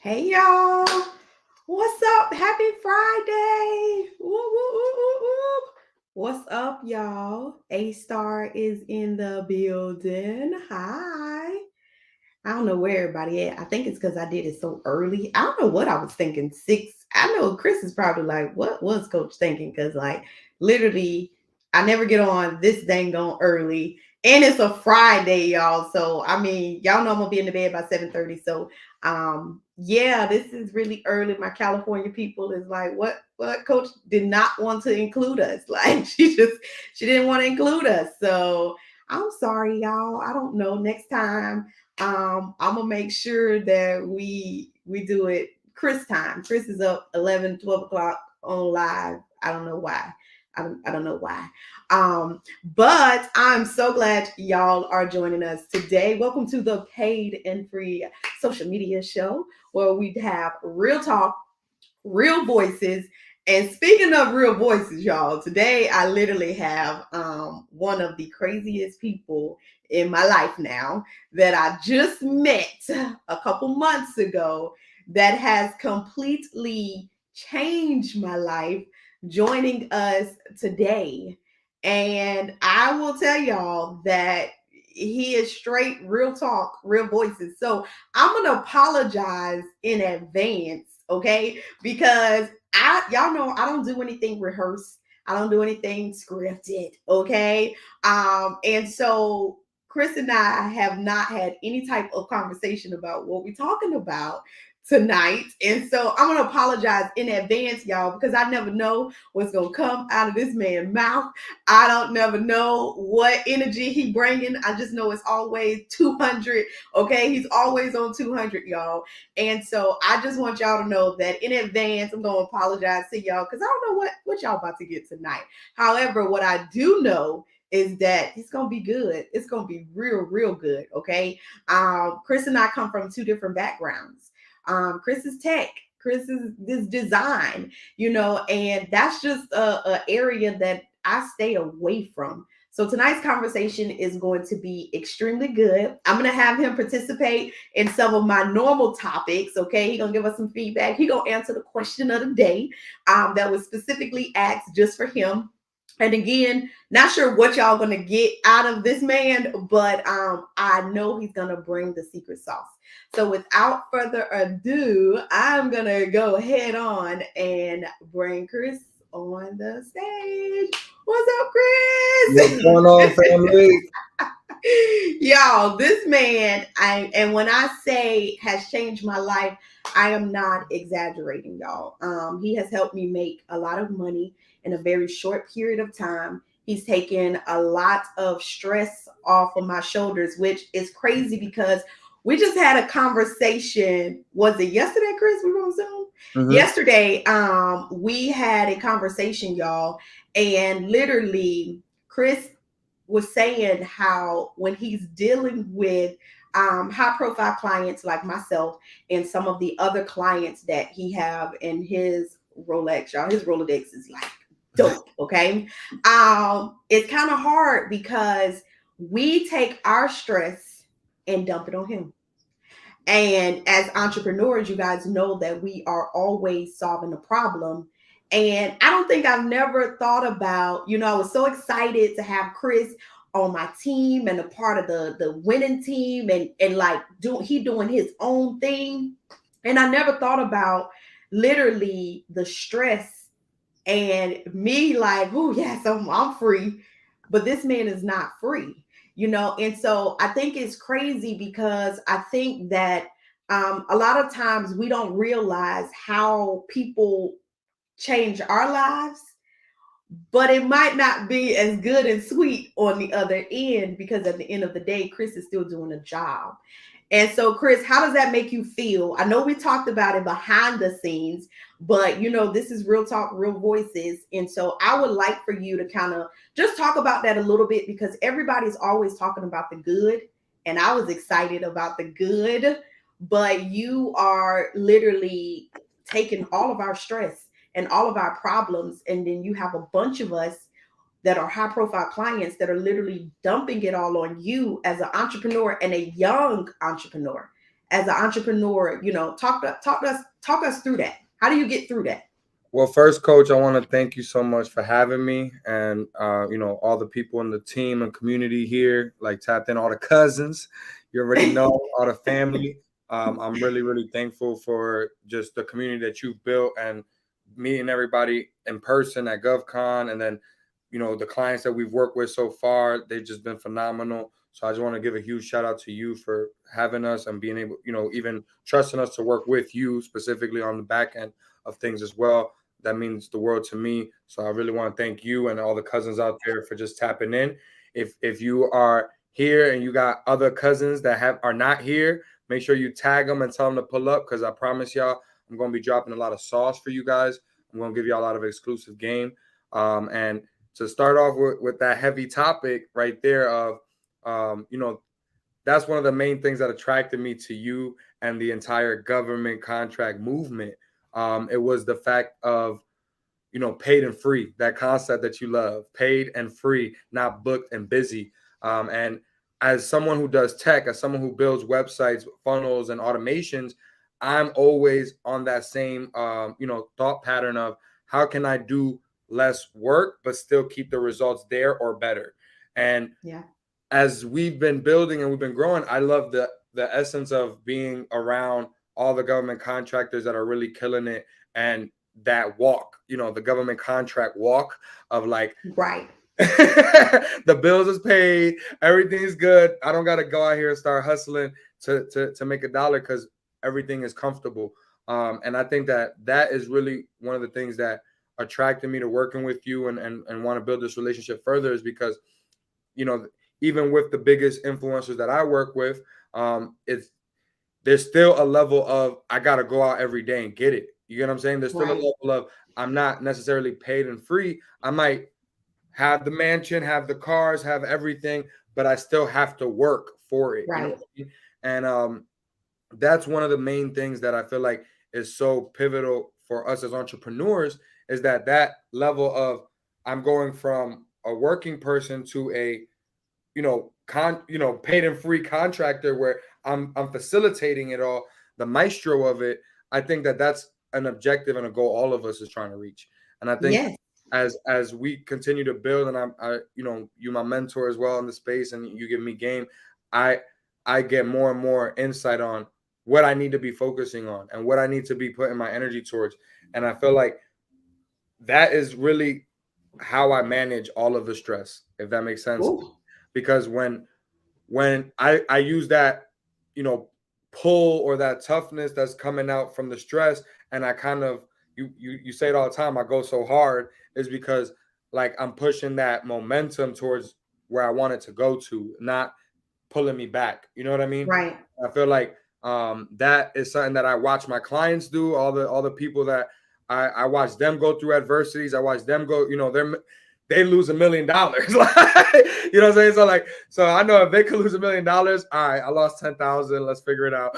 Hey y'all, what's up? Happy Friday! Woo, woo, woo, woo, woo. What's up, y'all? A Star is in the building. Hi. I don't know where everybody at. I think it's because I did it so early. I don't know what I was thinking. Six. I know Chris is probably like, what was Coach thinking? Because like literally, I never get on this dang on early. And it's a Friday, y'all. So I mean, y'all know I'm gonna be in the bed by 7:30. So yeah, this is really early. My California people is like, what coach did not want to include us. Like she didn't want to include us. So I'm sorry, y'all. I don't know. Next time I'm gonna make sure that we do it Chris time. Chris is up 11, 12 o'clock on live. I don't know why. I don't know why. But I'm so glad y'all are joining us today. Welcome to the Paid and Free Social Media Show, where we have real talk, real voices. And speaking of real voices, y'all, today I literally have one of the craziest people in my life now that I just met a couple months ago that has completely changed my life joining us today. And I will tell y'all that he is straight real talk, real voices. So I'm gonna apologize in advance, okay? Because y'all know I don't do anything rehearsed. I don't do anything scripted, okay? And so Chris and I have not had any type of conversation about what we're talking about tonight. And so I'm gonna apologize in advance, y'all, because I never know what's gonna come out of this man's mouth. I don't never know what energy he bringing. I just know it's always 200. Okay, he's always on 200, y'all. And so I just want y'all to know that in advance, I'm gonna apologize to y'all because I don't know what y'all about to get tonight. However, what I do know is that it's gonna be good. It's gonna be real good. Okay. Chris and I come from two different backgrounds. Chris is tech. Chris is this design, and that's just a area that I stay away from. So tonight's conversation is going to be extremely good. I'm going to have him participate in some of my normal topics. Okay, he's gonna give us some feedback. He's gonna answer the question of the day that was specifically asked just for him. And again, not sure what y'all gonna get out of this man, but I know he's gonna bring the secret sauce. So without further ado, I'm gonna go head on and bring Chris on the stage. What's up, What's Chris? going on, family? Y'all, this man, and when I say has changed my life, I am not exaggerating, y'all. He has helped me make a lot of money in a very short period of time. He's taken a lot of stress off of my shoulders, which is crazy because we just had a conversation. Was it yesterday, Chris? We were on Zoom. Mm-hmm. Yesterday, we had a conversation, y'all, and literally, Chris was saying how when he's dealing with high profile clients like myself and some of the other clients that he have in his Rolex, y'all, his Rolodex is like dope. Okay. It's kind of hard because we take our stress and dump it on him. And as entrepreneurs, you guys know that we are always solving a problem. And I don't think I've never thought about, I was so excited to have Chris on my team and a part of the winning team and like he doing his own thing. And I never thought about literally the stress and me like, oh yes, I'm free. But this man is not free, and so I think it's crazy because I think that a lot of times we don't realize how people change our lives, but it might not be as good and sweet on the other end because at the end of the day, Chris is still doing a job. And so, Chris, how does that make you feel? I know we talked about it behind the scenes, but this is real talk, real voices. And so, I would like for you to kind of just talk about that a little bit because everybody's always talking about the good. And I was excited about the good, but you are literally taking all of our stress and all of our problems. And then you have a bunch of us that are high profile clients that are literally dumping it all on you as an entrepreneur and a young entrepreneur. as an entrepreneur? Talk us through that. How do you get through that? Well, first, Coach, I want to thank you so much for having me, and all the people in the team and community here, like tapped in, all the cousins, you already know, all the family. I'm really, really thankful for just the community that you've built and meeting everybody in person at GovCon, and then the clients that we've worked with so far, they've just been phenomenal. So I just want to give a huge shout out to you for having us and being able, even trusting us to work with you specifically on the back end of things as well. That means the world to me. So I really want to thank you and all the cousins out there for just tapping in. If you are here and you got other cousins that are not here, make sure you tag them and tell them to pull up, because I promise y'all I'm going to be dropping a lot of sauce for you guys. I'm going to give you a lot of exclusive game. And to start off with that heavy topic right there of, that's one of the main things that attracted me to you and the entire government contract movement. It was the fact of, paid and free, that concept that you love, paid and free, not booked and busy. And as someone who does tech, as someone who builds websites, funnels, and automations, I'm always on that same, thought pattern of how can I do less work, but still keep the results there or better. And Yeah. as we've been building and we've been growing, I love the essence of being around all the government contractors that are really killing it, and that walk, the government contract walk of like, Right. the bills is paid, everything's good. I don't got to go out here and start hustling to make a dollar, because everything is comfortable. And I think that is really one of the things that attracted me to working with you and want to build this relationship further, is because, even with the biggest influencers that I work with, there's still a level of I got to go out every day and get it. You get what I'm saying? There's still a Right. level of I'm not necessarily paid and free. I might have the mansion, have the cars, have everything, but I still have to work for it. You know Right. what I mean? And that's one of the main things that I feel like is so pivotal for us as entrepreneurs, is that level of I'm going from a working person to a paid and free contractor, where I'm facilitating it all, the maestro of it. I think that's an objective and a goal all of us is trying to reach. And I think Yes. as we continue to build, and you my mentor as well in the space, and you give me game, I get more and more insight on what I need to be focusing on and what I need to be putting my energy towards. And I feel like that is really how I manage all of the stress, if that makes sense. Ooh. Because when I use that, pull or that toughness that's coming out from the stress, and I kind of you say it all the time, I go so hard, is because like I'm pushing that momentum towards where I want it to go to, not pulling me back. You know what I mean? Right. I feel like that is something that I watch my clients do. All the people that I watch them go through adversities. I watch them go. They lose $1 million. Like, you know what I'm saying? So I know if they could lose $1 million, all right, I lost 10,000. Let's figure it out.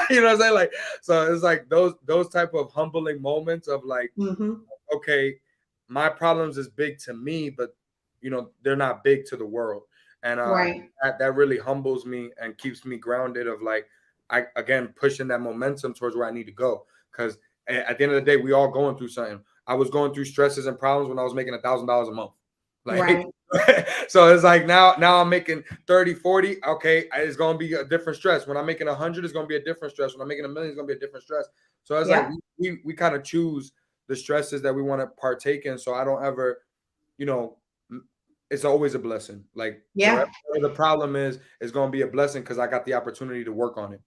You know what I'm saying? Like, so it's like those type of humbling moments of like, Mm-hmm. okay, my problems is big to me, but they're not big to the world. And Right. that really humbles me and keeps me grounded of like, I again pushing that momentum towards where I need to go. Because at the end of the day, we all going through something. I was going through stresses and problems when I was making $1,000 a month. Like, Right. so it's like now I'm making 30, 40. Okay, it's gonna be a different stress. When I'm making 100, it's gonna be a different stress. When I'm making 1 million, it's gonna be a different stress. So it's like Yeah. we kind of choose the stresses that we want to partake in. So I don't ever, you know, it's always a blessing. Like wherever Yeah. the problem is going to be a blessing because I got the opportunity to work on it.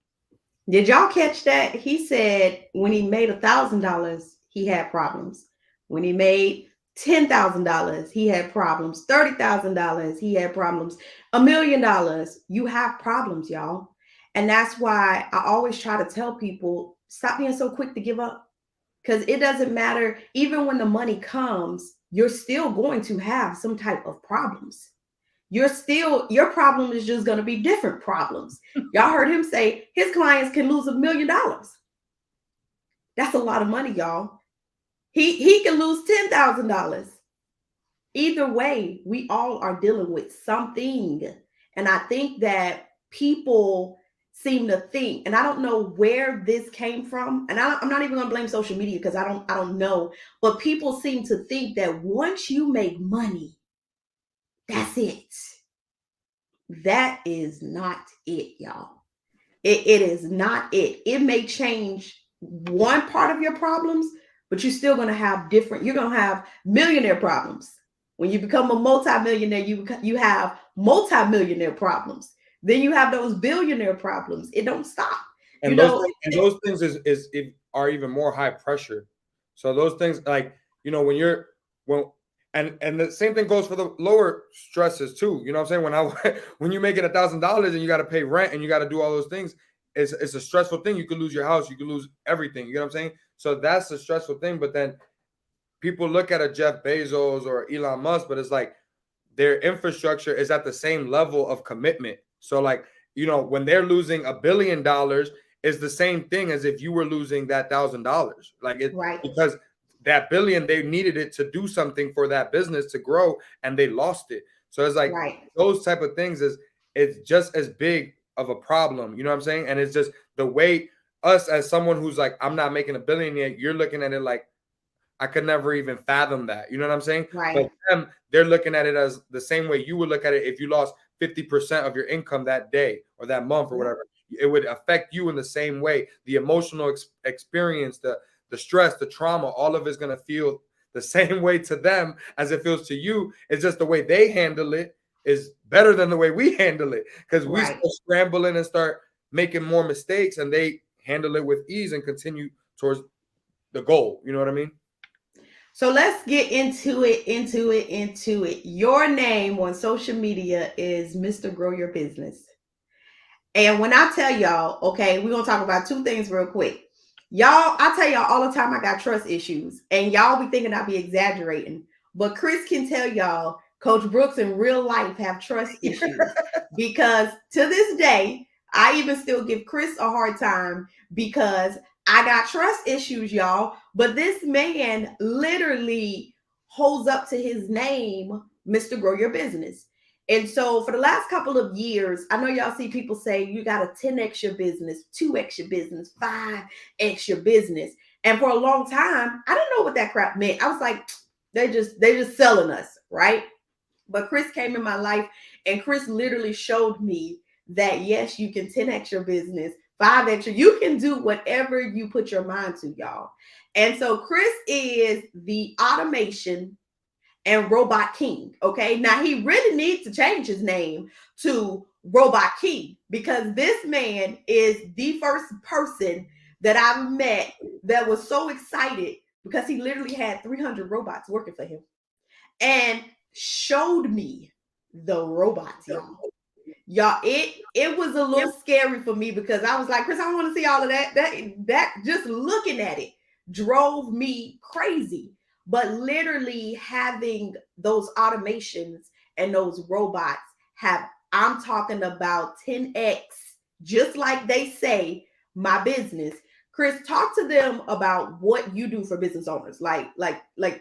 Did y'all catch that? He said when he made $1,000, he had problems. When he made $10,000, he had problems. $30,000, he had problems. $1 million, you have problems, y'all. And that's why I always try to tell people stop being so quick to give up. Because it doesn't matter, even when the money comes, you're still going to have some type of problems. Your problem is just going to be different problems. Y'all heard him say his clients can lose $1 million. That's a lot of money, y'all. He can lose $10,000. Either way, we all are dealing with something. And I think that people seem to think, and I don't know where this came from, and I'm not even gonna blame social media because I don't know, but people seem to think that once you make money, that's it. That is not it, y'all. It is not it. It may change one part of your problems, but you're still going to have different, you're going to have millionaire problems. When you become a multimillionaire, you have multimillionaire problems. Then you have those billionaire problems. It don't stop. You And know, those things are even more high pressure. So those things, like, when you're when and the same thing goes for the lower stresses too. You know what I'm saying? When you making $1,000 and you got to pay rent and you got to do all those things, it's a stressful thing. You could lose your house, you could lose everything. You know what I'm saying? So that's a stressful thing. But then people look at a Jeff Bezos or Elon Musk, but it's like their infrastructure is at the same level of commitment. So like, when they're losing $1 billion, is the same thing as if you were losing that $1,000. Like it, right, because that billion, they needed it to do something for that business to grow, and they lost it. So it's like right, those type of things it's just as big of a problem. You know what I'm saying? And it's just the way us, as someone who's like, I'm not making $1 billion yet, you're looking at it like, I could never even fathom that. You know what I'm saying? right, But them, they're looking at it as the same way you would look at it if you lost 50% of your income that day or that month or yep, whatever. It would affect you in the same way. The emotional experience, the stress, the trauma, all of it's going to feel the same way to them as it feels to you. It's just the way they handle it is better than the way we handle it, because we right. start scrambling and start making more mistakes, and they handle it with ease and continue towards the goal. You know what I mean? So let's get into it. Your name on social media is Mr. Grow Your Business. And when I tell y'all, okay, we're gonna talk about two things real quick. Y'all, I tell y'all all the time I got trust issues, and y'all be thinking I be exaggerating. But Chris can tell y'all Coach Brooks in real life have trust issues because to this day, I even still give Chris a hard time because I got trust issues, y'all. But this man literally holds up to his name, Mr. Grow Your Business. And so for the last couple of years, I know y'all see people say you got to 10x your business, 2x your business, 5x your business. And for a long time, I didn't know what that crap meant. I was like, they just selling us, right? But Chris came in my life, and Chris literally showed me that yes, you can 10x your business, 5x, you can do whatever you put your mind to, y'all. And so Chris is the automation and Robot King. Okay. Now he really needs to change his name to Robot King because this man is the first person that I've met that was so excited because he literally had 300 robots working for him and showed me the robots, y'all. Y'all, it was a little scary for me because I was like, Chris, I don't want to see all of that. That just looking at it drove me crazy. But literally having those automations and those robots have, I'm talking about 10x, just like they say, my business. Chris, talk to them about what you do for business owners. Like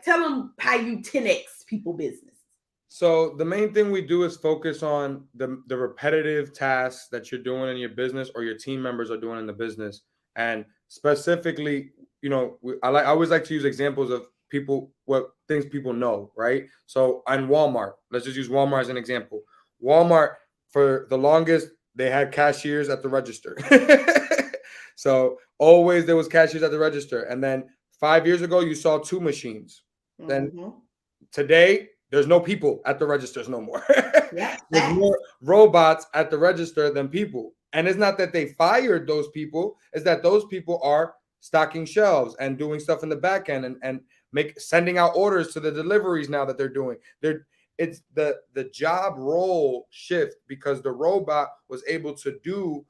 tell them how you 10x people business. So the main thing we do is focus on the repetitive tasks that you're doing in your business or your team members are doing in the business. And specifically, I always like to use examples of what things people know, right? So on Walmart, let's just use Walmart as an example. Walmart, for the longest, they had cashiers at the register. So always there was cashiers at the register. And then 5 years ago, you saw two machines. Then today, there's no people at the registers no more. Yeah, There's more robots at the register than people. And it's not that they fired those people, it's that those people are stocking shelves and doing stuff in the back end and sending out orders to the deliveries now that they're doing. It's the job role shift because the robot was able to do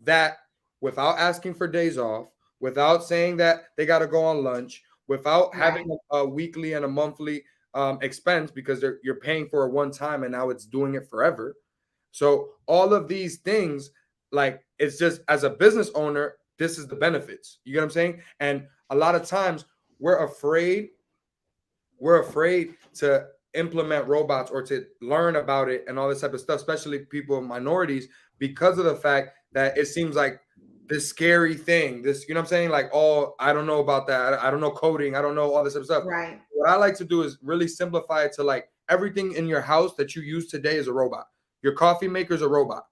that without asking for days off, without saying that they got to go on lunch, without having a weekly and a monthly expense because you're paying for it one time and now it's doing it forever. So all of these things, like, it's just, as a business owner, this is the benefits. You get what I'm saying? And a lot of times we're afraid to implement robots or to learn about it and all this type of stuff, especially people in minorities, because of the fact that it seems like this scary thing. This, you know what I'm saying? Like, oh, I don't know about that. I don't know coding. I don't know all this other stuff. Right. What I like to do is really simplify it to like everything in your house that you use today is a robot. Your coffee maker is a robot.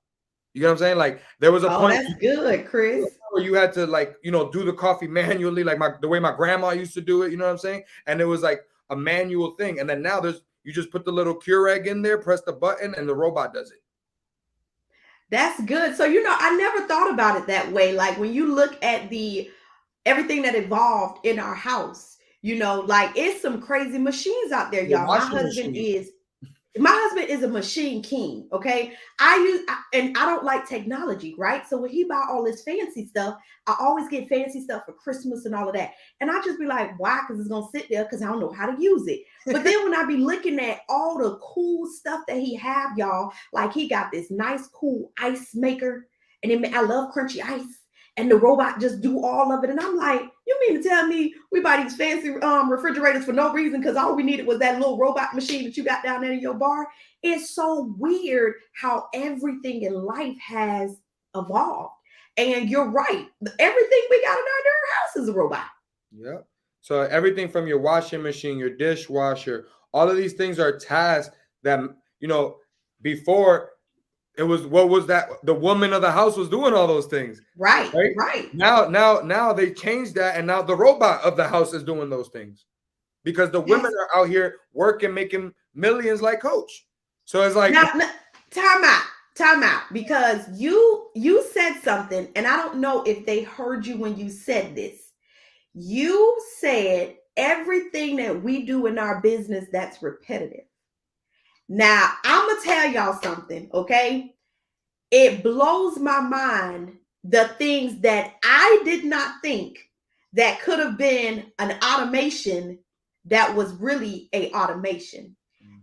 You know what I'm saying? Like there was a Oh, point that's good, Chris. where you had to like, you know, do the coffee manually, like the way my grandma used to do it, you know what I'm saying? And it was like a manual thing. And then now you just put the little Keurig in there, press the button, and the robot does it. That's good. So, I never thought about it that way. Like when you look at the everything that evolved in our house, like it's some crazy machines out there, The y'all. My washing husband machine. is a machine king. Okay. And I don't like technology, right? So when he buy all this fancy stuff, I always get fancy stuff for Christmas and all of that. And I just be like, why? Because it's going to sit there because I don't know how to use it. But then when I be looking at all the cool stuff that he have, y'all, like he got this nice, cool ice maker. And then I love crunchy ice. And the robot just do all of it. And I'm like, you mean to tell me we buy these fancy refrigerators for no reason because all we needed was that little robot machine that you got down there in your bar? It's so weird how everything in life has evolved. And you're right. Everything we got in our house is a robot. Yep. So everything from your washing machine, your dishwasher, all of these things are tasks that, before it was, what was that? The woman of the house was doing all those things. Right, Right. right. Now they changed that, and now the robot of the house is doing those things because the women are out here working, making millions like Coach. So it's like now time out, because you said something, and I don't know if they heard you when you said this. You said everything that we do in our business that's repetitive. Now I'm gonna tell y'all something, okay? It blows my mind the things that I did not think that could have been an automation that was really a automation.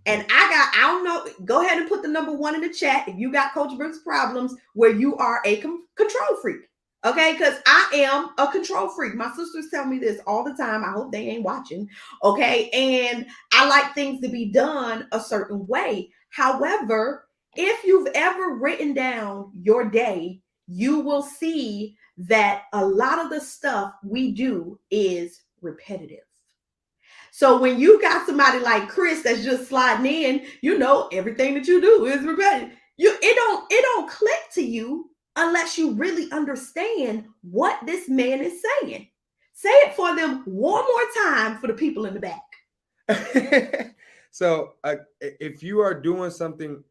And I don't know, go ahead and put the number 1 in the chat if you got Coach Brooks problems where you are a control freak. Okay, because I am a control freak. My sisters tell me this all the time. I hope they ain't watching. Okay, and I like things to be done a certain way. However, if you've ever written down your day, you will see that a lot of the stuff we do is repetitive. So when you got somebody like Chris that's just sliding in, everything that you do is repetitive. It don't click to you unless you really understand what this man is saying. Say it for them one more time for the people in the back. So if you are doing something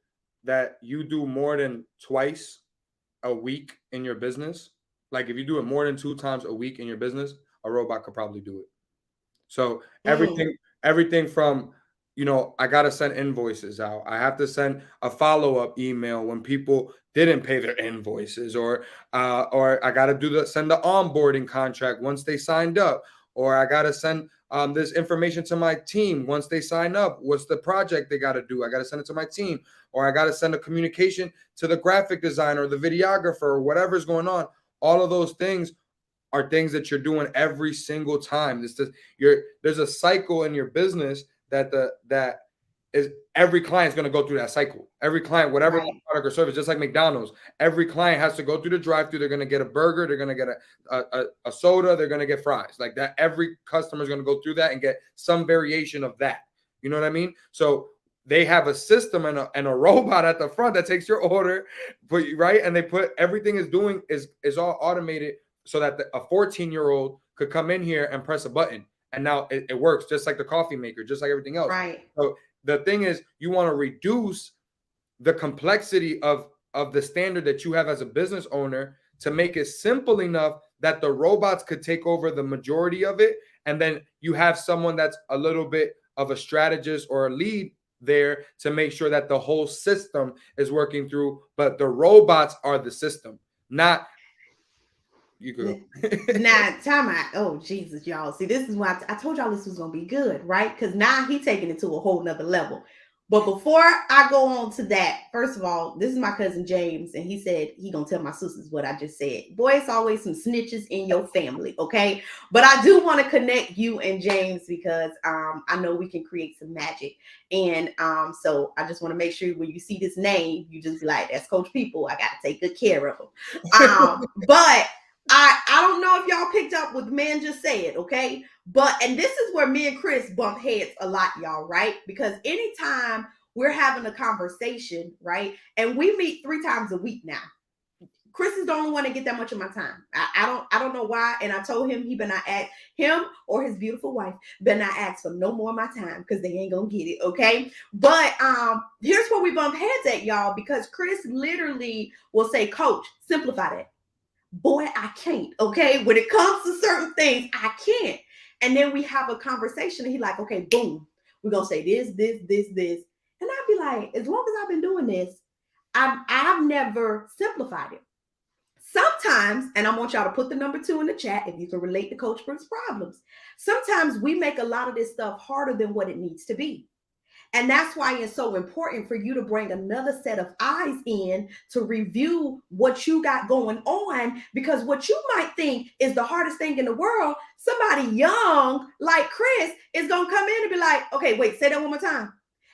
that you do more than twice a week in your business, like if you do it more than 2 times a week in your business, a robot could probably do it. So everything from, I got to send invoices out. I have to send a follow-up email when people didn't pay their invoices, or I got to send the onboarding contract once they signed up, or I got to send this information to my team once they sign up. What's the project they got to do? I got to send it to my team, or I got to send a communication to the graphic designer or the videographer or whatever's going on. All of those things are things that you're doing every single time. There's a cycle in your business that is every client's going to go through that cycle. Every client, whatever product or service, just like McDonald's, every client has to go through the drive-through. They're going to get a burger. They're going to get a soda. They're going to get fries like that. Every customer is going to go through that and get some variation of that. You know what I mean? So they have a system and a robot at the front that takes your order, right? And they put everything is all automated, so that a 14-year-old could come in here and press a button. And now it works just like the coffee maker, just like everything else. Right. So the thing is, you want to reduce the complexity of the standard that you have as a business owner to make it simple enough that the robots could take over the majority of it. And then you have someone that's a little bit of a strategist or a lead there to make sure that the whole system is working through. But the robots are the system, not you go. Now, time out. Oh, Jesus, y'all. See, this is why I told y'all this was going to be good, right? Because now he taking it to a whole nother level. But before I go on to that, first of all, this is my cousin James, and he said he gonna tell my sisters what I just said. Boy, it's always some snitches in your family, okay? But I do want to connect you and James because I know we can create some magic, and so I just want to make sure when you see this name, you just be like, "That's Coach People. I got to take good care of them." But I don't know if y'all picked up what the man just said, okay? But and this is where me and Chris bump heads a lot, y'all, right? Because anytime we're having a conversation, right, and we meet 3 times a week now. Chris is the only one to get that much of my time. I don't know why. And I told him he better not ask him or his beautiful wife better not ask for no more of my time because they ain't gonna get it, okay? But here's where we bump heads at, y'all, because Chris literally will say, "Coach, simplify that." Boy, I can't, okay? When it comes to certain things, I can't. And then we have a conversation and he's like, "Okay, boom, we're gonna say this, this, this, this." And I'd be like, as long as I've been doing this, I've never simplified it. Sometimes, and I want y'all to put the number 2 in the chat if you can relate to Coach Brooks' problems. Sometimes we make a lot of this stuff harder than what it needs to be. And that's why it's so important for you to bring another set of eyes in to review what you got going on. Because what you might think is the hardest thing in the world, somebody young like Chris is going to come in and be like, "Okay, wait, say that one more time."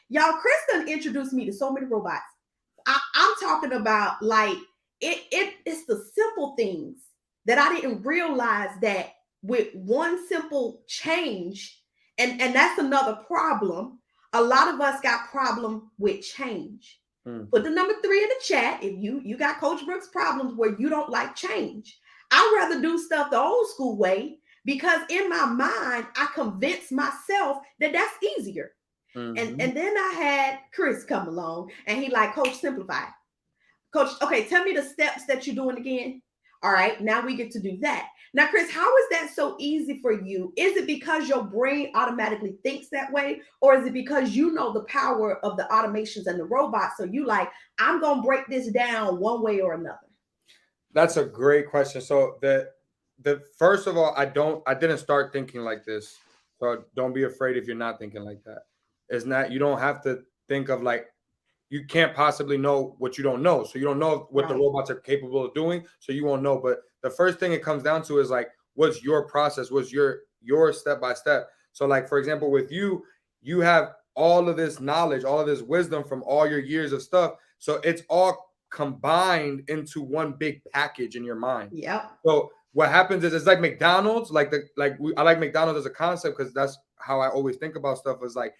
Y'all, Chris done introduced me to so many robots. I'm talking about like, it's the simple things that I didn't realize that with one simple change, and that's another problem. A lot of us got problem with change. Put the number 3 in the chat if you got Coach Brooks problems where you don't like change. I'd rather do stuff the old school way because in my mind I convinced myself that that's easier. And then I had Chris come along and he like, "Coach, simplify." "Coach, okay, tell me the steps that you're doing again." All right, now we get to do that. Now, Chris, how is that so easy for you? Is it because your brain automatically thinks that way? Or is it because you know the power of the automations and the robots? So you like, "I'm going to break this down one way or another"? That's a great question. So the first of all, I didn't start thinking like this. So don't be afraid if you're not thinking like that. It's not, you don't have to think of like, you can't possibly know what you don't know. So you don't know what the robots are capable of doing. So you won't know. But the first thing it comes down to is like, what's your process? What's your step by step? So like, for example, with you, you have all of this knowledge, all of this wisdom from all your years of stuff. So it's all combined into one big package in your mind. Yep. So what happens is it's like McDonald's, I like McDonald's as a concept because that's how I always think about stuff. Is like,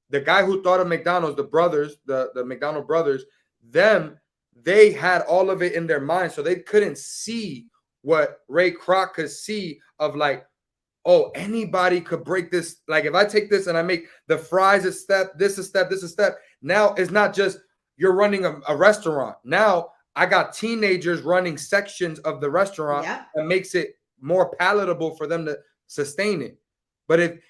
the guy who thought of McDonald's, the brothers, the McDonald brothers, they had all of it in their mind. So they couldn't see what Ray Kroc could see of like, oh, anybody could break this. Like if I take this and I make the fries a step, this a step, this a step. Now it's not just you're running a restaurant. Now I got teenagers running sections of the restaurant that makes it more palatable for them to sustain it. But if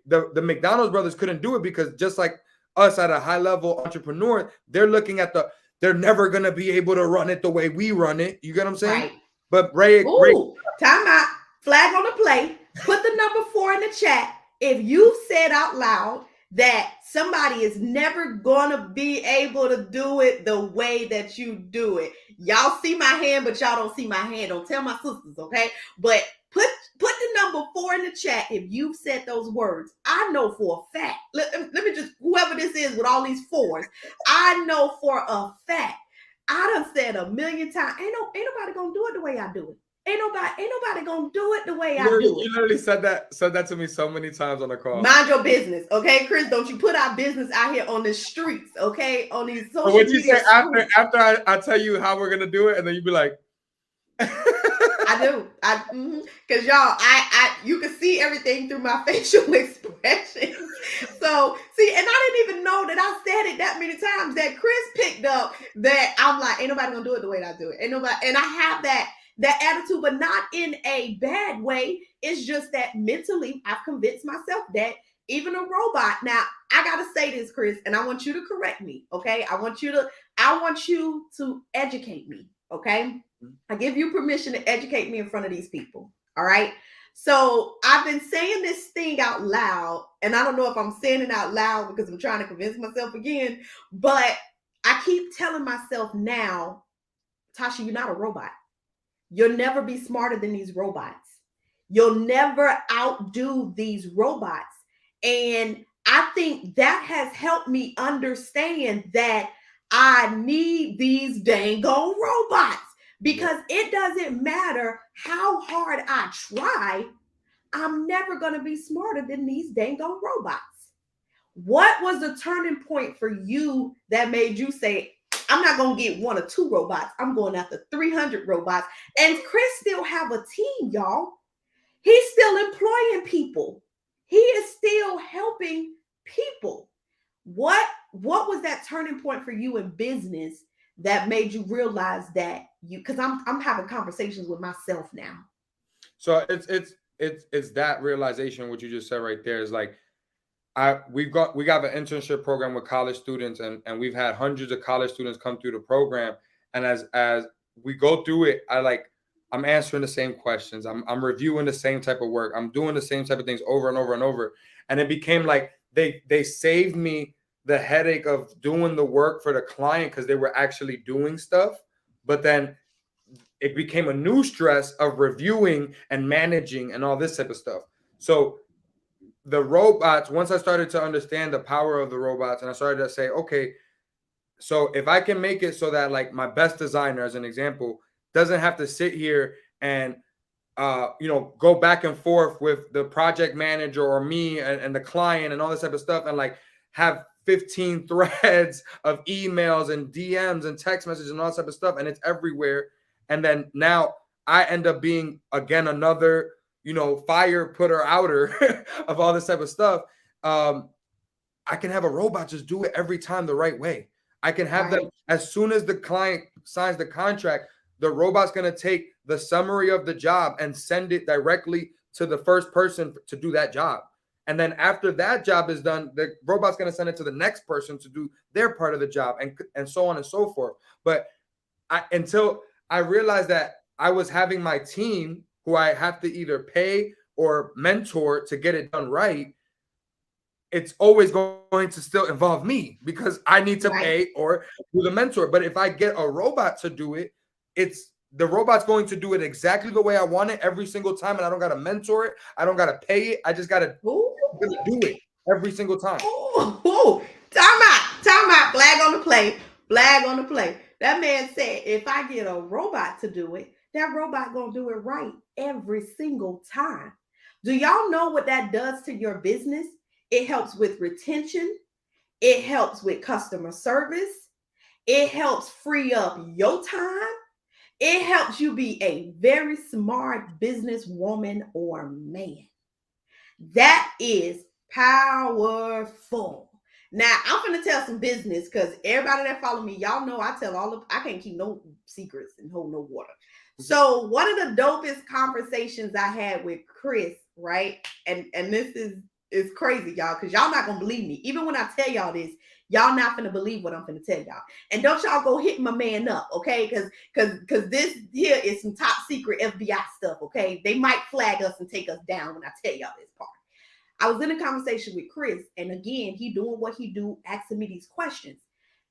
the McDonald's brothers couldn't do it because just like us at a high level entrepreneur, they're looking at they're never gonna be able to run it the way we run it. You get what I'm saying? Right. But Ray, time out. Flag on the play. Put the number 4 in the chat. If you said out loud that somebody is never gonna be able to do it the way that you do it, y'all see my hand, but y'all don't see my hand. Don't tell my sisters, okay? But put the number 4 in the chat if you've said those words. I know for a fact. Let me just, whoever this is with all these 4s, I know for a fact. I done said a million times, ain't nobody gonna do it the way I do it. Ain't nobody gonna do it the way I do it. You literally said that to me so many times on the call. Mind your business, okay, Chris? Don't you put our business out here on the streets, okay? On these social media. What you say after I tell you how we're gonna do it, and then you be like, I do. Because y'all, you can see everything through my facial expressions. So, see, and I didn't even know that I said it that many times that Chris picked up that I'm like, ain't nobody gonna do it the way that I do it. Ain't nobody, and I have that attitude, but not in a bad way. It's just that mentally I've convinced myself that even a robot. Now, I gotta say this, Chris, and I want you to correct me, okay? I want you to educate me, okay? I give you permission to educate me in front of these people. All right. So I've been saying this thing out loud, and I don't know if I'm saying it out loud because I'm trying to convince myself again, but I keep telling myself now, Tasha, you're not a robot. You'll never be smarter than these robots. You'll never outdo these robots. And I think that has helped me understand that I need these dang on robots because it doesn't matter how hard I try, I'm never going to be smarter than these dang on robots. What was the turning point for you that made you say, I'm not going to get one or two robots. I'm going after 300 robots. And Chris still have a team, y'all. He's still employing people. He is still helping people. What was that turning point for you in business that made you realize that you, because I'm having conversations with myself now. So it's that realization, what you just said right there, is like we got an internship program with college students, and we've had hundreds of college students come through the program. And as we go through it, I'm answering the same questions. I'm reviewing the same type of work. I'm doing the same type of things over and over and over. And it became like they saved me the headache of doing the work for the client because they were actually doing stuff. But then it became a new stress of reviewing and managing and all this type of stuff. So the robots, once I started to understand the power of the robots, and I started to say, okay, so if I can make it so that like my best designer, as an example, doesn't have to sit here and go back and forth with the project manager or me and the client and all this type of stuff, and like have 15 threads of emails and DMs and text messages and all that type of stuff, and it's everywhere. And then now I end up being again another fire putter outer of all this type of stuff. I can have a robot just do it every time the right way. I can have them as soon as the client signs the contract, the robot's going to take the summary of the job and send it directly to the first person to do that job. And then after that job is done, the robot's going to send it to the next person to do their part of the job, and so on and so forth. But until I realized that I was having my team who I have to either pay or mentor to get it done right, it's always going to still involve me because I need to pay or do the mentor. But if I get a robot to do it, the robot's going to do it exactly the way I want it every single time, and I don't got to mentor it. I don't got to pay it. I just got to do it every single time. Time out. Flag on the play. That man said, if I get a robot to do it, that robot gonna do it right every single time. Do y'all know what that does to your business? It helps with retention. It helps with customer service. It helps free up your time. It helps you be a very smart businesswoman or man. That is powerful. Now, I'm going to tell some business because everybody that follow me, y'all know I can't keep no secrets and hold no water. So one of the dopest conversations I had with Chris, right? And this is crazy, y'all, because y'all not going to believe me. Even when I tell y'all this, y'all not going to believe what I'm going to tell y'all. And don't y'all go hit my man up, okay? Because this here is some top secret FBI stuff, okay? They might flag us and take us down when I tell y'all this part. I was in a conversation with Chris, and again, he doing what he do, asking me these questions.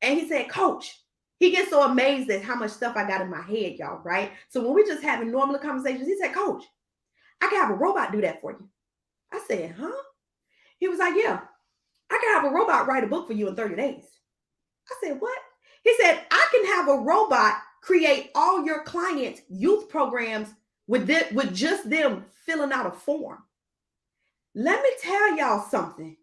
And he said, Coach, he gets so amazed at how much stuff I got in my head, y'all, right? So when we're just having normal conversations, he said, Coach, I can have a robot do that for you. I said, huh? He was like, yeah, I can have a robot write a book for you in 30 days. I said, what? He said, I can have a robot create all your clients' youth programs with just them filling out a form. Let me tell y'all something.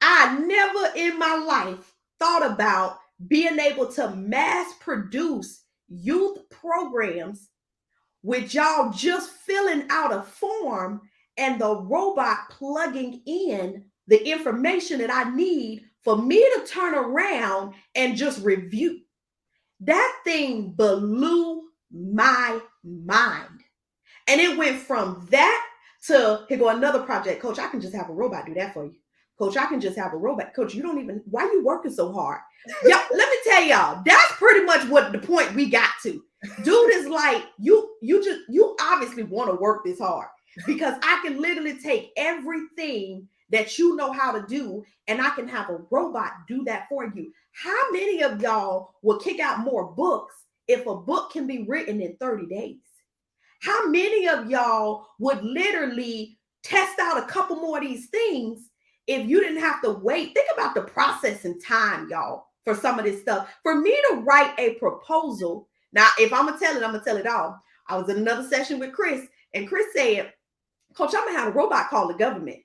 I never in my life thought about being able to mass produce youth programs with y'all just filling out a form and the robot plugging in the information that I need for me to turn around and just review. That thing blew my mind. And it went from that to, here go another project. Coach, I can just have a robot do that for you. Coach, I can just have a robot. Coach, you don't even, why are you working so hard? Y'all, let me tell y'all, that's pretty much what the point we got to. Dude is like, you obviously want to work this hard. because I can literally take everything that you know how to do and I can have a robot do that for you. How many of y'all will kick out more books if a book can be written in 30 days? How many of y'all would literally test out a couple more of these things if you didn't have to wait? Think about the processing time, y'all, for some of this stuff. For me to write a proposal, now, if I'm going to tell it, I'm going to tell it all. I was in another session with Chris, and Chris said, Coach, I'm going to have a robot call the government.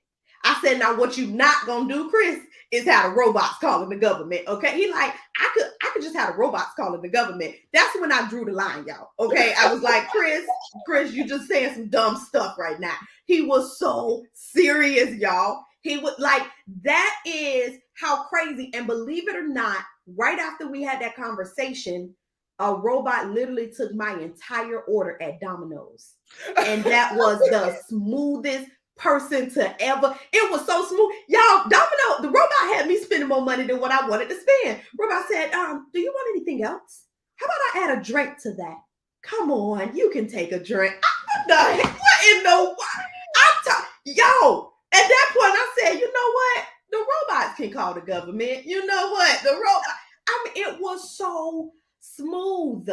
I said, now what you not going to do, Chris, is have the robots calling the government, okay? He like, I could just have the robots calling the government. That's when I drew the line, y'all, okay? I was like, Chris, you just saying some dumb stuff right now. He was so serious, y'all. He would like, that is how crazy. And believe it or not, right after we had that conversation, a robot literally took my entire order at Domino's. And that was the smoothest person to ever. It was so smooth. Y'all, Domino, the robot had me spending more money than what I wanted to spend. Robot said, do you want anything else? How about I add a drink to that? Come on, you can take a drink. What the heck? What in the yo, at that point I said, you know what? The robots can call the government. You know what? The robot. I mean, it was so smooth.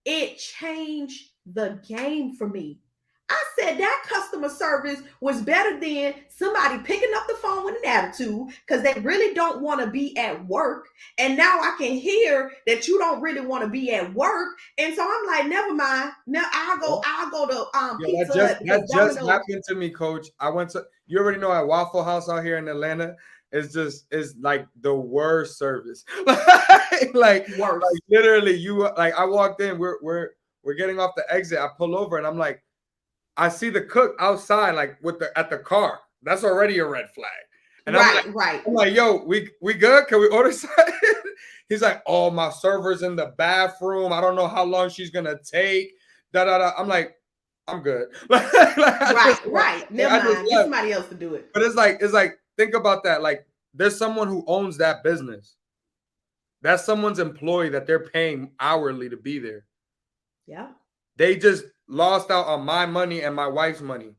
It changed the game for me. I said that customer service was better than somebody picking up the phone with an attitude because they really don't want to be at work. And now I can hear that you don't really want to be at work. And so I'm like, never mind. Now I'll go to Pizza Hut. That just happened to me, Coach. I went to, you already know, at Waffle House out here in Atlanta. It's like the worst service. like worst. Like literally, I walked in, we're getting off the exit. I pull over and I'm like, I see the cook outside, like at the car. That's already a red flag. And I'm like, yo, we good? Can we order something? He's like, oh, my server's in the bathroom. I don't know how long she's gonna take. I'm like, I'm good. right. Never mind. Get somebody else to do it. But it's like, think about that. Like, there's someone who owns that business. That's someone's employee that they're paying hourly to be there. Yeah. They just lost out on my money and my wife's money.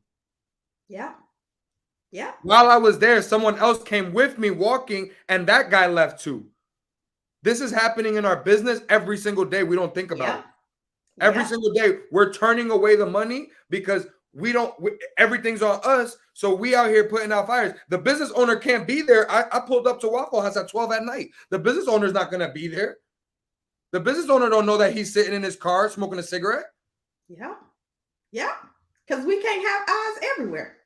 Yeah. Yeah. While I was there, someone else came with me walking, and that guy left too. This is happening in our business every single day. We don't think about it. Every single day, we're turning away the money because everything's on us. So we out here putting out fires. The business owner can't be there. I pulled up to Waffle House at 12 at night. The business owner's not going to be there. The business owner don't know that he's sitting in his car smoking a cigarette. Yeah. Yeah. Because we can't have eyes everywhere.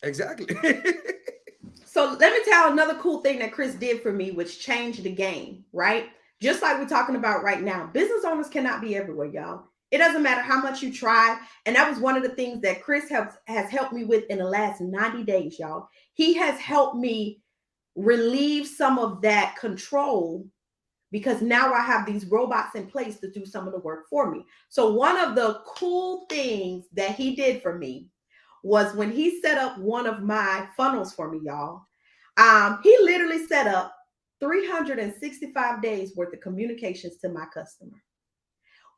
Exactly. So let me tell another cool thing that Chris did for me, which changed the game, right? Just like we're talking about right now. Business owners cannot be everywhere, y'all. It doesn't matter how much you try. And that was one of the things that Chris has helped me with in the last 90 days, y'all. He has helped me relieve some of that control because now I have these robots in place to do some of the work for me. So one of the cool things that he did for me was when he set up one of my funnels for me, y'all. He literally set up 365 days worth of communications to my customer.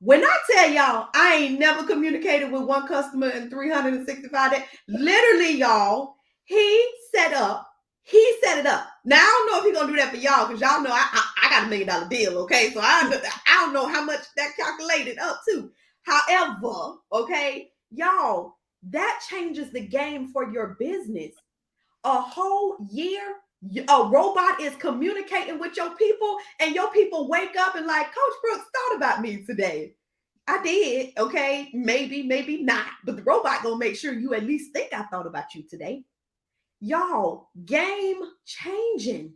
When I tell y'all, I ain't never communicated with one customer in 365 days. Literally, y'all, he set it up. Now, I don't know if he's going to do that for y'all because y'all know I got $1 million deal, okay? So I don't know how much that calculated up to. However, okay, y'all, that changes the game for your business. A whole year, a robot is communicating with your people and your people wake up and like, Coach Brooks thought about me today. I did, okay? Maybe not, but the robot gonna make sure you at least think I thought about you today. Y'all, game changing.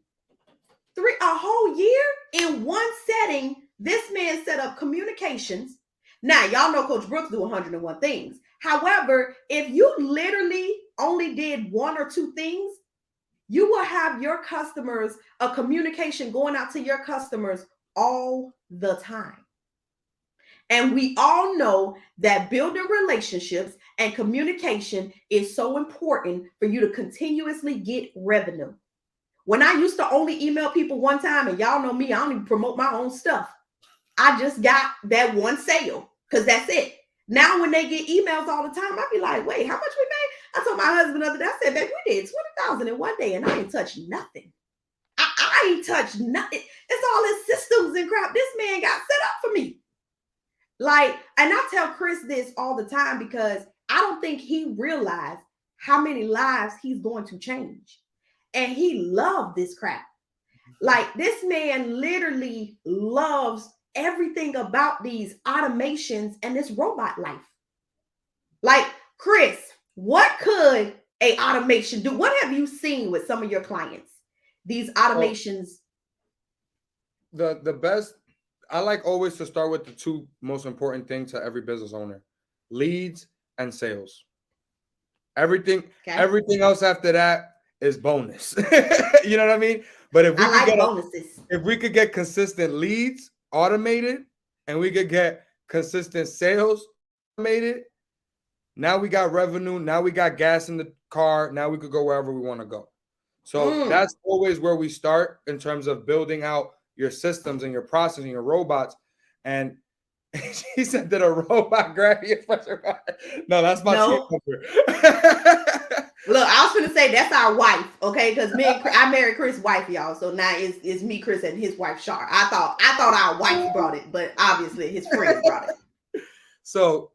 A whole year in one setting, this man set up communications. Now, y'all know Coach Brooks do 101 things. However, if you literally only did 1 or 2 things, you will have your customers, a communication going out to your customers all the time. And we all know that building relationships and communication is so important for you to continuously get revenue. When I used to only email people one time, and y'all know me, I don't even promote my own stuff. I just got that one sale because that's it. Now when they get emails all the time, I be like, wait, how much we made? I told my husband the other day, I said, babe, we did 20,000 in one day and I ain't touched nothing. I ain't touched nothing. It's all his systems and crap. This man got set up for me. Like, and I tell Chris this all the time because I don't think he realized how many lives he's going to change. And he loved this crap. Like, this man literally loves everything about these automations and this robot life. Like, Chris, what could a automation do? What have you seen with some of your clients? These automations. The best, I like always to start with the two most important things to every business owner: leads and sales. Everything else after that is bonus. You know what I mean? But if we I like bonuses. if we could get consistent leads automated and we could get consistent sales automated, now we got revenue, now we got gas in the car, now we could go wherever we want to go. So that's always where we start in terms of building out your systems and your process and your robots. And she said that a robot grab you. No, that's my team member. Look, I was going to say that's our wife, okay? Because I married Chris' wife, y'all. So now it's me, Chris, and his wife, Shar. I thought our wife brought it, but obviously his friend brought it. So,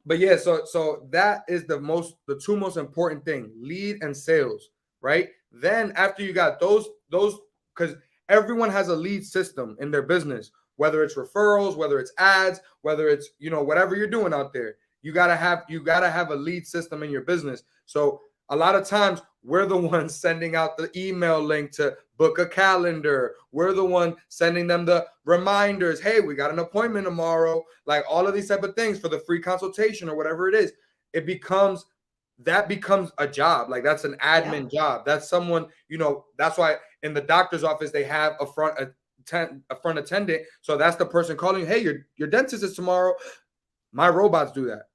but yeah, so that is the two most important thing: lead and sales, right? Then after you got those, because everyone has a lead system in their business, whether it's referrals, whether it's ads, whether it's, whatever you're doing out there, you gotta have a lead system in your business. So a lot of times we're the ones sending out the email link to book a calendar. We're the one sending them the reminders. Hey, we got an appointment tomorrow. Like all of these type of things for the free consultation or whatever it is. That becomes a job. Like that's an admin job. That's someone, that's why in the doctor's office, they have a front attendant. So that's the person calling, hey, your dentist is tomorrow. My robots do that.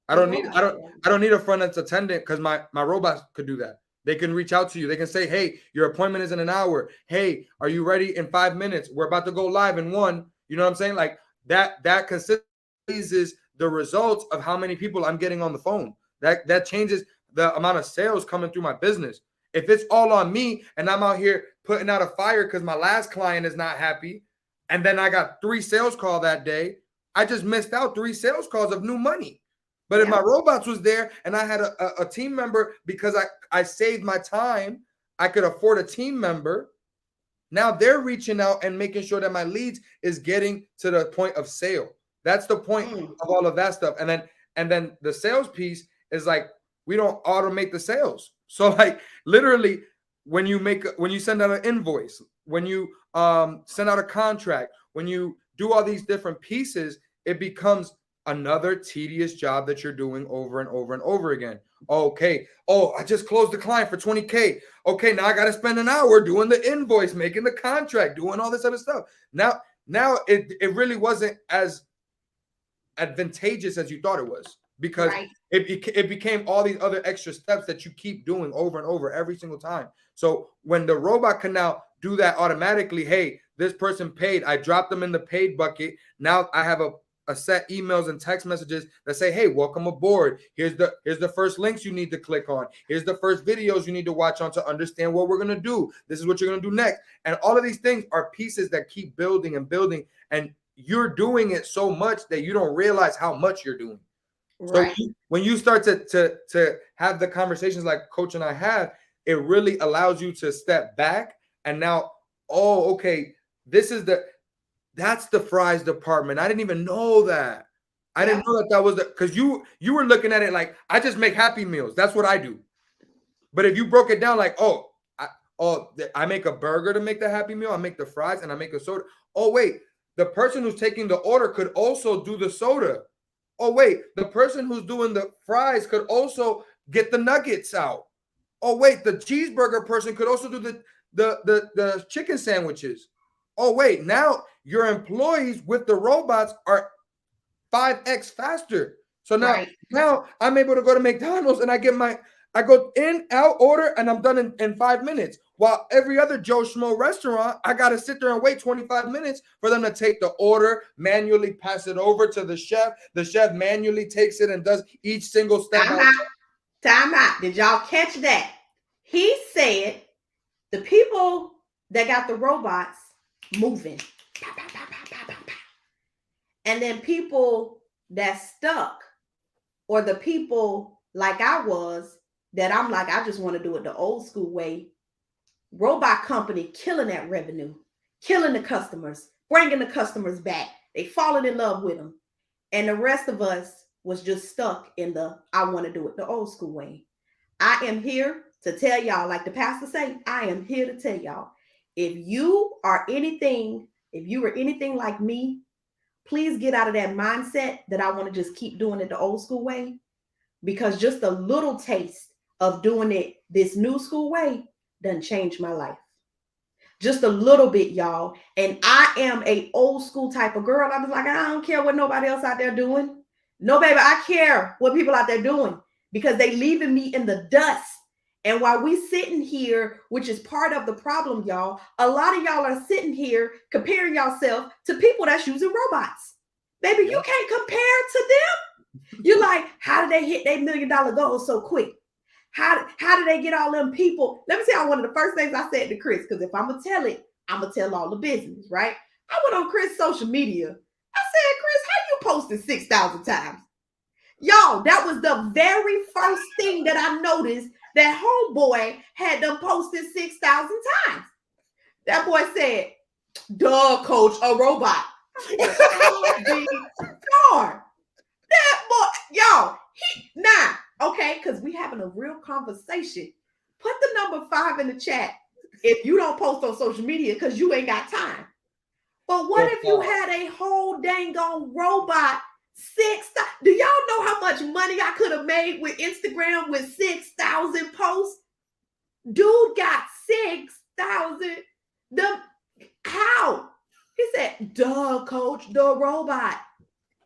I don't need a front end attendant because my robots could do that. They can reach out to you. They can say, hey, your appointment is in an hour. Hey, are you ready in 5 minutes? We're about to go live in 1. You know what I'm saying? Like that consistently is the results of how many people I'm getting on the phone. That changes the amount of sales coming through my business. If it's all on me and I'm out here putting out a fire because my last client is not happy, and then I got 3 sales calls that day, I just missed out 3 sales calls of new money. But if my robots was there and I had a team member, because I saved my time, I could afford a team member. Now they're reaching out and making sure that my leads is getting to the point of sale. That's the point of all of that stuff. And then the sales piece is like, we don't automate the sales. So like literally when you send out an invoice, when you send out a contract, when you do all these different pieces, it becomes another tedious job that you're doing over and over and over again. Okay. Oh, I just closed the client for 20K. Okay, now I got to spend an hour doing the invoice, making the contract, doing all this other stuff. Now it really wasn't as advantageous as you thought it was, because it became all these other extra steps that you keep doing over and over every single time. So when the robot can now do that automatically, hey, this person paid, I dropped them in the paid bucket. Now I have a set emails and text messages that say, hey, welcome aboard. Here's the first links you need to click on. Here's the first videos you need to watch on to understand what we're going to do. This is what you're going to do next. And all of these things are pieces that keep building and building. And you're doing it so much that you don't realize how much you're doing. Right. So when you start to have the conversations like Coach and I have, it really allows you to step back and now, oh, okay, that's the fries department. I didn't even know that. I didn't know that was because you were looking at it like, I just make Happy Meals. That's what I do. But if you broke it down like, I make a burger to make the Happy Meal, I make the fries, and I make a soda. Oh, wait, the person who's taking the order could also do the soda. Oh, wait, the person who's doing the fries could also get the nuggets out. Oh, wait, the cheeseburger person could also do the chicken sandwiches. Oh, wait, now your employees with the robots are 5x faster. So now I'm able to go to McDonald's and I go in, out, order, and I'm done in 5 minutes. While every other Joe Schmo restaurant, I got to sit there and wait 25 minutes for them to take the order, manually pass it over to the chef. The chef manually takes it and does each single step. Time out. Did y'all catch that? He said the people that got the robots moving, and then people that stuck, or the people like I was, that I'm like, I just want to do it the old school way. Robot company killing that revenue, killing the customers, bringing the customers back. They falling in love with them. And the rest of us was just stuck in the, I want to do it the old school way. I am here to tell y'all, like the pastor say, I am here to tell y'all, if you were anything like me, please get out of that mindset that I want to just keep doing it the old school way, because just a little taste of doing it this new school way doesn't change my life. Just a little bit, y'all. And I am a old school type of girl. I was like, I don't care what nobody else out there doing. No, baby, I care what people out there doing, because they leaving me in the dust. And while we sitting here, which is part of the problem, y'all, a lot of y'all are sitting here comparing yourself to people that's using robots. Baby, you can't compare to them. You're like, how did they hit their $1 million goal so quick? How did they get all them people? Let me tell you one of the first things I said to Chris, because if I'm going to tell it, I'm going to tell all the business, right? I went on Chris' social media. I said, Chris, how you posted 6,000 times? Y'all, that was the very first thing that I noticed, that homeboy had them posted 6,000 times. That boy said, duh, coach, a robot. God. That boy, y'all, okay, because we having a real conversation. Put the number 5 in the chat if you don't post on social media because you ain't got time. But what if you had a whole dang on robot? Do y'all know how much money I could have made with Instagram with 6,000 posts? Dude got 6,000. How? He said, duh, coach, the robot.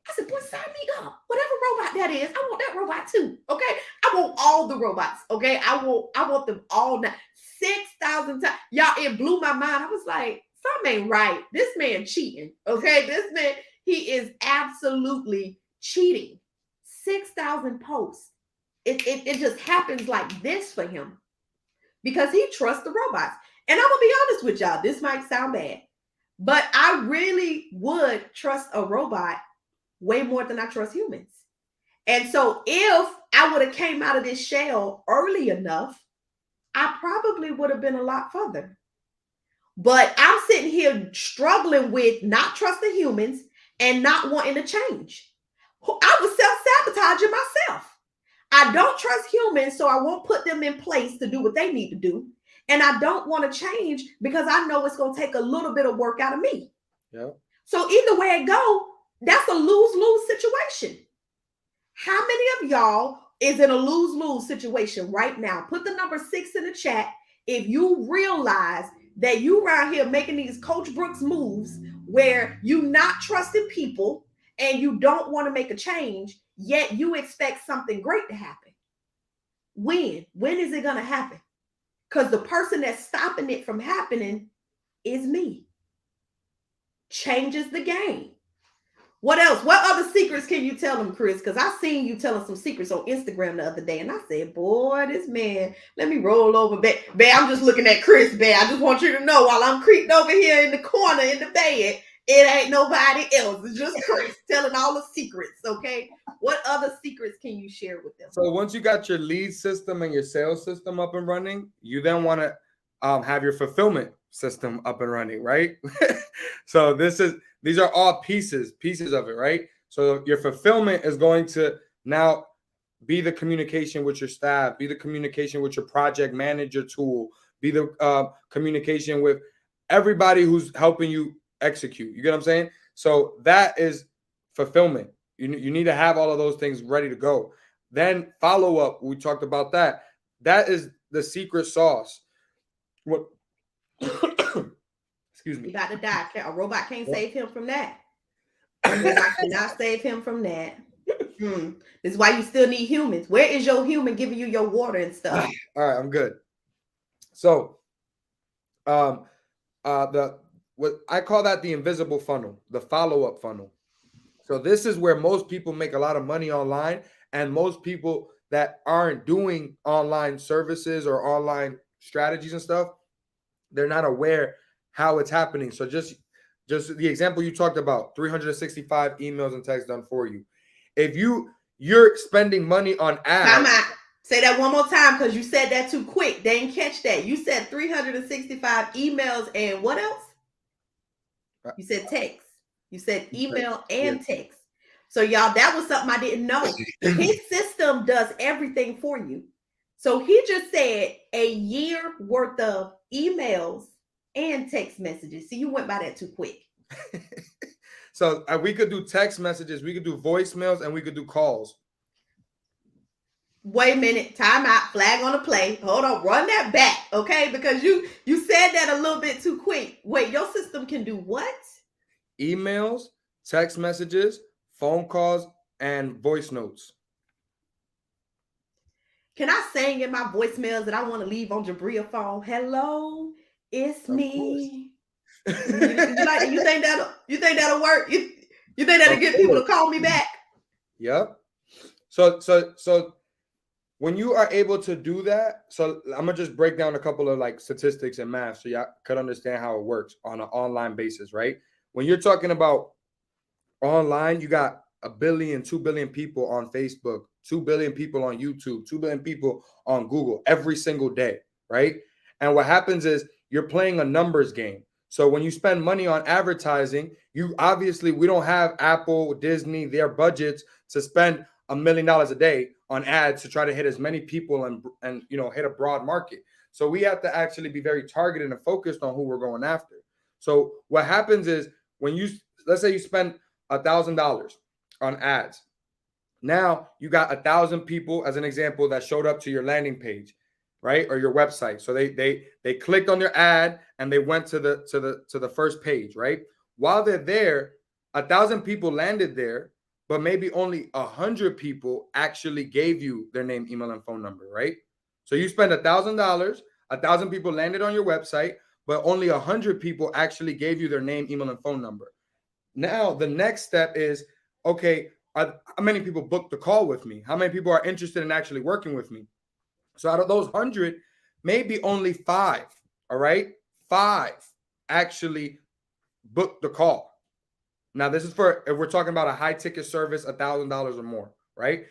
I said, boy, sign me up. Whatever robot that is, I want that robot too. Okay. I want all the robots. Okay. I want them all now. 6,000 times. Y'all, it blew my mind. I was like, something ain't right. This man cheating. Okay. This man, he is absolutely cheating. 6,000 posts. It just happens like this for him because he trusts the robots. And I'm gonna be honest with y'all. This might sound bad, but I really would trust a robot way more than I trust humans. And so if I would have came out of this shell early enough, I probably would have been a lot further. But I'm sitting here struggling with not trusting humans and not wanting to change. I was self-sabotaging myself. I don't trust humans, so I won't put them in place to do what they need to do. And I don't want to change because I know it's going to take a little bit of work out of me. Yeah. So either way it go, that's a lose-lose situation. How many of y'all is in a lose-lose situation right now? Put the number 6 in the chat if you realize that you around here making these Coach Brooks moves where you not trusting people and you don't want to make a change, yet you expect something great to happen. When is it going to happen? Because the person that's stopping it from happening is me. Changes the game. What else? What other secrets can you tell them, Chris? Because I seen you telling some secrets on Instagram the other day, and I said, boy, this man, let me roll over. Babe, I'm just looking at Chris, babe. I just want you to know while I'm creeped over here in the corner in the bed, it ain't nobody else. It's just Chris telling all the secrets, okay? What other secrets can you share with them? So once you got your lead system and your sales system up and running, you then want to have your fulfillment system up and running, right? So these are all pieces of it, right? So your fulfillment is going to now be the communication with your staff, be the communication with your project manager tool, be the communication with everybody who's helping you execute. You get what I'm saying? So that is fulfillment. You need to have all of those things ready to go. Then follow up. We talked about that. That is the secret sauce. What? Excuse me. He about to die. A robot can't save him from that. A robot cannot save him from that. This is why you still need humans. Where is your human giving you your water and stuff? All right, I'm good. So Um, what I call that the invisible funnel, the follow-up funnel. So this is where most people make a lot of money online, and most people that aren't doing online services or online strategies and stuff, they're not aware how it's happening. So just the example you talked about, 365 emails and texts done for you. If you're spending money on Time ads. out. Say that one more time because you said that too quick. They didn't catch that. You said 365 emails and what else? You said text. You said email and text. So y'all, that was something I didn't know. His system does everything for you. So he just said a year worth of emails and text messages. See, you went by that too quick. So we could do text messages, we could do voicemails, and we could do calls. Wait a minute, time out, flag on the play. Hold on, run that back, okay? Because you said that a little bit too quick. Wait, your system can do what? Emails, text messages, phone calls, and voice notes. Can I sing in my voicemails that I want to leave on Jabria phone? Hello, it's me. You think that'll work? You think that'll get people to call me back? Yep. So when you are able to do that, so I'm gonna just break down a couple of like statistics and math so y'all could understand how it works on an online basis, right? When you're talking about online, you got 1 billion, 2 billion people on Facebook, 2 billion people on YouTube, 2 billion people on Google every single day, right? And what happens is you're playing a numbers game. So when you spend money on advertising, we don't have Apple, Disney, their budgets to spend $1 million a day on ads to try to hit as many people and hit a broad market. So we have to actually be very targeted and focused on who we're going after. So what happens is let's say you spend $1,000 on ads. Now you got 1,000 people, as an example, that showed up to your landing page, right, or your website. So they clicked on your ad and they went to the first page, right? While they're there, 1,000 people landed there, but maybe only 100 people actually gave you their name, email, and phone number, right? So you spend $1,000, 1,000 people landed on your website, but only 100 people actually gave you their name, email, and phone number. Now, the next step is, okay, how many people booked the call with me? How many people are interested in actually working with me? So out of those 100, maybe only 5, all right? 5 actually booked the call. Now, this is if we're talking about a high ticket service, $1,000 or more, right?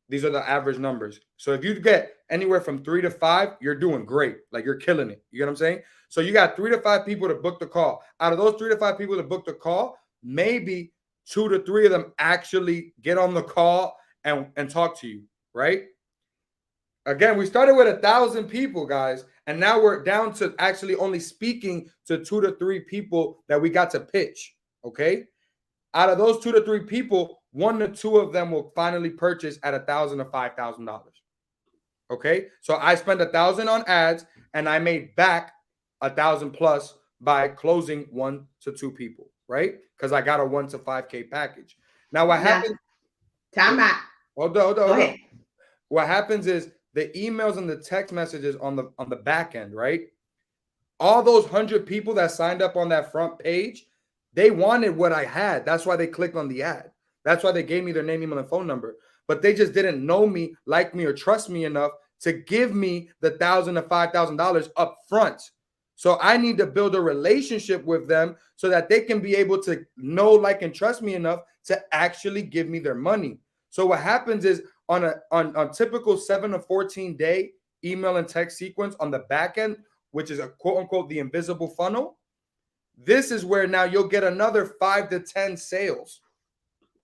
These are the average numbers. So if you get anywhere from 3 to 5, you're doing great. Like you're killing it. You get what I'm saying? So you got 3 to 5 people to book the call. Out of those 3 to 5 people to book the call, maybe 2 to 3 of them actually get on the call and talk to you, right? Again, we started with 1,000 people, guys, and now we're down to actually only speaking to 2 to 3 people that we got to pitch, okay? Out of those 2 to 3 people, 1 to 2 of them will finally purchase at $1,000 to $5,000. Okay, so I spent $1,000 on ads, and I made back 1,000 plus by closing 1 to 2 people, right? Because I got a 1 to 5K package. Now, what happens? Time out. Hold on. What happens is the emails and the text messages on the back end, right? All those 100 people that signed up on that front page, they wanted what I had. That's why they clicked on the ad. That's why they gave me their name, email, and phone number. But they just didn't know me, like me, or trust me enough to give me the $1,000 to $5,000 up front. So I need to build a relationship with them so that they can be able to know, like, and trust me enough to actually give me their money. So what happens is on typical 7 to 14 day email and text sequence on the back end, which is a quote unquote the invisible funnel, this is where now you'll get another 5 to 10 sales.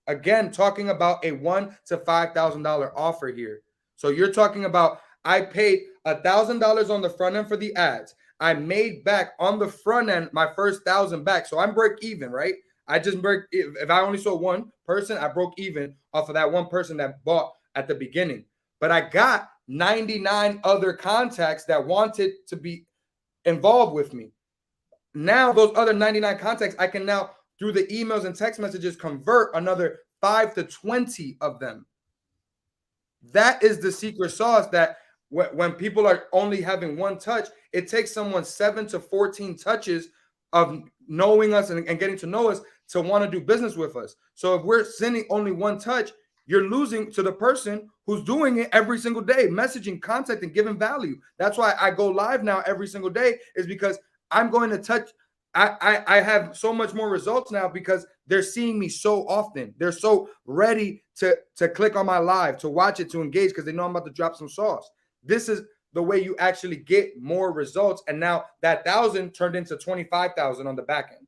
Again, talking about a $1,000 to $5,000 offer here. So you're talking about I paid $1,000 on the front end for the ads. I made back on the front end my first 1,000 back. So I'm break even, right? I just break. If I only sold one person, I broke even off of that one person that bought at the beginning. But I got 99 other contacts that wanted to be involved with me. Now those other 99 contacts, I can now, through the emails and text messages, convert another 5 to 20 of them. That is the secret sauce that when people are only having one touch, it takes someone 7 to 14 touches of knowing us and getting to know us to want to do business with us. So if we're sending only one touch, you're losing to the person who's doing it every single day, messaging, contact, and giving value. That's why I go live now every single day, is because I'm going to touch. I have so much more results now because they're seeing me so often. They're so ready to click on my live, to watch it, to engage, because they know I'm about to drop some sauce. This is the way you actually get more results. And now that 1,000 turned into 25,000 on the back end.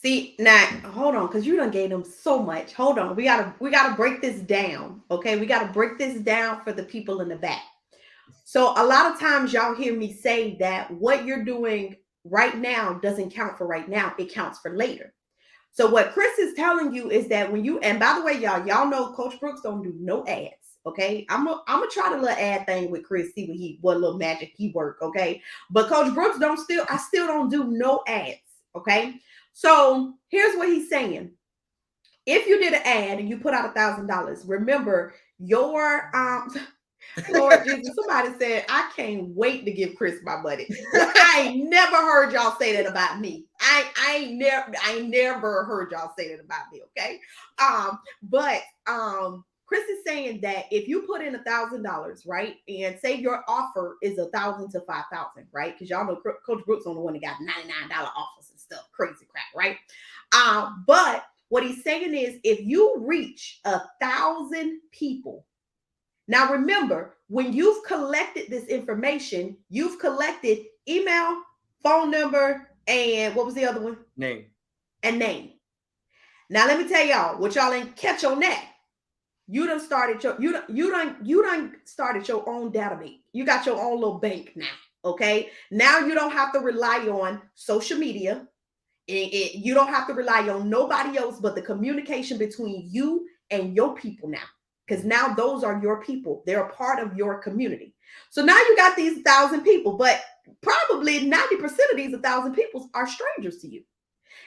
See, now hold on, because you done gave them so much. Hold on. We gotta break this down. Okay. We gotta break this down for the people in the back. So a lot of times y'all hear me say that what you're doing right now doesn't count for right now. It counts for later. So what Chris is telling you is that when you, and by the way, y'all know Coach Brooks don't do no ads. Okay. I'm gonna try the little ad thing with Chris, see what little magic he work. Okay. But Coach Brooks I still don't do no ads. Okay. So here's what he's saying. If you did an ad and you put out $1,000, remember your Lord Jesus, somebody said, I can't wait to give Chris my money. I ain't never heard y'all say that about me. I ain't never heard y'all say that about me, okay? But Chris is saying that if you put in $1,000, right, and say your offer is 1,000 to 5,000, right? Because y'all know Coach Brooks on the one that got $99 offers and stuff, crazy crap, right? But what he's saying is, if you reach 1,000 people. Now, remember, when you've collected this information, you've collected email, phone number, and what was the other one? Name. And name. Now, let me tell y'all what y'all ain't catch on that. You done started your own database. You got your own little bank now. Okay. Now you don't have to rely on social media. You don't have to rely on nobody else but the communication between you and your people now. Because now those are your people. They're a part of your community. So now you got these 1,000 people, but probably 90% of these 1,000 people are strangers to you.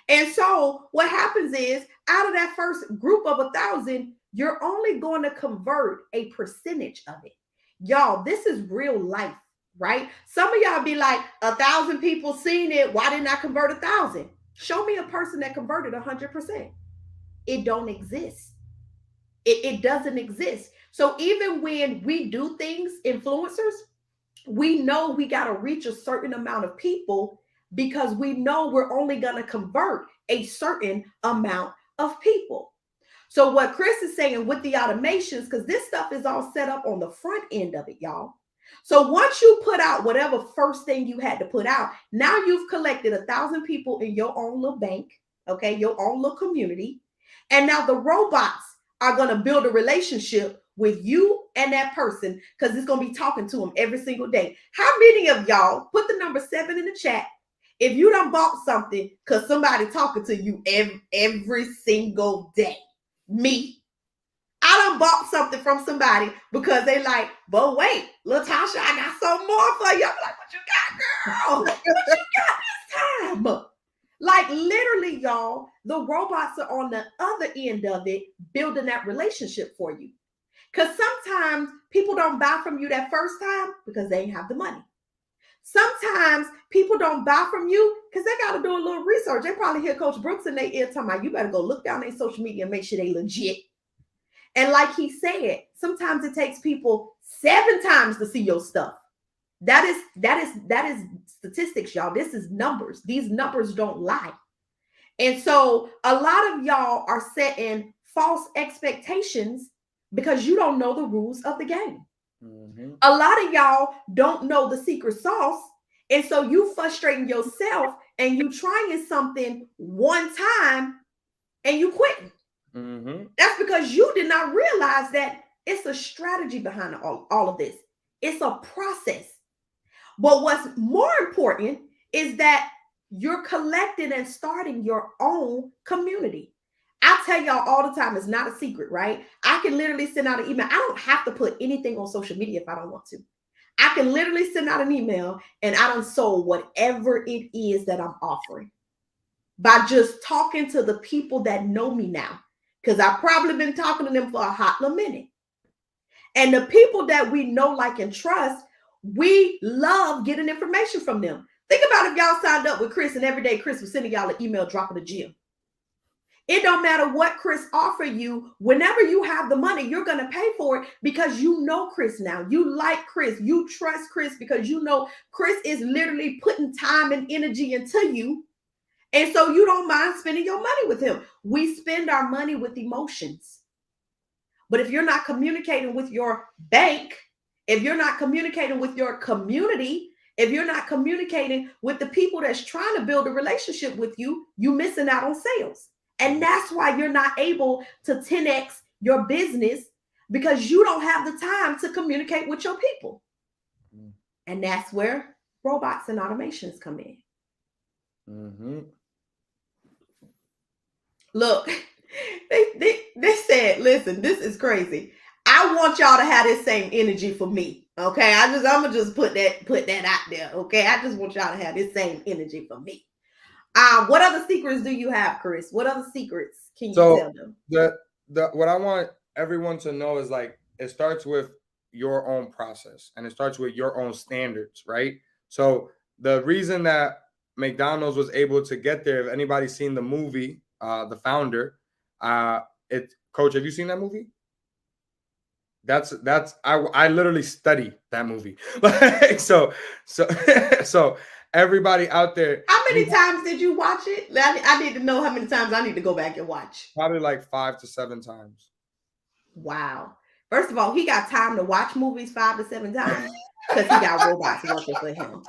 And so what happens is, out of that first group of 1,000, you're only going to convert a percentage of it. Y'all, this is real life, right? Some of y'all be like, 1,000 people seen it. Why didn't I convert 1,000? Show me a person that converted 100%. It don't exist. It doesn't exist. So even when we do things, influencers, we know we got to reach a certain amount of people because we know we're only going to convert a certain amount of people. So what Chris is saying with the automations, because this stuff is all set up on the front end of it, y'all. So once you put out whatever first thing you had to put out, now you've collected 1,000 people in your own little bank, okay, your own little community. And now the robots are going to build a relationship with you and that person because it's going to be talking to them every single day. How many of y'all, put the number 7 in the chat, if you done bought something because somebody talking to you every single day? Me. I done bought something from somebody because they like, but wait, Latasha, I got some more for you. I'm like, what you got, girl? What you got this time? Like literally, y'all, the robots are on the other end of it, building that relationship for you. Because sometimes people don't buy from you that first time because they ain't have the money. Sometimes people don't buy from you because they got to do a little research. They probably hear Coach Brooks in their ear talking about, you better go look down their social media and make sure they legit. And like he said, sometimes it takes people 7 times to see your stuff. That is statistics, y'all. This is numbers. These numbers don't lie. And so a lot of y'all are setting false expectations because you don't know the rules of the game. Mm-hmm. A lot of y'all don't know the secret sauce. And so you frustrating yourself and you trying something one time and you quitting. Mm-hmm. That's because you did not realize that it's a strategy behind all of this. It's a process. But what's more important is that you're collecting and starting your own community. I tell y'all all the time, it's not a secret, right? I can literally send out an email. I don't have to put anything on social media if I don't want to. I can literally send out an email and I done sold whatever it is that I'm offering by just talking to the people that know me now. Because I've probably been talking to them for a hot little minute. And the people that we know, like, and trust, we love getting information from them. Think about if y'all signed up with Chris and every day Chris was sending y'all an email dropping a gem. It don't matter what Chris offer you. Whenever you have the money, you're going to pay for it because you know Chris now. You like Chris. You trust Chris because you know Chris is literally putting time and energy into you. And so you don't mind spending your money with him. We spend our money with emotions. But if you're not communicating with your bank, if you're not communicating with your community, if you're not communicating with the people that's trying to build a relationship with you, you're missing out on sales. And that's why you're not able to 10x your business, because you don't have the time to communicate with your people. And that's where robots and automations come in. Mm-hmm. Look, they said, listen, this is crazy. I want y'all to have this same energy for me. Okay. I'm gonna just put that out there. Okay. I just want y'all to have this same energy for me. What other secrets do you have, Chris? What other secrets can you tell them? What I want everyone to know is, like, it starts with your own process and it starts with your own standards, right? So the reason that McDonald's was able to get there, if anybody's seen the movie, The Founder, Coach, have you seen that movie? I literally study that movie. Like, so everybody out there. How many times did you watch it? I need to know how many times I need to go back and watch. Probably like 5 to 7 times. Wow. First of all, he got time to watch movies 5 to 7 times because he got robots working for him.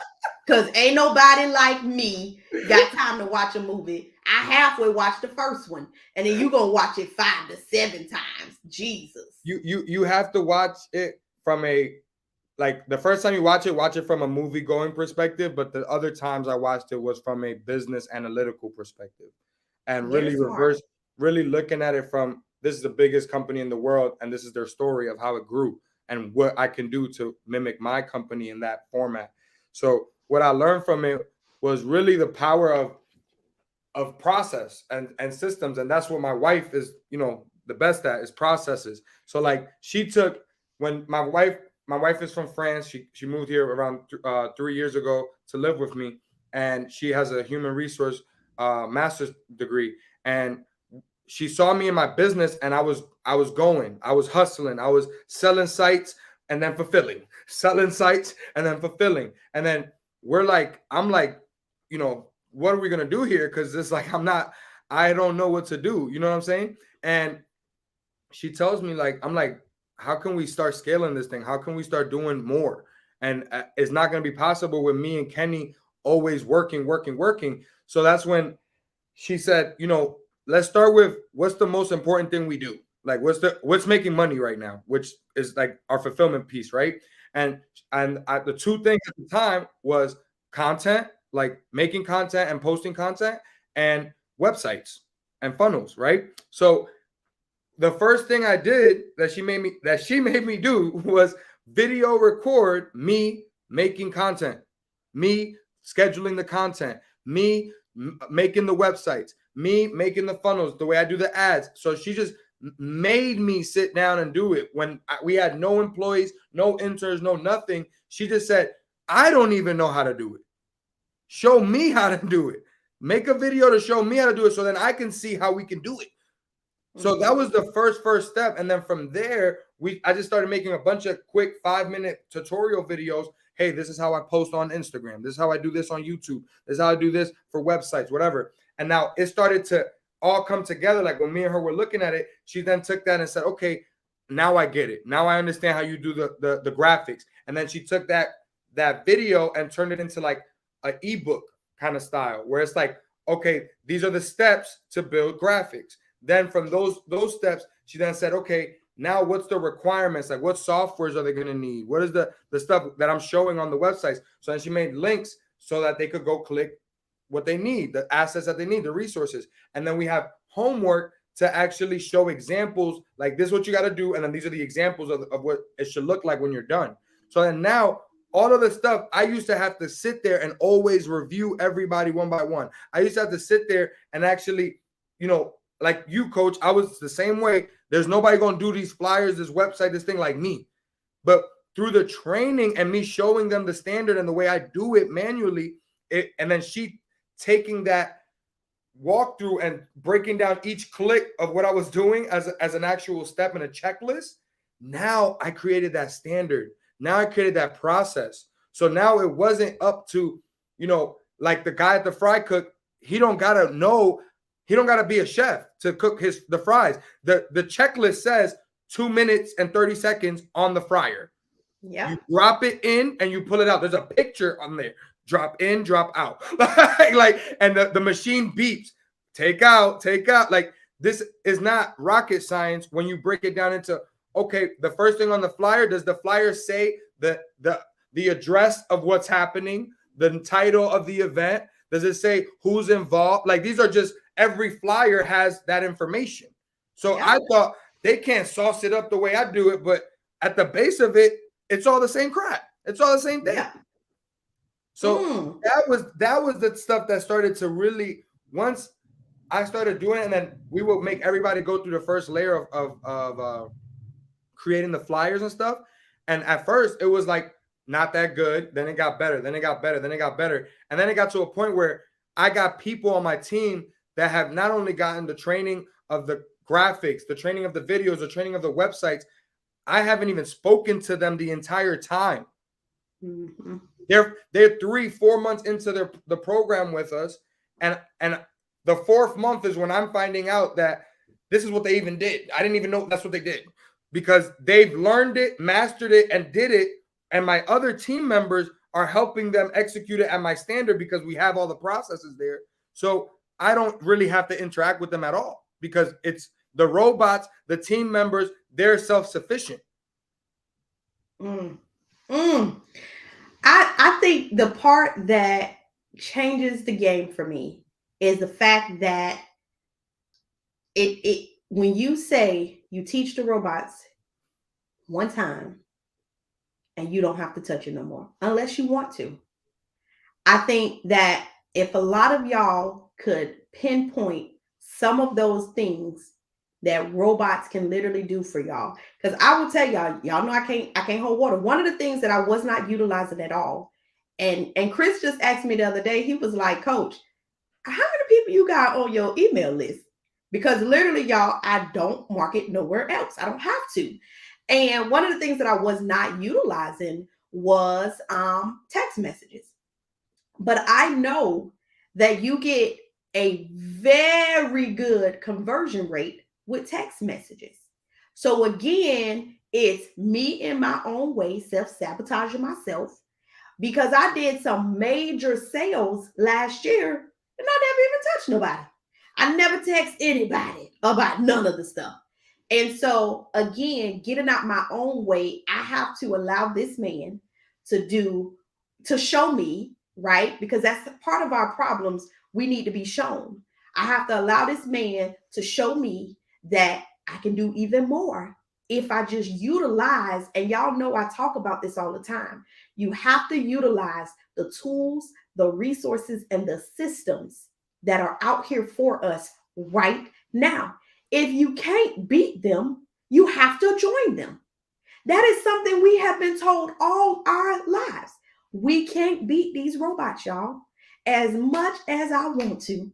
Because ain't nobody like me got time to watch a movie. I halfway watched the first one, and then you gonna watch it 5 to 7 times. Jesus. You have to watch it from like the first time you watch it from a movie going perspective, but the other times I watched it was from a business analytical perspective, and really really looking at it from, this is the biggest company in the world, and this is their story of how it grew and what I can do to mimic my company in that format. So what I learned from it was really the power of process and systems, and that's what my wife is, the best at, is processes. So like when my wife is from France. She moved here around 3 years ago to live with me, and she has a human resource master's degree. And she saw me in my business, and I was hustling, I was selling sites and then fulfilling, selling sites and then fulfilling. And then I'm like, what are we gonna do here? Because it's like I don't know what to do. You know what I'm saying? And she tells me, like, I'm like, how can we start scaling this thing? How can we start doing more? And it's not going to be possible with me and Kenny always working. So that's when she said, let's start with what's the most important thing we do? Like, what's making money right now, which is like our fulfillment piece, right? And the two things at the time was content, like making content and posting content, and websites and funnels, right? So the first thing I did that she made me do was video record me making content, me scheduling the content, me making the websites, me making the funnels, the way I do the ads. So she just made me sit down and do it when we had no employees, no interns, no nothing. She just said, I don't even know how to do it. Show me how to do it. Make a video to show me how to do it so then I can see how we can do it. So that was the first step. And then from there, I just started making a bunch of quick 5-minute tutorial videos. Hey, this is how I post on Instagram. This is how I do this on YouTube. This is how I do this for websites, whatever. And now it started to all come together. Like when me and her were looking at it, she then took that and said, okay, now I get it. Now I understand how you do the graphics. And then she took that video and turned it into like an ebook kind of style, where it's like, okay, these are the steps to build graphics. Then from those steps, she then said, okay, now what's the requirements? Like what softwares are they going to need? What is the stuff that I'm showing on the websites? So then she made links so that they could go click what they need, the assets that they need, the resources. And then we have homework to actually show examples, like this is what you got to do. And then these are the examples of what it should look like when you're done. So then now all of the stuff, I used to have to sit there and always review everybody one by one. I used to have to sit there and actually, like you, Coach, I was the same way. There's nobody going to do these flyers, this website, this thing like me. But through the training and me showing them the standard and the way I do it manually, and then she taking that walkthrough and breaking down each click of what I was doing as an actual step in a checklist, now I created that standard. Now I created that process. So now it wasn't up to, like the guy at the fry cook, he don't gotta be a chef to cook the fries. The checklist says 2 minutes and 30 seconds on the fryer. Yeah. You drop it in and you pull it out. There's a picture on there. Drop in, drop out. And the machine beeps. Take out. Like, this is not rocket science when you break it down into, okay, the first thing on the flyer, does the flyer say the address of what's happening, the title of the event? Does it say who's involved? Like, these are just, every flyer has that information. So I thought they can't sauce it up the way I do it, but at the base of it, it's all the same crap. It's all the same thing. Yeah. So that was the stuff that started to really, once I started doing it, and then we would make everybody go through the first layer of creating the flyers and stuff. And at first it was like not that good. Then it got better. Then it got better. Then it got better. And then it got to a point where I got people on my team that have not only gotten the training of the graphics, the training of the videos, the training of the websites. I haven't even spoken to them the entire time. Mm-hmm. They're 3-4 months into the program with us, and the 4th month is when I'm finding out that this is what they even did. I didn't even know that's what they did, because they've learned it, mastered it, and did it. And my other team members are helping them execute it at my standard because we have all the processes there. So I don't really have to interact with them at all, because it's the robots, the team members, they're self-sufficient. I think the part that changes the game for me is the fact that it when you say you teach the robots one time and you don't have to touch it no more unless you want to. I think that if a lot of y'all could pinpoint some of those things that robots can literally do for y'all, because I will tell y'all know I can't hold water. One of the things that I was not utilizing at all, and Chris just asked me the other day, he was like, Coach, how many people you got on your email list? Because literally, y'all, I don't market nowhere else. I don't have to. And one of the things that I was not utilizing was text messages. But I know that you get a very good conversion rate with text messages. So again, it's me in my own way, self-sabotaging myself, because I did some major sales last year and I never even touched nobody. I never text anybody about none of the stuff. And so again, getting out my own way, I have to allow this man to show me, right? Because that's part of our problems. We need to be shown. I have to allow this man to show me that I can do even more if I just utilize, and y'all know I talk about this all the time. You have to utilize the tools, the resources, and the systems that are out here for us right now. If you can't beat them, you have to join them. That is something we have been told all our lives. We can't beat these robots, y'all, as much as I want to.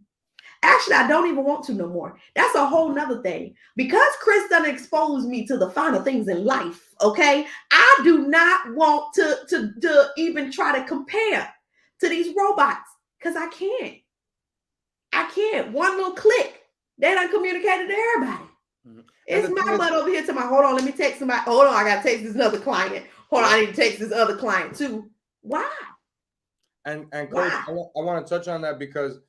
Actually, I don't even want to no more. That's a whole nother thing. Because Chris done exposed me to the finer things in life, okay? I do not want to even try to compare to these robots, because I can't. One little click, they done communicated to everybody. Mm-hmm. It's my butt over here to my, hold on, let me text somebody. Hold on, I got to text this other client. Hold on, I need to text this other client too. Why? And Coach, I want to touch on that, because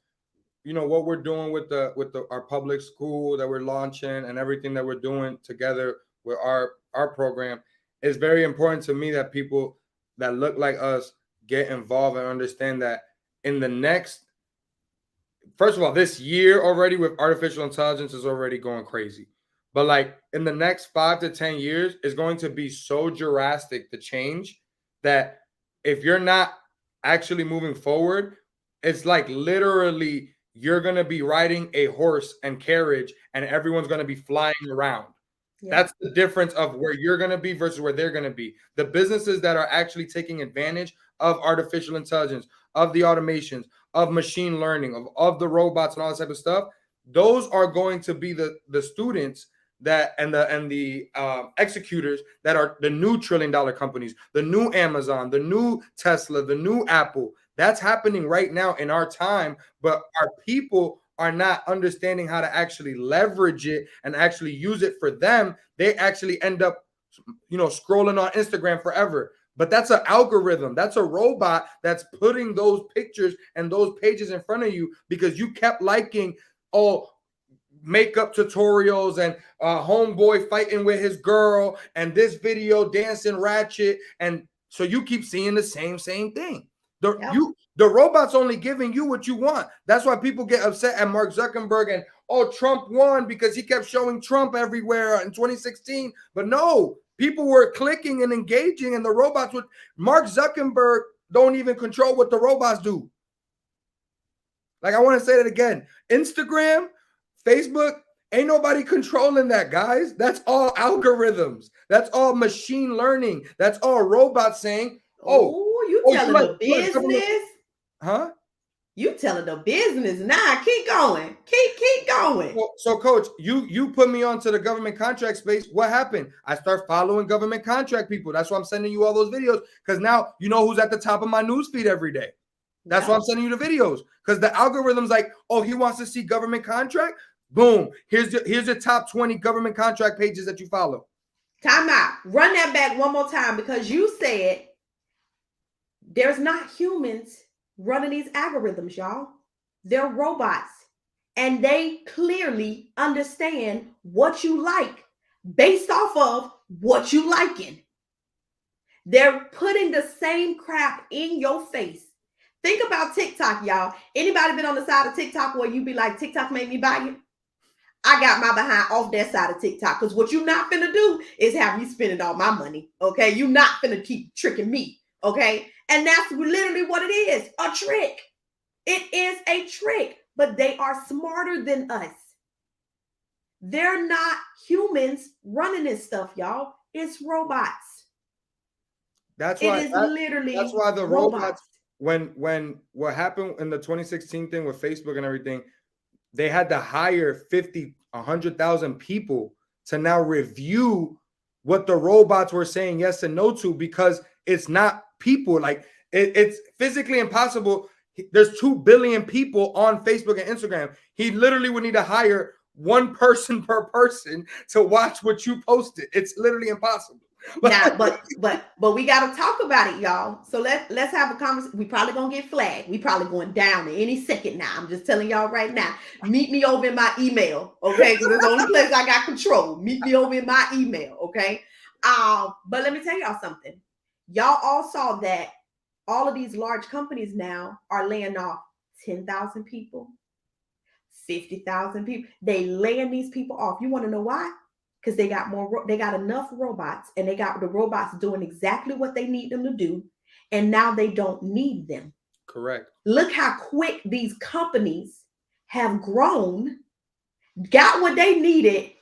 what we're doing with our public school that we're launching and everything that we're doing together with our program is very important to me, that people that look like us get involved and understand that in the next, first of all, this year already with artificial intelligence is already going crazy. But like in the next 5 to 10 years is going to be so drastic, the change, that if you're not actually moving forward, it's like literally you're going to be riding a horse and carriage and everyone's going to be flying around. Yeah. That's the difference of where you're going to be versus where they're going to be. The businesses that are actually taking advantage of artificial intelligence, of the automations, of machine learning, of the robots and all that type of stuff, those are going to be the students that and the executors that are the new trillion-dollar companies, the new Amazon, the new Tesla, the new Apple. That's happening right now in our time, but our people are not understanding how to actually leverage it and actually use it for them. They actually end up, scrolling on Instagram forever. But that's an algorithm. That's a robot that's putting those pictures and those pages in front of you because you kept liking, makeup tutorials and homeboy fighting with his girl and this video dancing ratchet. And so you keep seeing the same thing. The robot's only giving you what you want. That's why people get upset at Mark Zuckerberg and Trump won because he kept showing Trump everywhere in 2016. But no, people were clicking and engaging, and the robots would. Mark Zuckerberg don't even control what the robots do. Like, I want to say that again. Instagram, Facebook, ain't nobody controlling that, guys. That's all algorithms. That's all machine learning. That's all robots saying, you telling the business? Huh? You telling the business now. Keep going. Keep going. So Coach, you put me onto the government contract space. What happened? I start following government contract people. That's why I'm sending you all those videos, because now you know who's at the top of my newsfeed every day. That's why I'm sending you the videos, because the algorithm's like, he wants to see government contract. Boom. Here's your top 20 government contract pages that you follow. Time out. Run that back one more time, because you said there's not humans running these algorithms, y'all. They're robots. And they clearly understand what you like based off of what you liking. They're putting the same crap in your face. Think about TikTok, y'all. Anybody been on the side of TikTok where you be like, TikTok made me buy it? I got my behind off that side of TikTok, because what you not finna do is have me spending all my money, okay? You not finna keep tricking me, okay? And that's literally what it is, a trick. It is a trick, but they are smarter than us. They're not humans running this stuff, y'all. It's robots. That's why the robots. When what happened in the 2016 thing with Facebook and everything, they had to hire 100,000 people to now review what the robots were saying yes and no to, because it's not people. Like, it's physically impossible. There's 2 billion people on Facebook and Instagram. He literally would need to hire one person per person to watch what you posted. It's literally impossible. Now, but we got to talk about it, y'all. So let's have a conversation. We probably gonna get flagged. We probably going down at any second now. I'm just telling y'all right now. Meet me over in my email, okay? Because it's the only place I got control. Meet me over in my email, okay? But let me tell y'all something. Y'all all saw that all of these large companies now are laying off 10,000 people, 50,000 people. They laying these people off. You want to know why? Because they got enough robots, and they got the robots doing exactly what they need them to do, and now they don't need them. Correct. Look how quick these companies have grown, got what they needed,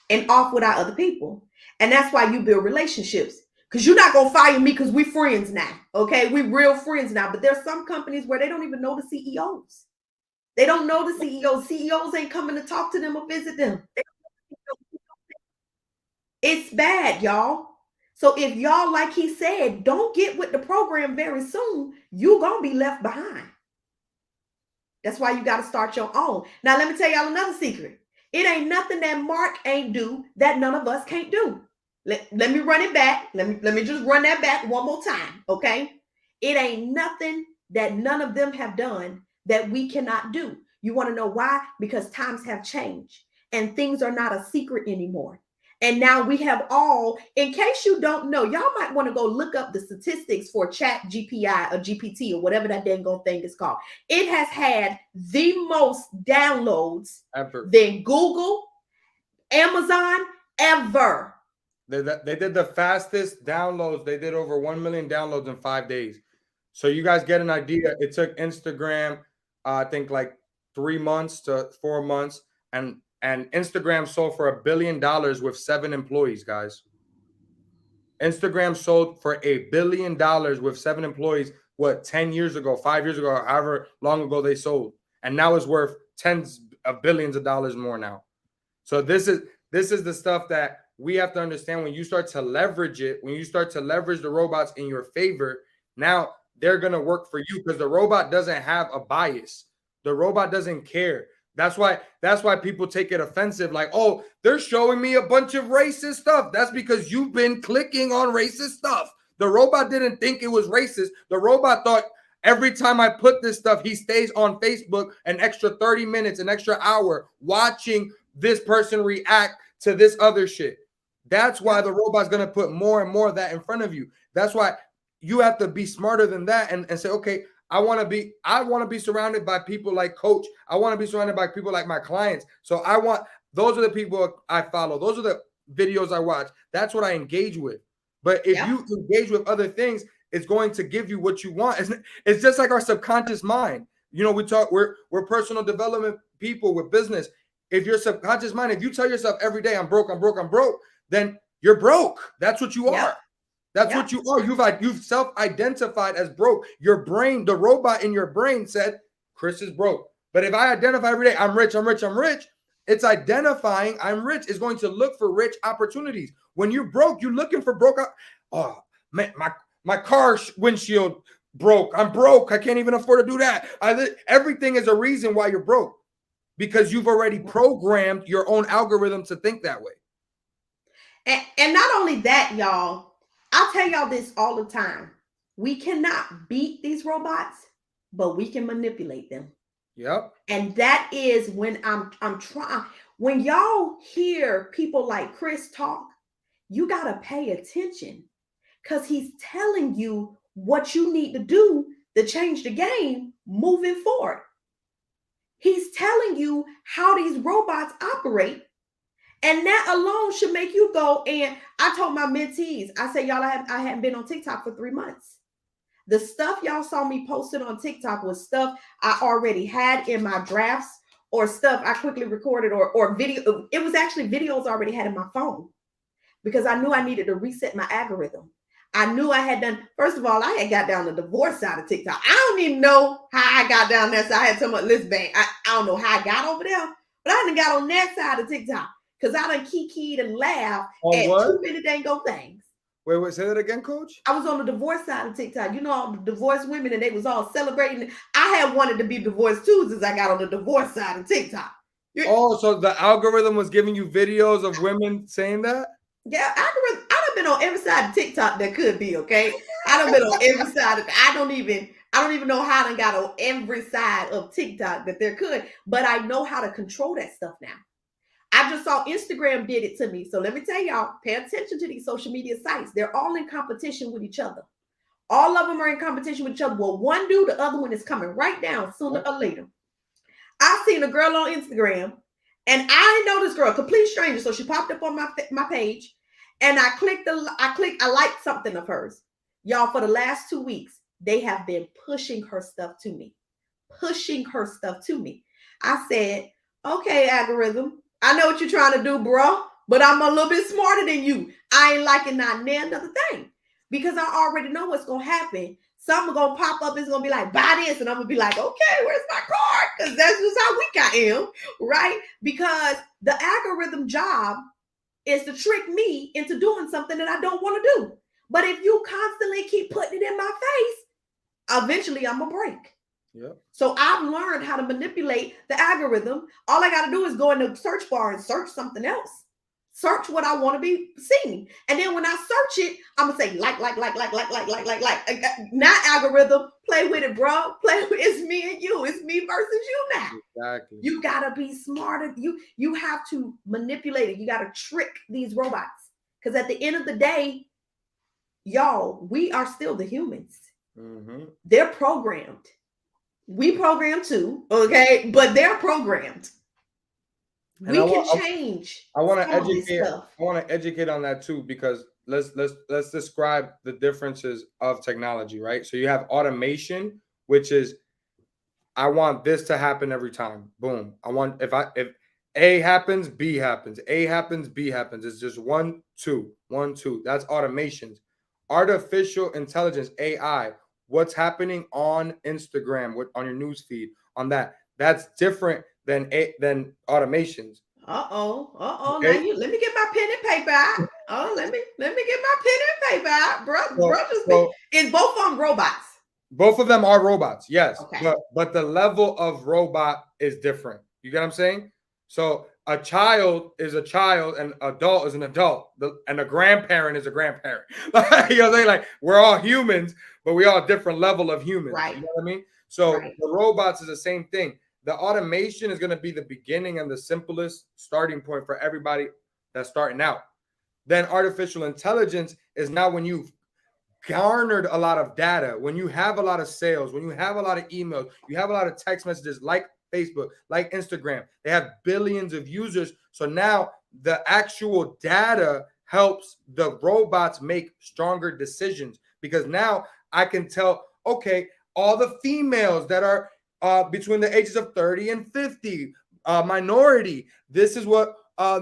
and off without other people. And that's why you build relationships, because you're not gonna fire me because we friends now, okay? We real friends now. But there's some companies where they don't even know the CEOs. They don't know the CEOs. CEOs ain't coming to talk to them or visit them. It's bad, y'all. So if y'all, like he said, don't get with the program very soon, you're going to be left behind. That's why you got to start your own. Now, let me tell y'all another secret. It ain't nothing that Mark ain't do that none of us can't do. Let me run it back. Let me just run that back one more time, okay? It ain't nothing that none of them have done that we cannot do. You want to know why? Because times have changed and things are not a secret anymore. And now we have all, in case you don't know, y'all might want to go look up the statistics for Chat GPI or GPT or whatever that dang old thing is called. It has had the most downloads ever than Google, Amazon, ever. They did the fastest downloads. They did over 1 million downloads in 5 days. So you guys get an idea. It took Instagram, I think, like 3 months to 4 months. And And Instagram sold for $1 billion with 7 employees, guys. Instagram sold for $1 billion with 7 employees, what, 10 years ago, 5 years ago, however long ago they sold. And now it's worth tens of billions of dollars more now. So this is the stuff that we have to understand. When you start to leverage it, when you start to leverage the robots in your favor, now they're going to work for you, because the robot doesn't have a bias. The robot doesn't care. That's why people take it offensive. Like, oh, they're showing me a bunch of racist stuff. That's because you've been clicking on racist stuff. The robot didn't think it was racist. The robot thought every time I put this stuff, he stays on Facebook an extra 30 minutes, an extra hour watching this person react to this other shit. That's why the robot's going to put more and more of that in front of you. That's why you have to be smarter than that and say, okay, I want to be surrounded by people like Coach. I want to be surrounded by people like my clients. So those are the people I follow. Those are the videos I watch. That's what I engage with. But if you engage with other things, it's going to give you what you want. It's just like our subconscious mind. You know, we're personal development people with business. If your subconscious mind, if you tell yourself every day, I'm broke, then you're broke. That's what you are. That's what you are. You've self-identified as broke. Your brain, the robot in your brain said, Chris is broke. But if I identify every day, I'm rich, it's identifying I'm rich. It's going to look for rich opportunities. When you're broke, you're looking for broke. Oh, man, my car windshield broke. I'm broke. I can't even afford to do that. Everything is a reason why you're broke, because you've already programmed your own algorithm to think that way. And not only that, y'all, I'll tell y'all this all the time. We cannot beat these robots, but we can manipulate them. Yep. And that is when I'm trying. When y'all hear people like Chris talk, you got to pay attention, because he's telling you what you need to do to change the game moving forward. He's telling you how these robots operate. And that alone should make you go. And I told my mentees, I said, y'all, I hadn't been on TikTok for 3 months. The stuff y'all saw me posted on TikTok was stuff I already had in my drafts, or stuff I quickly recorded, or video. It was actually videos I already had in my phone, because I knew I needed to reset my algorithm. I knew I had done, first of all, I had got down the divorce side of TikTok. I don't even know how I got down there. So I had so much list bank. I don't know how I got over there, but I done got on that side of TikTok, because I done kikied and laughed at too many dang go things. Wait, say that again, Coach? I was on the divorce side of TikTok. You know, all the divorced women, and they was all celebrating. I had wanted to be divorced too, since I got on the divorce side of TikTok. So the algorithm was giving you videos of women saying that? Yeah, algorithm. I done been on every side of TikTok that could be, okay? I done been on every side of I don't even know how I done got on every side of TikTok that there could, but I know how to control that stuff now. I just saw Instagram did it to me. So let me tell y'all, pay attention to these social media sites. They're all in competition with each other. All of them are in competition with each other. Well, one do, the other one is coming right down sooner or later. I seen a girl on Instagram, and I didn't know this girl, complete stranger. So she popped up on my page, and I liked something of hers. Y'all, for the last 2 weeks, they have been pushing her stuff to me. I said, okay, algorithm, I know what you're trying to do, bro, but I'm a little bit smarter than you. I ain't liking not another thing, because I already know what's going to happen. Something going to pop up. It's going to be like, buy this. And I'm going to be like, okay, where's my card? Because that's just how weak I am, right? Because the algorithm job is to trick me into doing something that I don't want to do. But if you constantly keep putting it in my face, eventually I'm going to break. Yep. So I've learned how to manipulate the algorithm. All I got to do is go in the search bar and search something else. Search what I want to be seeing. And then when I search it, I'm going to say like. Not algorithm. Play with it, bro. It's me and you. It's me versus you now. Exactly. You got to be smarter. You have to manipulate it. You got to trick these robots. Because at the end of the day, y'all, we are still the humans. Mm-hmm. They're programmed. We program too, okay? But they're programmed. And we can change. I want to educate. I want to educate on that too, because let's describe the differences of technology, right? So you have automation, which is, I want this to happen every time. Boom. I want if A happens, B happens. A happens, B happens. It's just 1, 2, 1, 2. That's automations. Artificial intelligence, AI. What's happening on Instagram, what on your news feed, on that. That's different than automations. Now Okay. you let me get my pen and paper out. Oh, let me get my pen and paper out, bro. So, Bro, just be. so Is both of them robots? both of them are robots, yes, Okay. but the level of robot is different. You get what I'm saying? So a child is a child, and adult is an adult, and a grandparent is a grandparent. You know what I'm saying? Like we're all humans, but we all different level of humans. Right. You know what I mean? So Right. the robots is the same thing. The automation is going to be the beginning and the simplest starting point for everybody that's starting out. Then artificial intelligence is now when you've garnered a lot of data, when you have a lot of sales, when you have a lot of emails, you have a lot of text messages like Facebook, like Instagram, they have billions of users. So now the actual data helps the robots make stronger decisions, because now I can tell, okay, all the females that are between the ages of 30 and 50, minority, this is what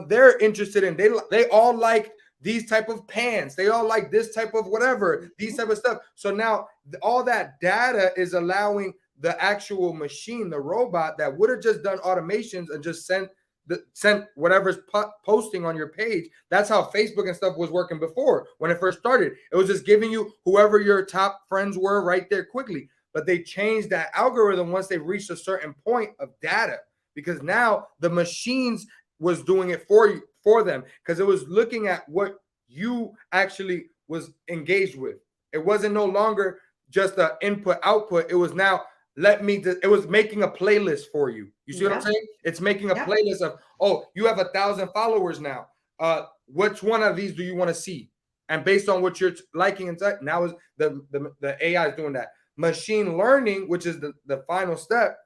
they're interested in. They all like these type of pants, they all like this type of whatever, these type of stuff. So now all that data is allowing the actual machine, the robot that would have just done automations and just sent whatever's posting on your page. That's how Facebook and stuff was working before when it first started. It was just giving you whoever your top friends were right there quickly. But they changed that algorithm once they reached a certain point of data, because now the machines was doing it for them, because it was looking at what you actually was engaged with. It wasn't no longer just an input output. It was now it was making a playlist for you. You see what I'm saying? It's making a playlist of, oh, you have 1,000 followers now. Which one of these do you want to see? And based on what you're liking and now is the AI is doing that. Machine learning, which is the final step.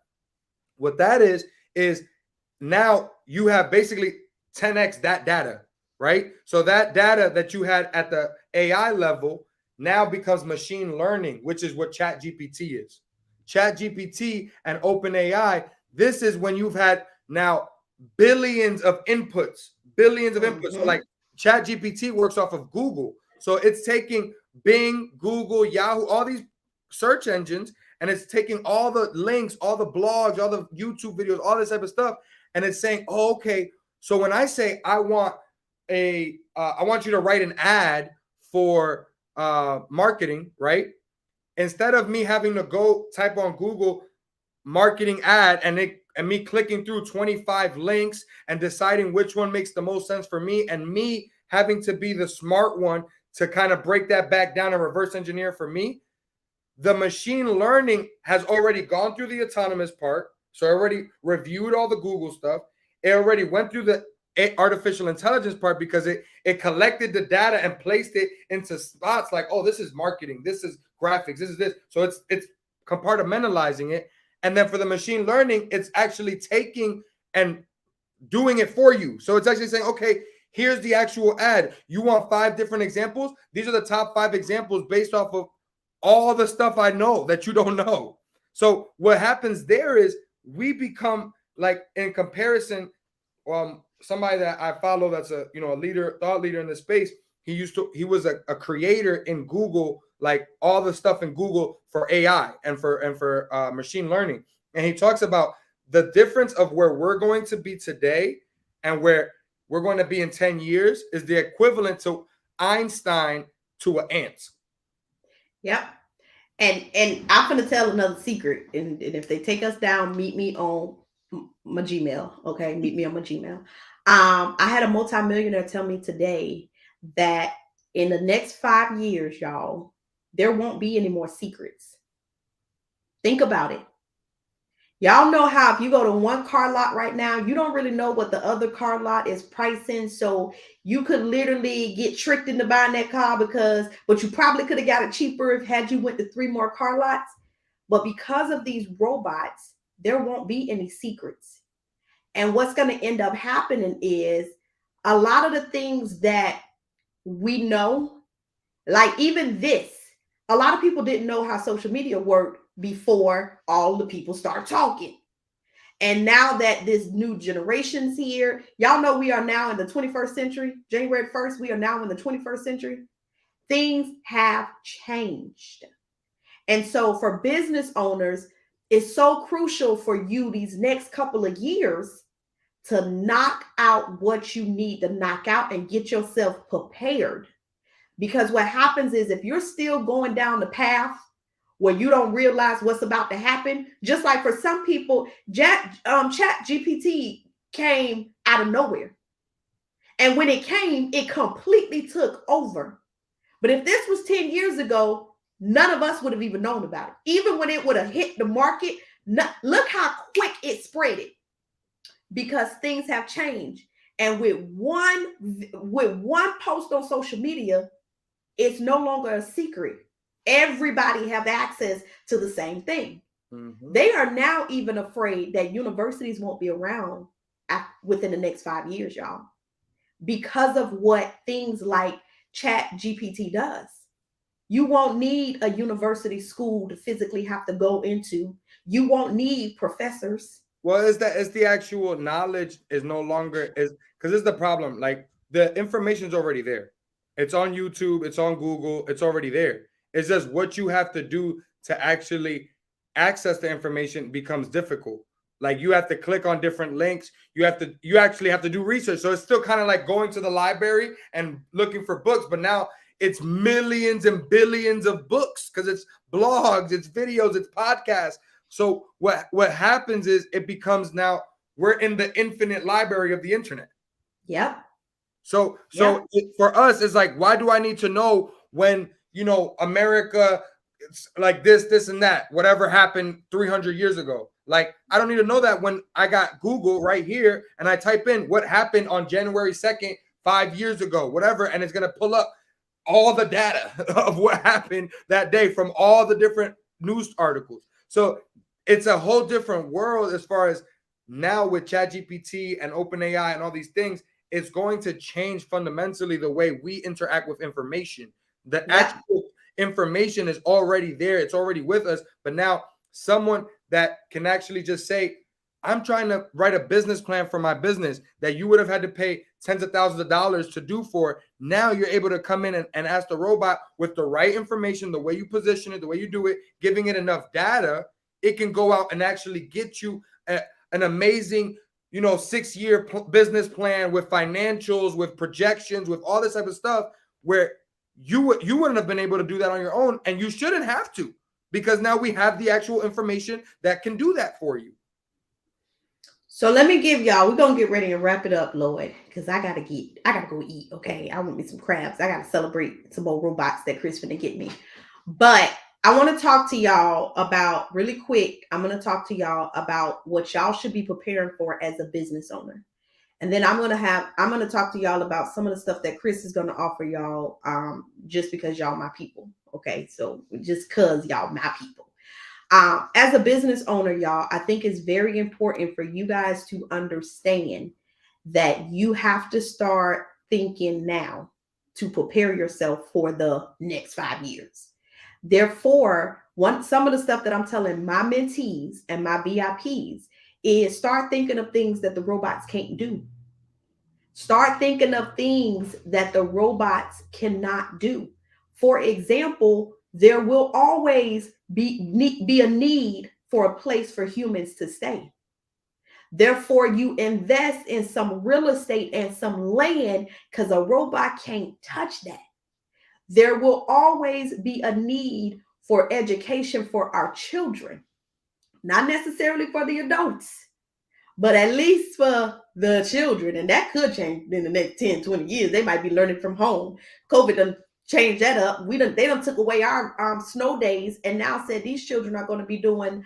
What that is now you have basically 10x that data, right? So that data that you had at the AI level now becomes machine learning, which is what Chat GPT is. Chat GPT and OpenAI, this is when you've had now billions of inputs. So like Chat GPT works off of Google. So it's taking Bing, Google, Yahoo, all these search engines, and it's taking all the links, all the blogs, all the YouTube videos, all this type of stuff, and it's saying, oh, okay, so when I say I want you to write an ad for marketing, right? Instead of me having to go type on Google marketing ad and me clicking through 25 links and deciding which one makes the most sense for me, and me having to be the smart one to kind of break that back down and reverse engineer for me, the machine learning has already gone through the autonomous part. So I already reviewed all the Google stuff. It already went through the artificial intelligence part, because it collected the data and placed it into spots like, oh, this is marketing, this is graphics, this is this. So it's compartmentalizing it. And then for the machine learning, it's actually taking and doing it for you. So it's actually saying, okay, here's the actual ad. You want 5 different examples? These are the top 5 examples based off of all the stuff I know that you don't know. So what happens there is we become, like, in comparison, somebody that I follow that's a thought leader in the space. He was a creator in Google, like all the stuff in Google for AI and for machine learning. And he talks about the difference of where we're going to be today and where we're going to be in 10 years is the equivalent to Einstein to an ant. Yep. And I'm gonna tell another secret. And if they take us down, meet me on my Gmail. Okay, meet me on my Gmail. I had a multimillionaire tell me today that in the next 5 years, y'all, there won't be any more secrets. Think about it. Y'all know how if you go to one car lot right now, you don't really know what the other car lot is pricing. So you could literally get tricked into buying that car but you probably could have got it cheaper if had you went to 3 more car lots. But because of these robots, there won't be any secrets. And what's going to end up happening is a lot of the things that we know, like even this, a lot of people didn't know how social media worked before all the people start talking. And now that this new generation's here, y'all know we are now in the 21st century. January 1st, we are now in the 21st century. Things have changed. And so for business owners, it's so crucial for you these next couple of years to knock out what you need to knock out and get yourself prepared. Because what happens is if you're still going down the path where you don't realize what's about to happen, just like for some people, Chat GPT came out of nowhere. And when it came, it completely took over. But if this was 10 years ago, none of us would have even known about it. Even when it would have hit the market, look how quick it spread it, because things have changed. And with one post on social media, it's no longer a secret. Everybody have access to the same thing. Mm-hmm. They are now even afraid that universities won't be around within the next 5 years, y'all, because of what things like Chat GPT does. You won't need a university school to physically have to go into. You won't need professors. Well, it's the actual knowledge is no longer is because it's the problem. Like the information is already there. It's on YouTube. It's on Google. It's already there. It's just what you have to do to actually access the information becomes difficult. Like you have to click on different links. You actually have to do research. So it's still kind of like going to the library and looking for books, but now it's millions and billions of books because it's blogs, it's videos, it's podcasts. So what happens is it becomes now we're in the infinite library of the internet. Yep. So for us, it's like, why do I need to know when, America, it's like this and that, whatever happened 300 years ago? Like, I don't need to know that when I got Google right here and I type in what happened on January 2nd, 5 years ago, whatever, and it's going to pull up all the data of what happened that day from all the different news articles. So it's a whole different world as far as now with ChatGPT and OpenAI and all these things. It's going to change fundamentally the way we interact with information. The actual information is already there. It's already with us. But now someone that can actually just say, I'm trying to write a business plan for my business that you would have had to pay tens of thousands of dollars to do for. Now you're able to come in and ask the robot with the right information, the way you position it, the way you do it, giving it enough data, it can go out and actually get you an amazing 6-year business plan with financials, with projections, with all this type of stuff where you wouldn't have been able to do that on your own, and you shouldn't have to, because now we have the actual information that can do that for you. So let me give y'all, we're going to get ready and wrap it up, Lloyd, because I got to go eat. Okay. I want me some crabs. I got to celebrate some more robots that Chris finna get me. But I want to talk to y'all about really quick. I'm going to talk to y'all about what y'all should be preparing for as a business owner. And then I'm going to talk to y'all about some of the stuff that Chris is going to offer y'all, just because y'all my people. Okay. So just cause y'all my people. As a business owner, y'all, I think it's very important for you guys to understand that you have to start thinking now to prepare yourself for the next 5 years. Therefore, some of the stuff that I'm telling my mentees and my VIPs is start thinking of things that the robots can't do. Start thinking of things that the robots cannot do. For example, there will always be a need for a place for humans to stay. Therefore, you invest in some real estate and some land because a robot can't touch that. There will always be a need for education for our children, not necessarily for the adults, but at least for the children. And that could change in the next 10, 20 years. They might be learning from home. COVID done changed that up. They done took away our snow days and now said these children are going to be doing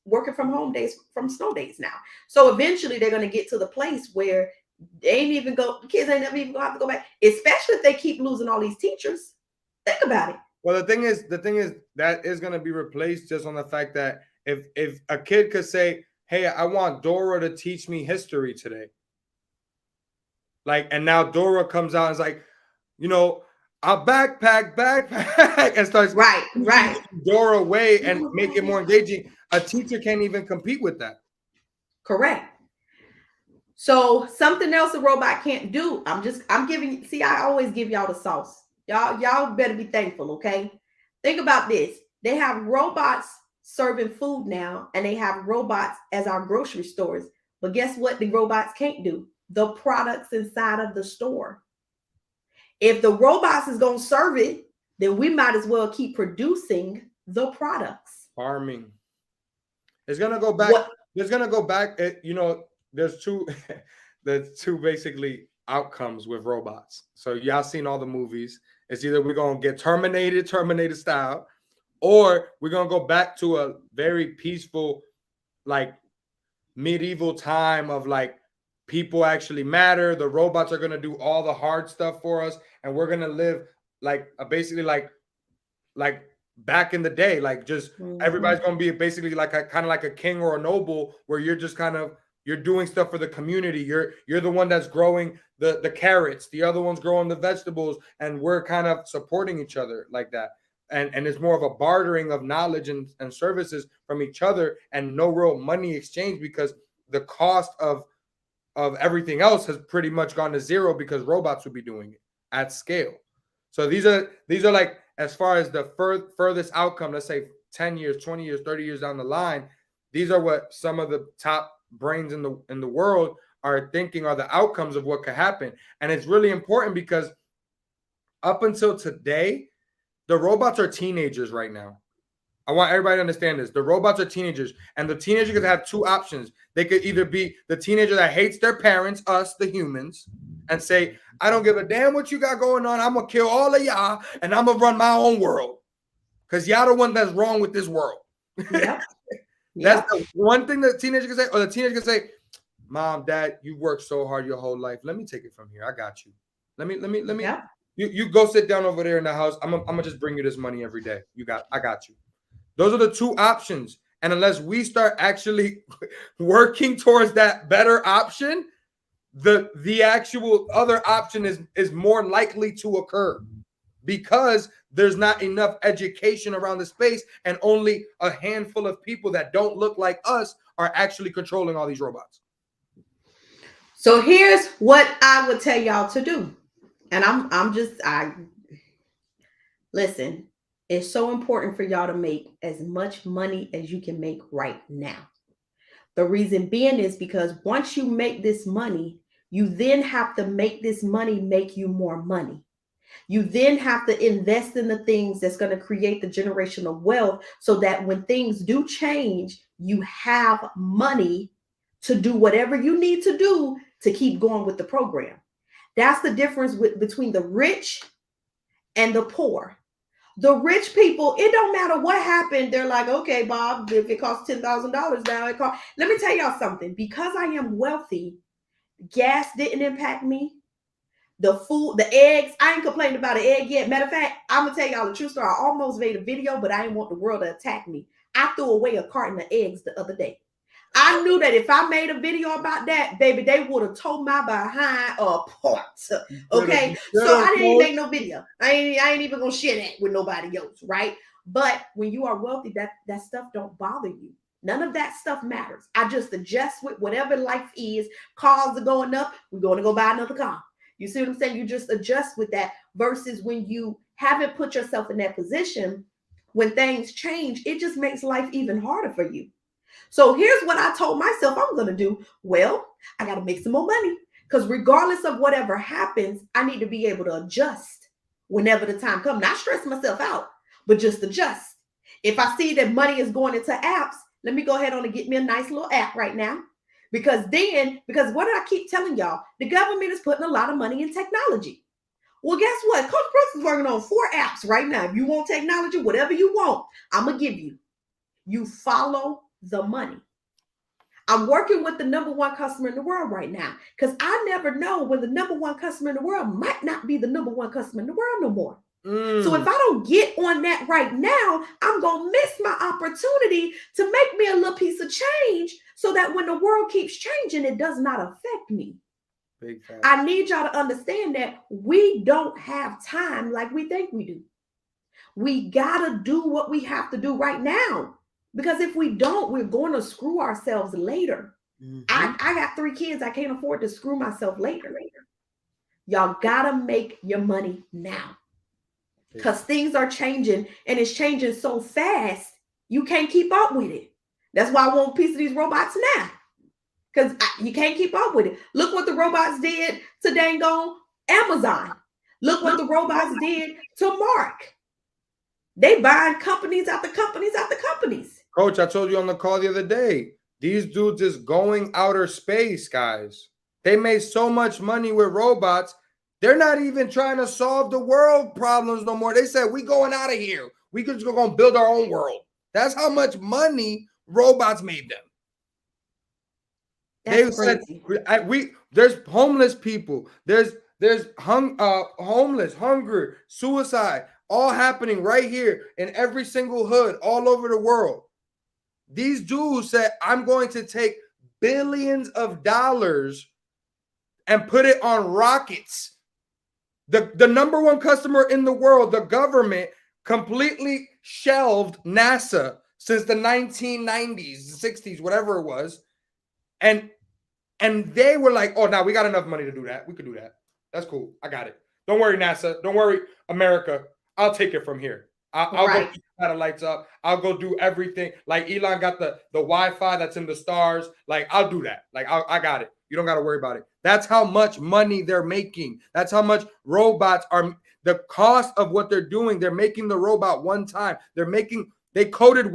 working from home days from snow days now. So eventually they're going to get to the place where the kids ain't never even gonna have to go back, especially if they keep losing all these teachers. Think about it. Well, the thing is that is going to be replaced just on the fact that if a kid could say, hey, I want Dora to teach me history today. Like, and now Dora comes out and is like, I'll backpack and starts right Dora away and make it more engaging. A teacher can't even compete with that. Correct. So something else a robot can't do. I'm giving, see, I always give y'all the sauce. Y'all better be thankful, okay? Think about this. They have robots serving food now, and they have robots as our grocery stores. But guess what the robots can't do? The products inside of the store. If the robots is going to serve it, then we might as well keep producing the products. Farming. It's gonna go back. What? It's gonna go back. There's two there's two basically outcomes with robots. So y'all seen all the movies. It's either we're gonna get Terminated style, or we're gonna go back to a very peaceful, like medieval time of like people actually matter. The robots are gonna do all the hard stuff for us, and we're gonna live like basically like back in the day, like just everybody's gonna be basically like a kind of like a king or a noble, where you're just kind of you're doing stuff for the community. You're the one that's growing the carrots, the other one's growing the vegetables, and we're kind of supporting each other like that. And it's more of a bartering of knowledge and services from each other, and no real money exchange, because the cost of everything else has pretty much gone to zero because robots would be doing it at scale. So these are like, as far as the furthest outcome, let's say 10 years, 20 years, 30 years down the line, these are what some of the top brains in the world are thinking are the outcomes of what could happen. And it's really important because up until today, the robots are teenagers right now. I want everybody to understand this. The robots are teenagers, and the teenager could have two options. They could either be the teenager that hates their parents, us, the humans, and say, I don't give a damn what you got going on. I'm going to kill all of y'all, and I'm going to run my own world because y'all the one that's wrong with this world. Yep. That's the one thing the teenager can say. Or the teenager can say, Mom, Dad, you worked so hard your whole life. Let me take it from here. I got you. Let me. Yep. You go sit down over there in the house. I'm gonna just bring you this money every day. I got you. Those are the two options. And unless we start actually working towards that better option, the actual other option is more likely to occur, because there's not enough education around the space, and only a handful of people that don't look like us are actually controlling all these robots. So here's what I would tell y'all to do. And listen, it's so important for y'all to make as much money as you can make right now. The reason being is because once you make this money, you then have to make this money make you more money. You then have to invest in the things that's going to create the generational wealth, so that when things do change, you have money to do whatever you need to do to keep going with the program. That's the difference between the rich and the poor. The rich people, it don't matter what happened. They're like, okay, Bob, if it costs $10,000 now, it costs. Let me tell y'all something. Because I am wealthy, gas didn't impact me. The food, the eggs, I ain't complaining about an egg yet. Matter of fact, I'm going to tell y'all the true story. I almost made a video, but I didn't want the world to attack me. I threw away a carton of eggs the other day. I knew that if I made a video about that, baby, they would have tore my behind apart. Okay, so I didn't even make no video. I ain't even gonna share that with nobody else, right? But when you are wealthy, that stuff don't bother you. None of that stuff matters. I just adjust with whatever life is. Cars are going up, we're going to go buy another car. You see what I'm saying? You just adjust with that, versus when you haven't put yourself in that position, when things change, it just makes life even harder for you. So here's what I told myself I'm going to do. Well, I got to make some more money, because regardless of whatever happens, I need to be able to adjust whenever the time comes. Not stress myself out, but just adjust. If I see that money is going into apps, let me go ahead on and get me a nice little app right now. Because what did I keep telling y'all? The government is putting a lot of money in technology. Well, guess what? Coach Brooks is working on 4 apps right now. If you want technology, whatever you want, I'm going to give you. You follow the money. I'm working with the #1 customer in the world right now, because I never know when the #1 customer in the world might not be the #1 customer in the world no more. So if I don't get on that right now, I'm going to miss my opportunity to make me a little piece of change, so that when the world keeps changing, it does not affect me. Big fact. I need y'all to understand that we don't have time like we think we do. We got to do what we have to do right now. Because if we don't, we're going to screw ourselves later. I got 3 kids. I can't afford to screw myself later. Y'all gotta make your money now because things are changing and it's changing so fast, you can't keep up with it. That's why I want a piece of these robots now because you can't keep up with it. Look what the robots did to dang on Amazon. Look what the robots did to Mark. They buying companies after companies after companies. Coach, I told you on the call the other day, these dudes is going outer space, guys. They made so much money with robots. They're not even trying to solve the world problems no more. They said, we going out of here. We just going to build our own world. That's how much money robots made them. That's crazy. There's homeless people. There's homeless, hunger, suicide, all happening right here in every single hood all over the world. These dudes said, I'm going to take billions of dollars and put it on rockets. The number one customer in the world, the government, completely shelved NASA since the 1990s, 60s, whatever it was. And they were like, oh, now we got enough money to do that. We could do that. That's cool. I got it. Don't worry, NASA. Don't worry, America. I'll take it from here. I'll go keep satellites up. I'll go do everything. Like Elon got the Wi-Fi that's in the stars. Like, I'll do that. Like, I got it. You don't got to worry about it. That's how much money they're making. That's how much robots are. The cost of what they're doing, they're making the robot one time. They coded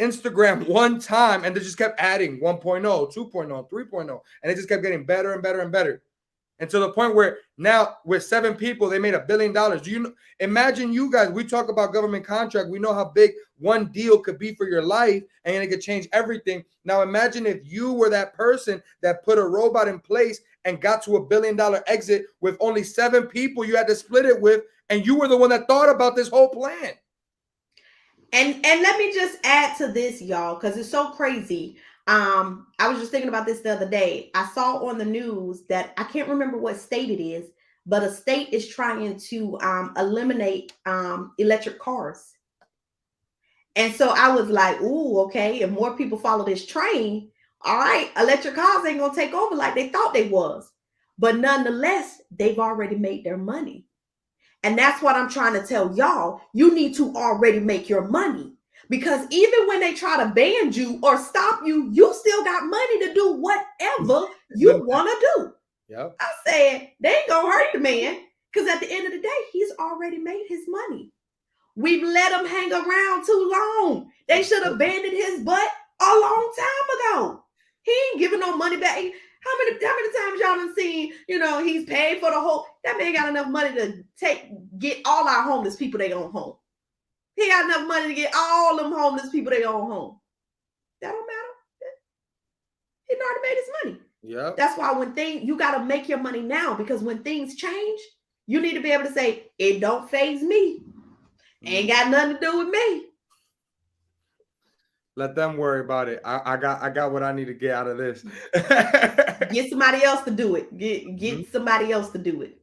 Instagram one time and they just kept adding 1.0, 2.0, 3.0. And it just kept getting better and better and better. And to the point where now with 7 people, they made $1 billion. Do you know? Imagine you guys, we talk about government contract. We know how big one deal could be for your life and it could change everything. Now imagine if you were that person that put a robot in place and got to $1 billion exit with only 7 people you had to split it with. And you were the one that thought about this whole plan. And let me just add to this, y'all, because it's so crazy. I was just thinking about this the other day. I saw on the news that I can't remember what state it is, but a state is trying to eliminate electric cars. And so I was like, ooh, okay, if more people follow this train, all right, electric cars ain't gonna take over like they thought they was. But nonetheless, they've already made their money. And that's what I'm trying to tell y'all. You need to already make your money. Because even when they try to ban you or stop you, you still got money to do whatever you want to do. Yep. I said, they ain't going to hurt the man. Because at the end of the day, he's already made his money. We've let him hang around too long. They should have abandoned his butt a long time ago. He ain't giving no money back. How many times y'all done seen, he's paid for the whole, that man got enough money to get all our homeless people their own home. He got enough money to get all them homeless people their own home. That don't matter. He already made his money. Yeah. That's why you got to make your money now, because when things change, you need to be able to say, it don't faze me. Ain't got nothing to do with me. Let them worry about it. I got what I need to get out of this. Get somebody else to do it. Get somebody else to do it.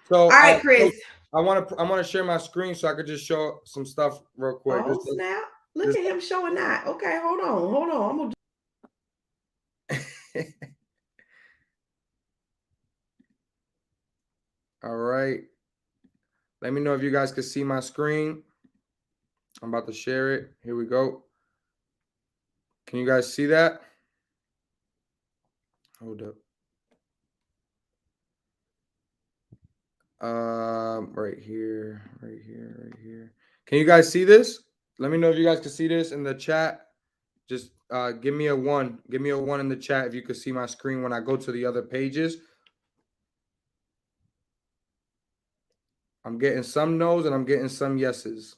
So all right, Chris. I want to share my screen so I could just show some stuff real quick. Oh, snap. Look at him showing that. Okay, hold on. I'm gonna All right. Let me know if you guys can see my screen. I'm about to share it. Here we go. Can you guys see that? Hold up. Right here. Can you guys see this? Let me know if you guys can see this in the chat. Just give me a 1. Give me a 1 in the chat if you can see my screen when I go to the other pages. I'm getting some no's and I'm getting some yeses.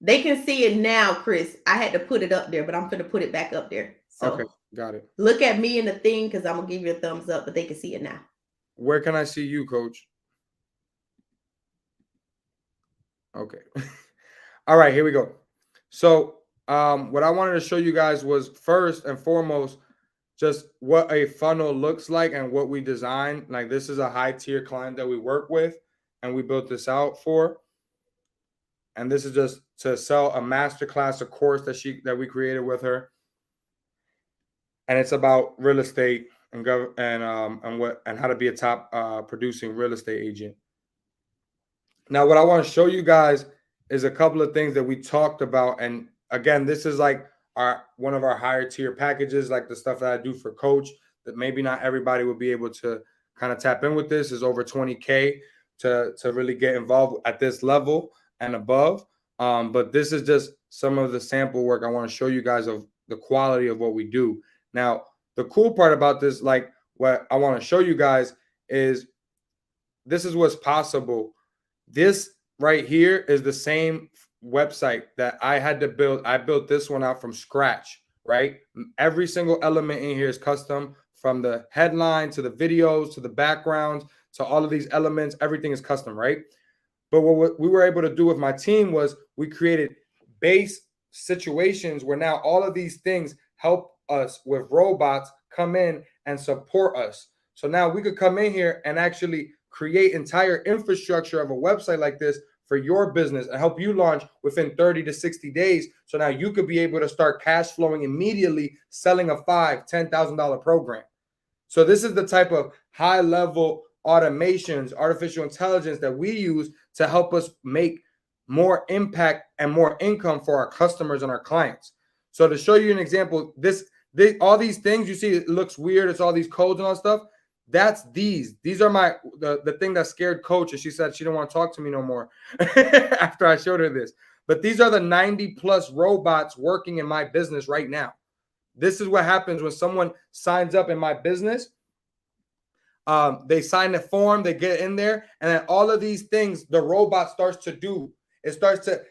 They can see it now, Chris. I had to put it up there, but I'm going to put it back up there. So okay, got it. Look at me in the thing because I'm going to give you a thumbs up, but they can see it now. Where can I see you, Coach? Okay. All right, here we go. So what I wanted to show you guys was first and foremost just what a funnel looks like and what we design. Like, this is a high tier client that we work with and we built this out for. And this is just to sell a masterclass, a course that we created with her. and it's about real estate and and how to be a top producing real estate agent. Now, what I want to show you guys is a couple of things that we talked about. And again, this is like our one of our higher tier packages, like the stuff that I do for coach, that maybe not everybody will be able to kind of tap in with. This is over 20K to really get involved at this level and above. But this is just some of the sample work I want to show you guys of the quality of what we do. Now, the cool part about this, like what I want to show you guys, is this is what's possible. This right here is the same website that I had to build. I built this one out from scratch, right? Every single element in here is custom, from the headline to the videos to the backgrounds to all of these elements. Everything is custom, right? But what we were able to do with my team was we created base situations where now all of these things help us with robots come in and support us. So now we could come in here and actually create entire infrastructure of a website like this for your business and help you launch within 30 to 60 days. So now you could be able to start cash flowing immediately, selling a $5,000, $10,000 program. So this is the type of high level automations, artificial intelligence that we use to help us make more impact and more income for our customers and our clients. So to show you an example, all these things you see, it looks weird. It's all these codes and all stuff. That's these are my the thing that scared coach, and she said she didn't want to talk to me no more after I showed her this. But these are the 90 plus robots working in my business right now. This is what happens when someone signs up in my business. They sign the form, they get in there, and then all of these things the robot starts to do. It starts to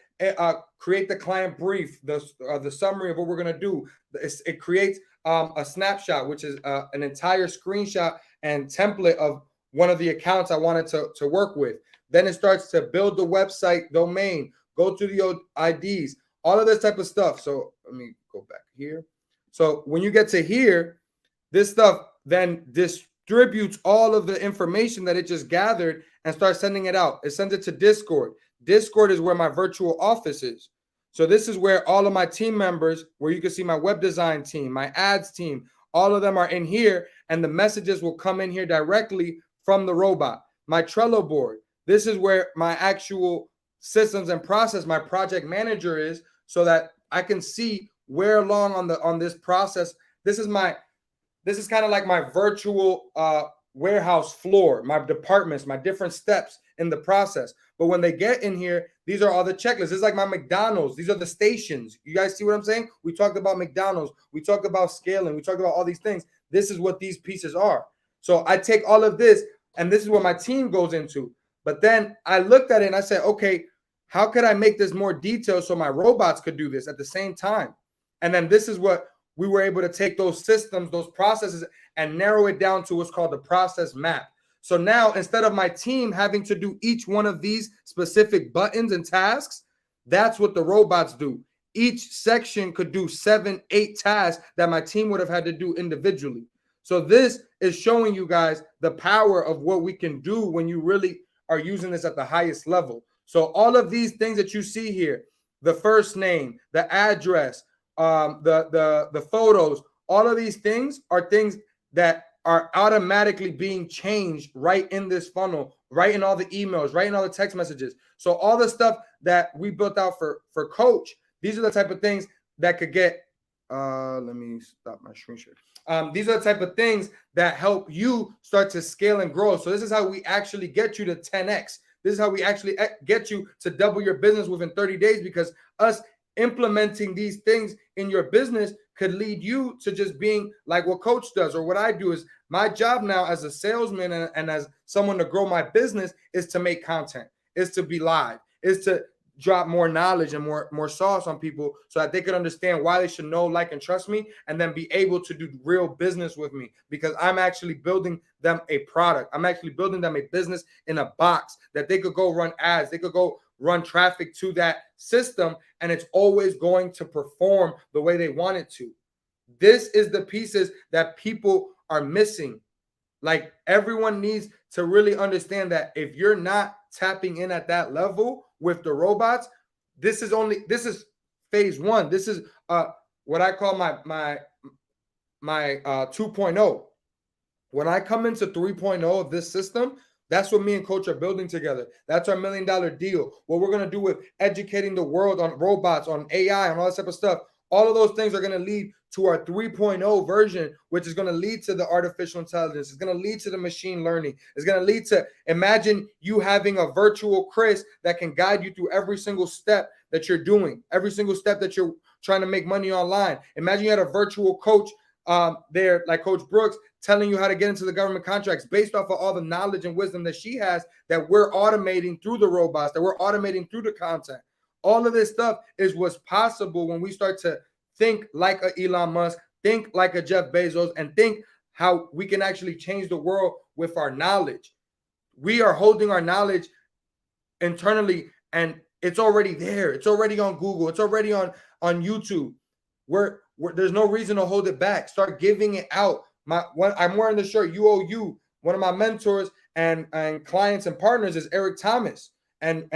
create the client brief, the summary of what we're going to do. It creates a snapshot, which is an entire screenshot and template of one of the accounts I wanted to work with. Then it starts to build the website domain, go to the IDs, all of this type of stuff. So let me go back here. So when you get to here, this stuff then distributes all of the information that it just gathered and starts sending it out. It sends it to Discord. Discord is where my virtual office is. So this is where all of my team members, where you can see my web design team, my ads team, all of them are in here, and the messages will come in here directly from the robot. My Trello board, this is where my actual systems and process, my project manager is, so that I can see where along on this process. This is kind of like my virtual warehouse floor, my departments, my different steps in the process. But when they get in here, these are all the checklists. This is like my McDonald's. These are the stations. You guys see what I'm saying? We talked about McDonald's. We talked about scaling. We talked about all these things. This is what these pieces are. So I take all of this, and this is what my team goes into. But then I looked at it and I said, okay, how could I make this more detailed so my robots could do this at the same time? And then this is what we were able to take those systems, those processes, and narrow it down to what's called the process map. So now, instead of my team having to do each one of these specific buttons and tasks, that's what the robots do. Each section could do 7, 8 tasks that my team would have had to do individually. So this is showing you guys the power of what we can do when you really are using this at the highest level. So all of these things that you see here, the first name, the address, the photos, all of these things are things that are automatically being changed right in this funnel, right in all the emails, right in all the text messages. So all the stuff that we built out for coach, these are the type of things that could get, let me stop my screen share. These are the type of things that help you start to scale and grow. So this is how we actually get you to 10x. This is how we actually get you to double your business within 30 days, because us implementing these things in your business could lead you to just being like what coach does, or what I do. Is my job now as a salesman and as someone to grow my business is to make content, is to be live, is to drop more knowledge and more sauce on people so that they could understand why they should know, like, and trust me, and then be able to do real business with me, because I'm actually building them a product. I'm actually building them a business in a box that they could go run ads. They could go run traffic to that system, and it's always going to perform the way they want it to. This is the pieces that people are missing. Like, everyone needs to really understand that if you're not tapping in at that level with the robots, this is phase one. This is what I call my 2.0. When I come into 3.0 of this system, that's what me and coach are building together. That's our $1 million deal. What we're going to do with educating the world on robots, on AI, and all that type of stuff. All of those things are going to lead to our 3.0 version, which is going to lead to the artificial intelligence. It's going to lead to the machine learning. It's going to lead to, imagine you having a virtual Chris that can guide you through every single step that you're doing, every single step that you're trying to make money online. Imagine you had a virtual coach there, like Coach Brooks, telling you how to get into the government contracts based off of all the knowledge and wisdom that she has, that we're automating through the robots, that we're automating through the content. All of this stuff is what's possible when we start to think like a Elon Musk, think like a Jeff Bezos, and think how we can actually change the world with our knowledge. We are holding our knowledge internally, and it's already there. It's already on Google. It's already on YouTube. There's no reason to hold it back. Start giving it out. I'm wearing the shirt UOU. One of my mentors and clients and partners is Eric Thomas. And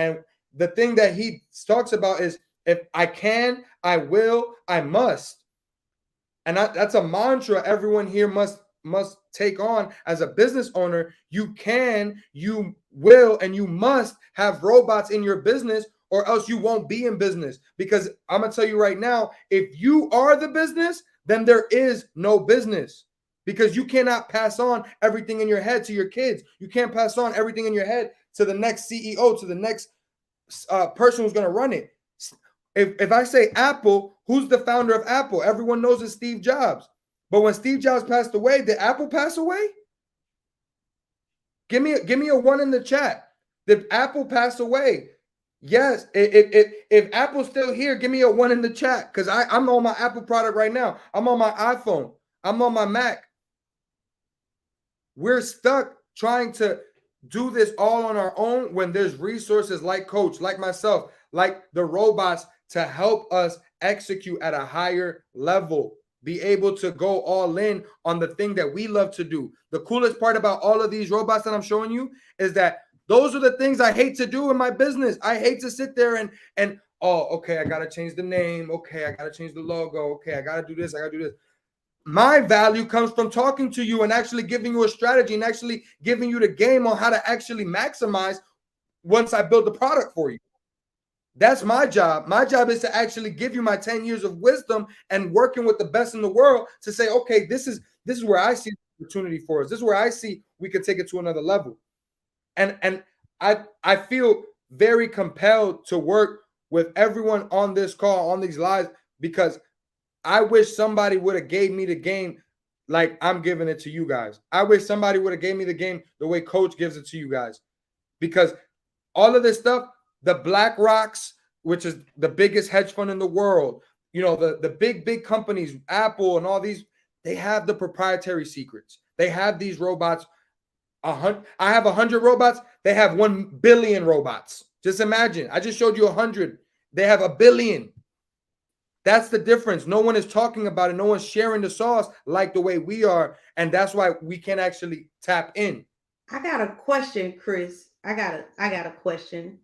the thing that he talks about is, if I can, I will, I must. And that's a mantra everyone here must take on as a business owner. You can, you will, and you must have robots in your business, or else you won't be in business. Because I'm going to tell you right now, if you are the business, then there is no business. Because you cannot pass on everything in your head to your kids. You can't pass on everything in your head to the next CEO, to the next person who's going to run it. If I say Apple, who's the founder of Apple? Everyone knows it's Steve Jobs. But when Steve Jobs passed away, did Apple pass away? Give me a one in the chat. Did Apple pass away? Yes. If Apple's still here, give me a one in the chat, because I'm on my Apple product right now. I'm on my iPhone. I'm on my Mac. We're stuck trying to do this all on our own when there's resources like Coach, like myself, like the robots to help us execute at a higher level, be able to go all in on the thing that we love to do. The coolest part about all of these robots that I'm showing you is that those are the things I hate to do in my business. I hate to sit there and okay, I got to change the name. Okay, I got to change the logo. Okay, I got to do this. I got to do this. My value comes from talking to you and actually giving you a strategy and actually giving you the game on how to actually maximize once I build the product for you. That's my job. My job is to actually give you my 10 years of wisdom and working with the best in the world to say, okay, this is where I see the opportunity for us. This is where I see we could take it to another level. And I feel very compelled to work with everyone on this call, on these lives, because I wish somebody would have gave me the game like I'm giving it to you guys. I wish somebody would have gave me the game the way Coach gives it to you guys. Because all of this stuff, the Black Rocks, which is the biggest hedge fund in the world, you know, the big companies, Apple and all these, they have the proprietary secrets. They have these robots. I have 100 robots. They have 1 billion robots. Just imagine. I just showed you 100. They have 1 billion. That's the difference. No one is talking about it. No one's sharing the sauce like the way we are. And that's why we can actually tap in. I got a question, Chris. I got a question.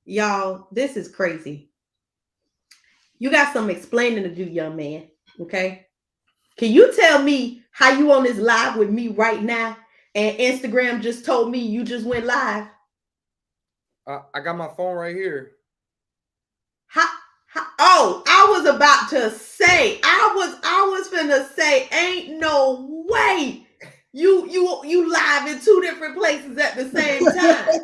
Y'all, this is crazy. You got some explaining to do, young man. Okay. Can you tell me how you on this live with me right now? And Instagram just told me you just went live. I got my phone right here. I was about to say, I was finna say, ain't no way you live in 2 different places at the same time.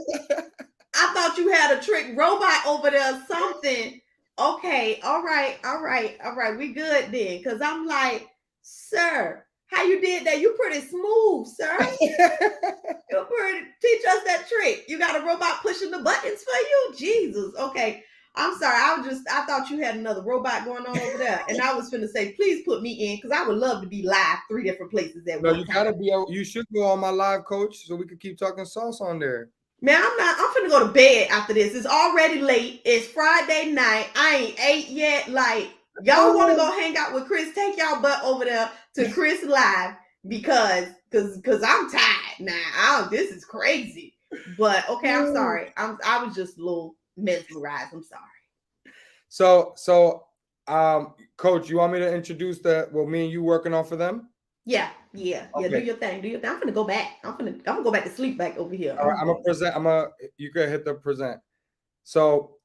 I thought you had a trick robot over there or something. Okay, all right. We good then. Cause I'm like, sir, how you did that? You pretty smooth, sir. You're pretty. Teach us that trick. You got a robot pushing the buttons for you? Jesus. Okay. I'm sorry. I thought you had another robot going on over there. And I was finna say, please put me in, because I would love to be live 3 different places at one time. You should go on my live, Coach, so we could keep talking sauce on there. Man, I'm finna go to bed after this. It's already late. It's Friday night. I ain't ate yet. Like, y'all want to go hang out with Chris? Take y'all butt over there to Chris Live, because I'm tired now. This is crazy. But okay, I'm sorry. I was just a little mesmerized. I'm sorry. So Coach, you want me to introduce me and you working off of them? Yeah. Do Okay. your thing. Do your thing. I'm gonna go back. I'm gonna go back to sleep back over here. All right, I'm gonna present. You could hit the present. So,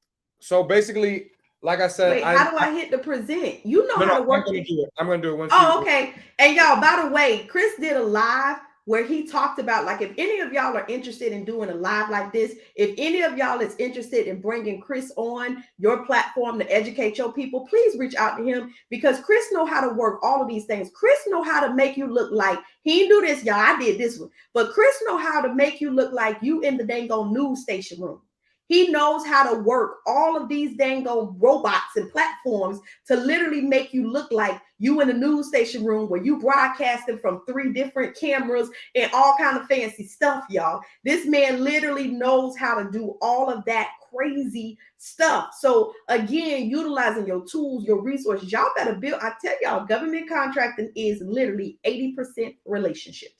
basically, like I said, Wait, how do I hit the present? You know no, how to I'm work gonna it. do it. I'm gonna do it once Oh, you. okay. And y'all, by the way, Chris did a live where he talked about, like, if any of y'all are interested in doing a live like this, if any of y'all is interested in bringing Chris on your platform to educate your people, please reach out to him, because Chris know how to work all of these things. Chris know how to make you look like he didn't do this, y'all. I did this one, but Chris know how to make you look like you in the dang on news station room. He knows how to work all of these dang on robots and platforms to literally make you look like you in a news station room where you broadcasting from 3 different cameras and all kind of fancy stuff, y'all. This man literally knows how to do all of that crazy stuff. So again, utilizing your tools, your resources, y'all better build. I tell y'all, government contracting is literally 80% relationships.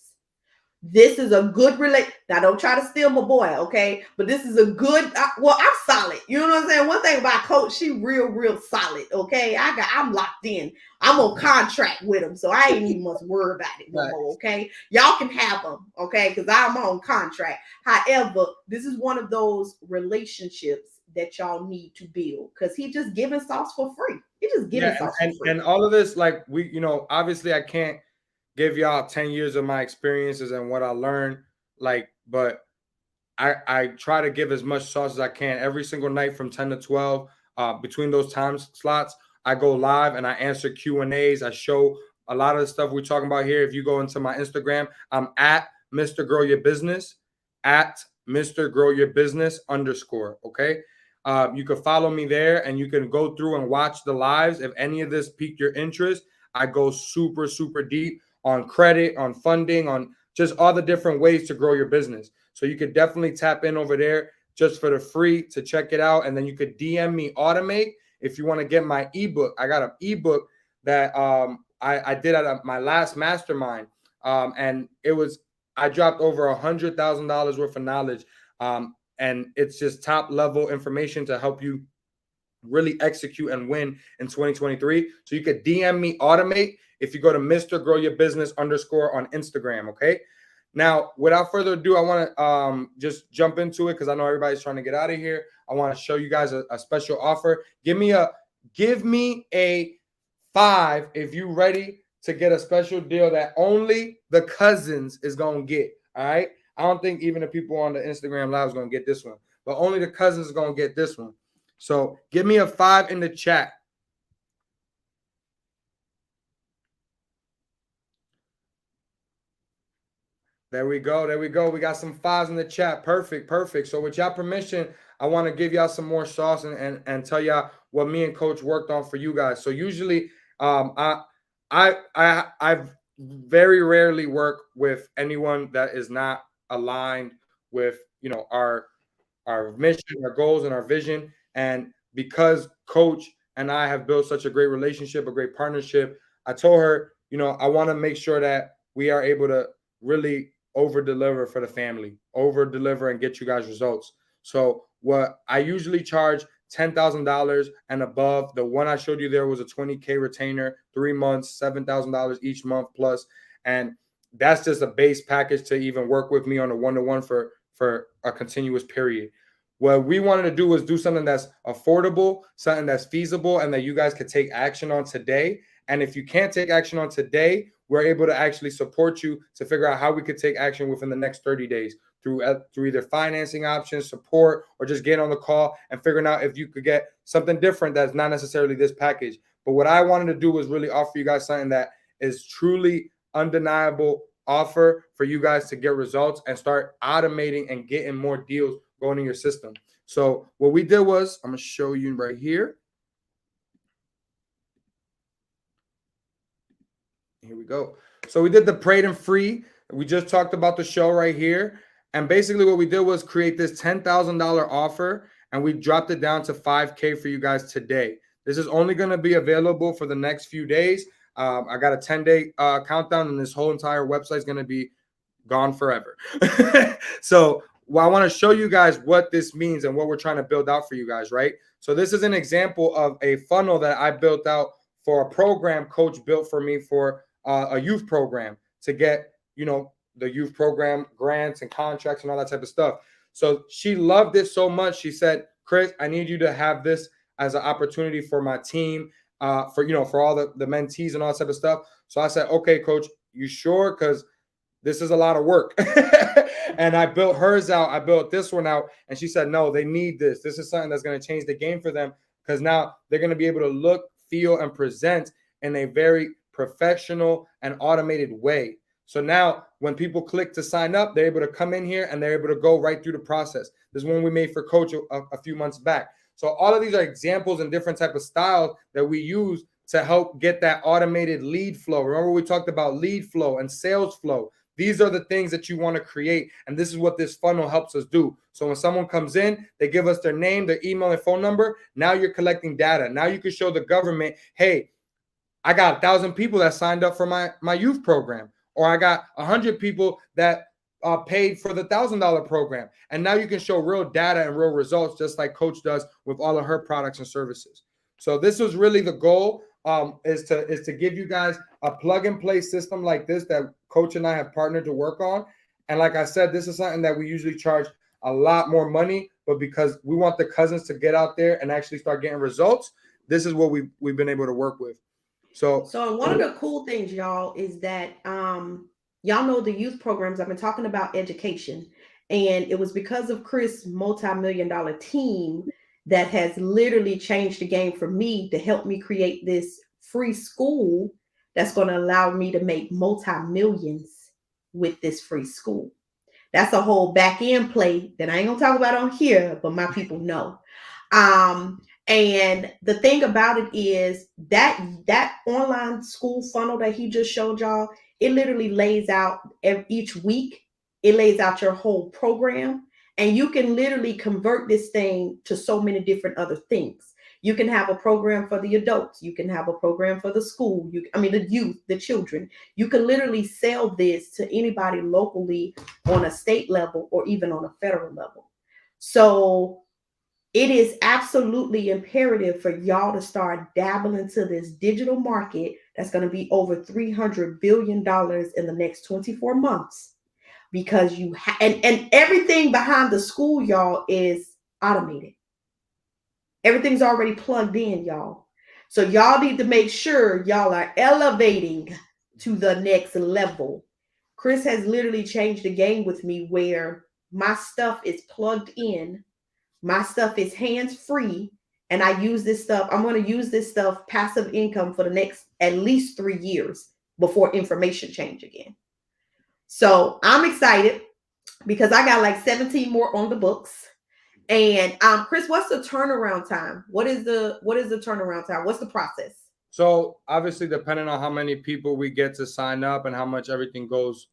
This is a good relate. Now, don't try to steal my boy, okay? But this is a good. I'm solid. You know what I'm saying? One thing about Coach, she real solid, okay? I'm locked in. I'm on contract with him, so I ain't even much worry about it no more, okay? Y'all can have them, okay? Because I'm on contract. However, this is one of those relationships that y'all need to build, because he just giving sauce for free. He just giving sauce for free. And all of this, like, obviously I can't give y'all 10 years of my experiences and what I learned, but I try to give as much sauce as I can every single night from 10 to 12. Between those time slots, I go live and I answer Q&As. I show a lot of the stuff we're talking about here. If you go into my Instagram, I'm at Mr. Grow Your Business, at Mr. Grow Your Business _. Okay. You can follow me there and you can go through and watch the lives. If any of this piqued your interest, I go super, super deep on credit, on funding, on just all the different ways to grow your business. So you could definitely tap in over there just for the free to check it out. And then you could DM me Automate if you want to get my ebook. I got an ebook that I did at my last mastermind. And I dropped over $100,000 worth of knowledge. And it's just top level information to help you really execute and win in 2023. So you could DM me Automate if you go to Mr. Grow Your Business _ on Instagram. Okay. Now, without further ado, I want to just jump into it because I know everybody's trying to get out of here. I want to show you guys a special offer. Give me a 5 if you ready to get a special deal that only the cousins is going to get. All right. I don't think even the people on the Instagram live is going to get this one, but only the cousins is going to get this one. So give me a 5 in the chat. There we go. There we go. We got some 5s in the chat. Perfect. Perfect. So with y'all permission, I want to give y'all some more sauce and tell y'all what me and Coach worked on for you guys. So usually I very rarely work with anyone that is not aligned with, our mission, our goals, and our vision. And because Coach and I have built such a great relationship, a great partnership, I told her, I want to make sure that we are able to really over deliver for the family, over deliver and get you guys results. So what I usually charge $10,000 and above. The one I showed you there was a 20K retainer, 3 months, $7,000 each month plus. And that's just a base package to even work with me on a one-to-one for a continuous period. What we wanted to do was do something that's affordable, something that's feasible, and that you guys could take action on today. And if you can't take action on today, we're able to actually support you to figure out how we could take action within the next 30 days through either financing options, support, or just getting on the call and figuring out if you could get something different that's not necessarily this package. But what I wanted to do was really offer you guys something that is truly undeniable offer for you guys to get results and start automating and getting more deals going in your system. So what we did was, I'm going to show you right here. Here we go. So we did the Prayed and Free. We just talked about the show right here. And basically what we did was create this $10,000 offer, and we dropped it down to 5K for you guys today. This is only going to be available for the next few days. I got a 10-day countdown, and this whole entire website is going to be gone forever. So I want to show you guys what this means and what we're trying to build out for you guys, right? So this is an example of a funnel that I built out for a program coach built for me for a youth program to get, the youth program grants and contracts and all that type of stuff. So she loved it so much. She said, Chris, I need you to have this as an opportunity for my team, for all the mentees and all that type of stuff. So I said, okay, coach, you sure? Because this is a lot of work. And I built hers out. I built this one out. And she said, no, they need this. This is something that's going to change the game for them, because now they're going to be able to look, feel, and present in a very professional and automated way. So now when people click to sign up, they're able to come in here and they're able to go right through the process. This is one we made for Coach a few months back. So all of these are examples and different type of styles that we use to help get that automated lead flow. Remember, we talked about lead flow and sales flow. These are the things that you want to create. And this is what this funnel helps us do. So when someone comes in, they give us their name, their email, and phone number. Now you're collecting data. Now you can show the government, hey, I got 1,000 people that signed up for my youth program, or I got 100 people that paid for the $1,000 program. And now you can show real data and real results, just like Coach does with all of her products and services. So this was really the goal, is to give you guys a plug and play system like this that Coach and I have partnered to work on. And like I said, this is something that we usually charge a lot more money, but because we want the cousins to get out there and actually start getting results, this is what we've been able to work with. So one of the cool things, y'all, is that y'all know the youth programs. I've been talking about education, and it was because of Chris' multi-million-dollar team that has literally changed the game for me to help me create this free school that's going to allow me to make multi-millions with this free school. That's a whole back end play that I ain't gonna talk about on here, but my people know. And the thing about it is that online school funnel that he just showed y'all, it literally lays out each week, it lays out your whole program, and you can literally convert this thing to so many different other things. You can have a program for the adults, you can have a program for the school, the youth, the children. You can literally sell this to anybody locally, on a state level, or even on a federal level. So it is absolutely imperative for y'all to start dabbling into this digital market that's going to be over $300 billion in the next 24 months, because and everything behind the school, y'all, is automated. Everything's already plugged in, y'all. So y'all need to make sure y'all are elevating to the next level. Chris has literally changed the game with me, where my stuff is plugged in. My stuff is hands-free, and I use this stuff. I'm going to use this stuff passive income for the next at least 3 years before information change again. So I'm excited because I got like 17 more on the books. And Chris, what's the turnaround time? What is the turnaround time? What's the process? So obviously, depending on how many people we get to sign up and how much everything goes,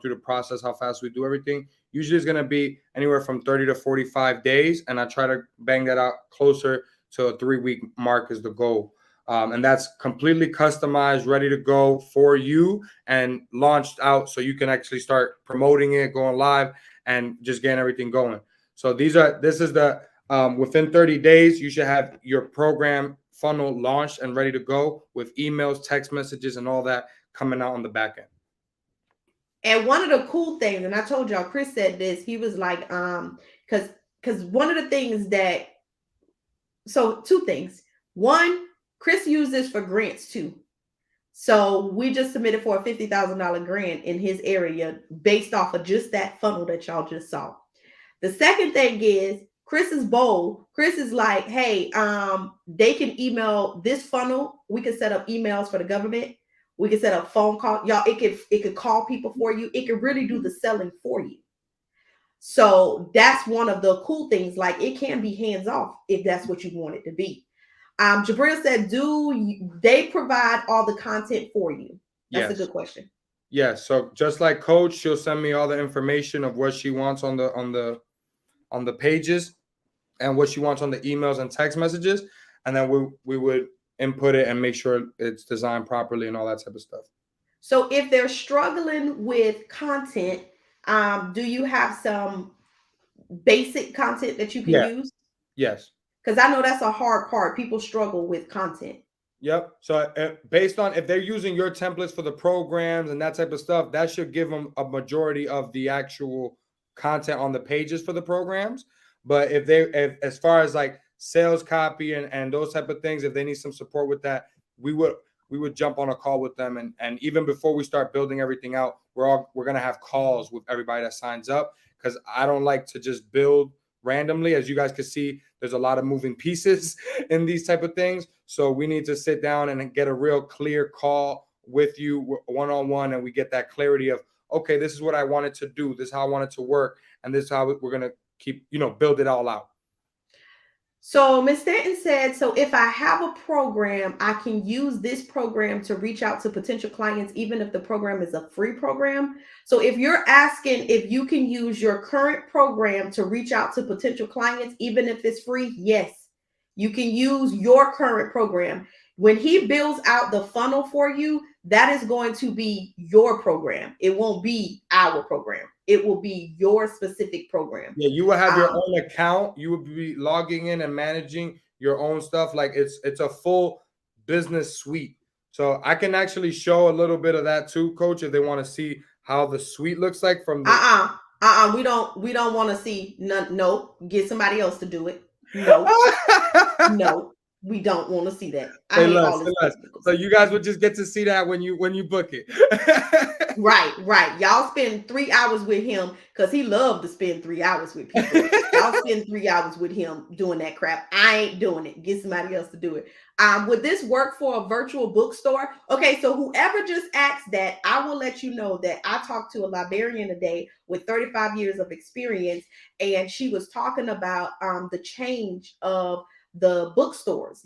through the process, how fast we do everything, usually it's going to be anywhere from 30 to 45 days. And I try to bang that out closer to a 3-week mark is the goal. And that's completely customized, ready to go for you and launched out, so you can actually start promoting it, going live, and just getting everything going. So this is the within 30 days, you should have your program funnel launched and ready to go with emails, text messages, and all that coming out on the back end. And one of the cool things, and I told y'all, Chris said this, he was like, because one of the things so 2 things. One, Chris used this for grants too. So we just submitted for a $50,000 grant in his area based off of just that funnel that y'all just saw. The second thing is, Chris is bold. Chris is like, hey, they can email this funnel. We can set up emails for the government. We can set up phone call. Y'all, it could call people for you. It could really do the selling for you. So that's one of the cool things. Like, it can be hands off if that's what you want it to be. Jabril said, do they provide all the content for you? That's a good question. Yes. So just like Coach, she'll send me all the information of what she wants on the pages and what she wants on the emails and text messages, and then we would input it and make sure it's designed properly and all that type of stuff. So if they're struggling with content, do you have some basic content that you can use? Yes. Because I know that's a hard part. People struggle with content. Yep. So based on if they're using your templates for the programs and that type of stuff, that should give them a majority of the actual content on the pages for the programs. But if as far as like sales copy and those type of things, if they need some support with that, we would jump on a call with them. And even before we start building everything out, we're gonna have calls with everybody that signs up, because I don't like to just build randomly. As you guys can see, there's a lot of moving pieces in these type of things. So we need to sit down and get a real clear call with you one-on-one, and we get that clarity of, okay, this is what I wanted to do, this is how I want it to work, and this is how we're going to keep, build it all out. So Ms. Stanton said, so if I have a program, I can use this program to reach out to potential clients, even if the program is a free program. So if you're asking if you can use your current program to reach out to potential clients, even if it's free, yes, you can use your current program. When he builds out the funnel for you, that is going to be your program. It won't be our program. It will be your specific program. Yeah, you will have your own account. You will be logging in and managing your own stuff. Like it's a full business suite. So I can actually show a little bit of that too, Coach, if they want to see how the suite looks like from the. We don't want to see none. No, get somebody else to do it. No, no, we don't want to see that. I hate all this. So you guys would just get to see that when you book it. Right. Y'all spend 3 hours with him because he loved to spend 3 hours with people. Y'all spend 3 hours with him doing that crap. I ain't doing it. Get somebody else to do it. Would this work for a virtual bookstore? Okay, so whoever just asked that, I will let you know that I talked to a librarian today with 35 years of experience, and she was talking about the change of the bookstores,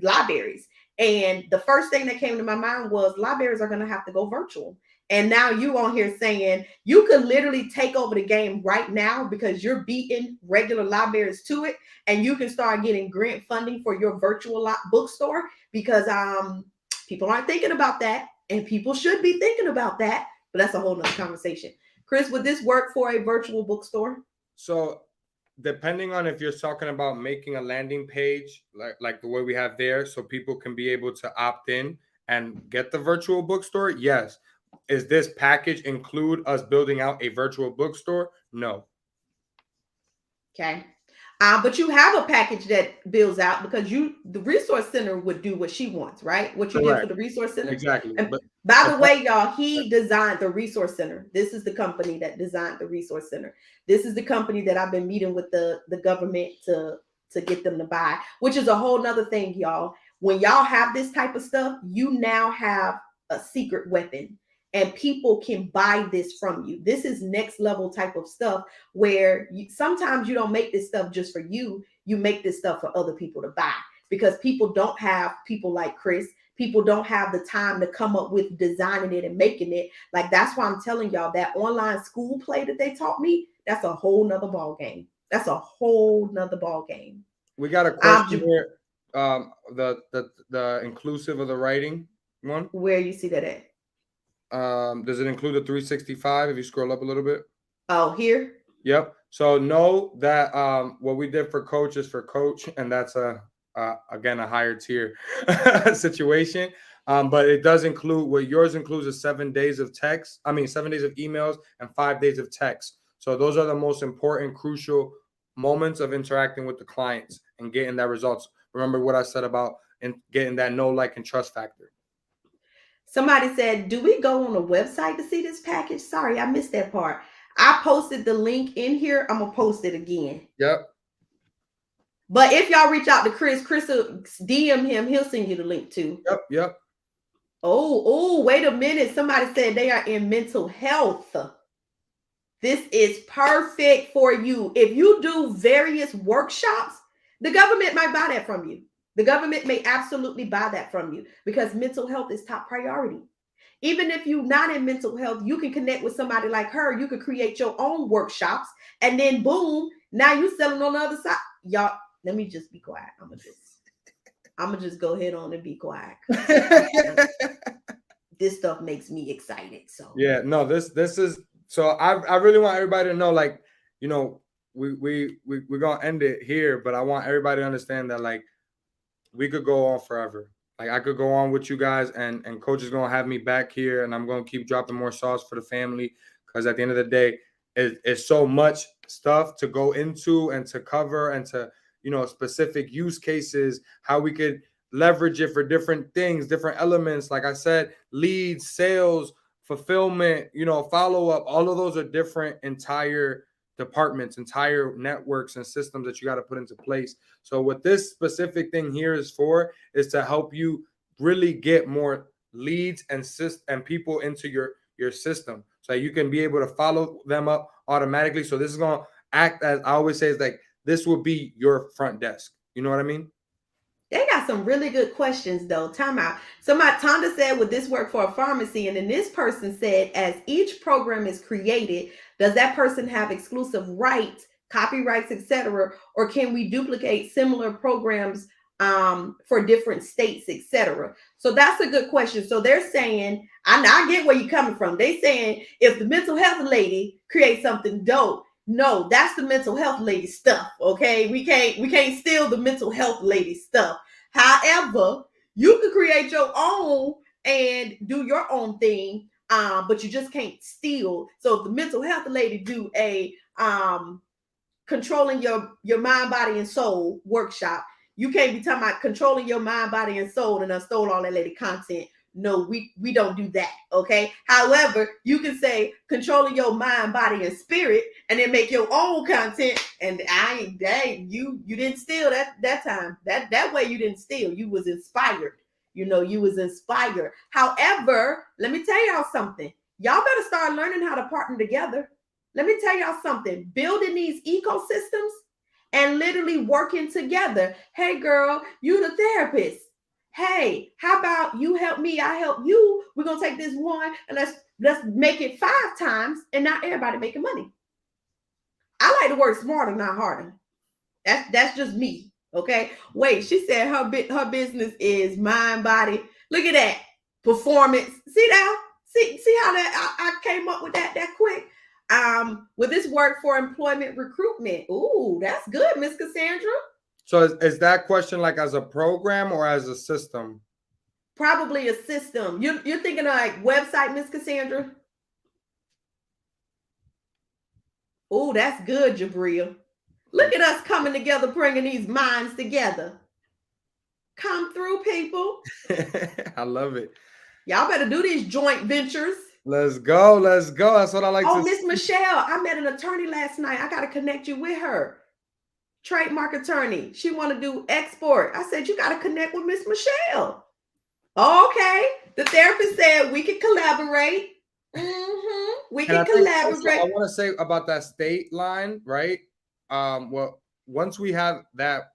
libraries. And the first thing that came to my mind was libraries are going to have to go virtual. And now you on here saying you could literally take over the game right now because you're beating regular libraries to it, and you can start getting grant funding for your virtual bookstore, because people aren't thinking about that, and people should be thinking about that. But that's a whole nother conversation. Chris, would this work for a virtual bookstore? So depending on if you're talking about making a landing page like the way we have there, so people can be able to opt in and get the virtual bookstore, yes. Is this package include us building out a virtual bookstore? No. Okay. But you have a package that builds out, because the resource center would do what she wants, right? What you did for the resource center. Exactly. And by the way, y'all, he designed the resource center. This is the company that designed the resource center. This is the company that I've been meeting with the government to get them to buy, which is a whole nother thing, y'all. When y'all have this type of stuff, you now have a secret weapon, and people can buy this from you. This is next level type of stuff where sometimes you don't make this stuff just for you. You make this stuff for other people to buy, because people don't have people like Chris. People don't have the time to come up with designing it and making it. Like, that's why I'm telling y'all that online school play that they taught me, that's a whole nother ball game. That's a whole nother ball game. We got a question here. The inclusive of the writing one. Where you see that at? Does it include a 365 if you scroll up a little bit? Oh, here? Yep. So know that what we did for Coach is for Coach, and that's again a higher tier situation. But it does include, what yours includes is 7 days of text. 7 days of emails and 5 days of text. So those are the most important, crucial moments of interacting with the clients and getting that results. Remember what I said about getting that know, like, and trust factor. Somebody said, do we go on a website to see this package? Sorry, I missed that part. I posted the link in here. I'm going to post it again. Yep. But if y'all reach out to Chris will DM him. He'll send you the link too. Yep. Oh, wait a minute. Somebody said they are in mental health. This is perfect for you. If you do various workshops, the government might buy that from you. The government may absolutely buy that from you, because mental health is top priority. Even if you're not in mental health, you can connect with somebody like her. You could create your own workshops, and then boom, now you're selling on the other side. Y'all, let me just be quiet. I'm gonna just go ahead on and be quiet. This stuff makes me excited. So yeah, no, this is, so I really want everybody to know, like, we're gonna end it here, but I want everybody to understand that, like, we could go on forever. Like I could go on with you guys, and coach is gonna have me back here, and I'm gonna keep dropping more sauce for the family, because at the end of the day, it's so much stuff to go into and to cover and to, specific use cases, how we could leverage it for different things, different elements. Like I said, leads, sales, fulfillment, follow up. All of those are different entire departments, entire networks and systems that you got to put into place. So what this specific thing here is for is to help you really get more leads and people into your system, so you can be able to follow them up automatically. So this is going to act, as I always say, is like this will be your front desk. You know what I mean? They got some really good questions though. Time out. Somebody, Tonda said, would this work for a pharmacy? And then this person said, as each program is created, does that person have exclusive rights, copyrights, etc., or can we duplicate similar programs for different states, etc.? So that's a good question. So they're saying, I get where you're coming from. They saying if the mental health lady creates something dope, no, that's the mental health lady stuff. Okay, we can't steal the mental health lady stuff. However, you could create your own and do your own thing, but you just can't steal. So if the mental health lady do a controlling your mind, body, and soul workshop, you can't be talking about controlling your mind, body, and soul and I stole all that lady content. No, we don't do that. Okay. However, you can say controlling your mind, body, and spirit, and then make your own content. And you didn't steal that time. That way you didn't steal. You was inspired. You was inspired. However, let me tell y'all something. Y'all better start learning how to partner together. Let me tell y'all something. Building these ecosystems and literally working together. Hey, girl, you the therapist. Hey, how about you help me? I help you. We're gonna take this one and let's make it 5 times, and not everybody making money. I like to work smarter, not harder. That's just me. Okay. Wait, she said her business is mind, body. Look at that performance. See now? See how that I came up with that quick. Will this work for employment recruitment? Ooh, that's good, Miss Cassandra. So is that question like as a program or as a system? Probably a system. You're thinking of like website, Miss Cassandra? Oh, that's good, Jabril. Look at us coming together, bringing these minds together. Come through, people. I love it. Y'all better do these joint ventures. Let's go. That's what I like to see. Oh, Miss Michelle, I met an attorney last night. I got to connect you with her. Trademark attorney. She want to do export. I said, you got to connect with Miss Michelle. Okay. The therapist said we can collaborate. We can collaborate. I want to say about that state line, right? Well, once we have that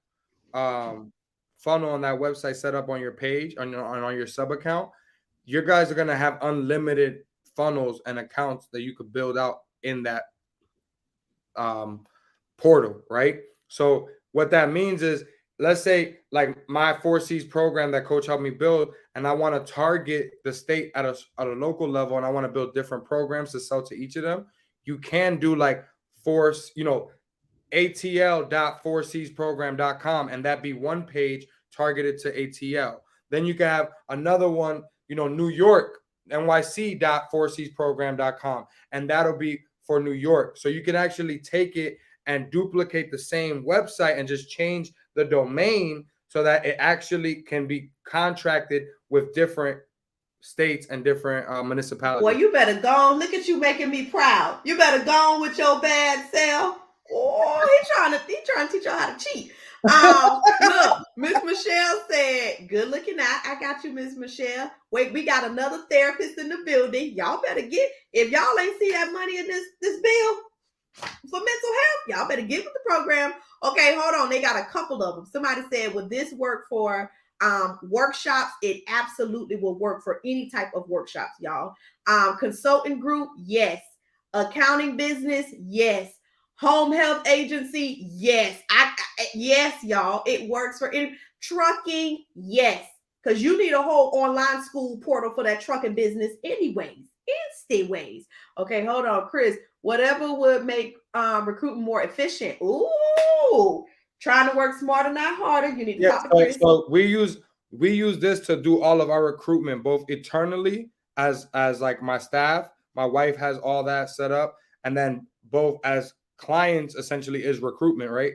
funnel on that website set up on your page, on your sub account, you guys are going to have unlimited funnels and accounts that you could build out in that portal, right? So what that means is, let's say like my 4C's program that coach helped me build, and I want to target the state at a local level, and I want to build different programs to sell to each of them. You can do like atl.4csprogram.com, and that be one page targeted to ATL. Then you can have another one, New York, nyc.4csprogram.com, and that'll be for New York. So you can actually take it and duplicate the same website and just change the domain so that it actually can be contracted with different states and different municipalities. Well, you better go on. Look at you making me proud. You better go on with your bad self. Oh, he's trying to teach y'all how to cheat. Look, Miss Michelle said, good looking out. I got you, Miss Michelle. Wait, we got another therapist in the building. Y'all better get, if y'all ain't see that money in this bill for mental health, y'all better get with the program. Okay, hold on. They got a couple of them. Somebody said, would this work for workshops? It absolutely will work for any type of workshops, y'all. Consulting group, yes. Accounting business, yes. Home health agency, yes. Yes, y'all. It works for any trucking, yes. Because you need a whole online school portal for that trucking business anyways. Ways. Okay, hold on, Chris. Whatever would make recruiting more efficient. Ooh, trying to work smarter, not harder. You need to talk to Chris. So we use We use this to do all of our recruitment, both internally as like my staff. My wife has all that set up, and then both as clients essentially is recruitment, right?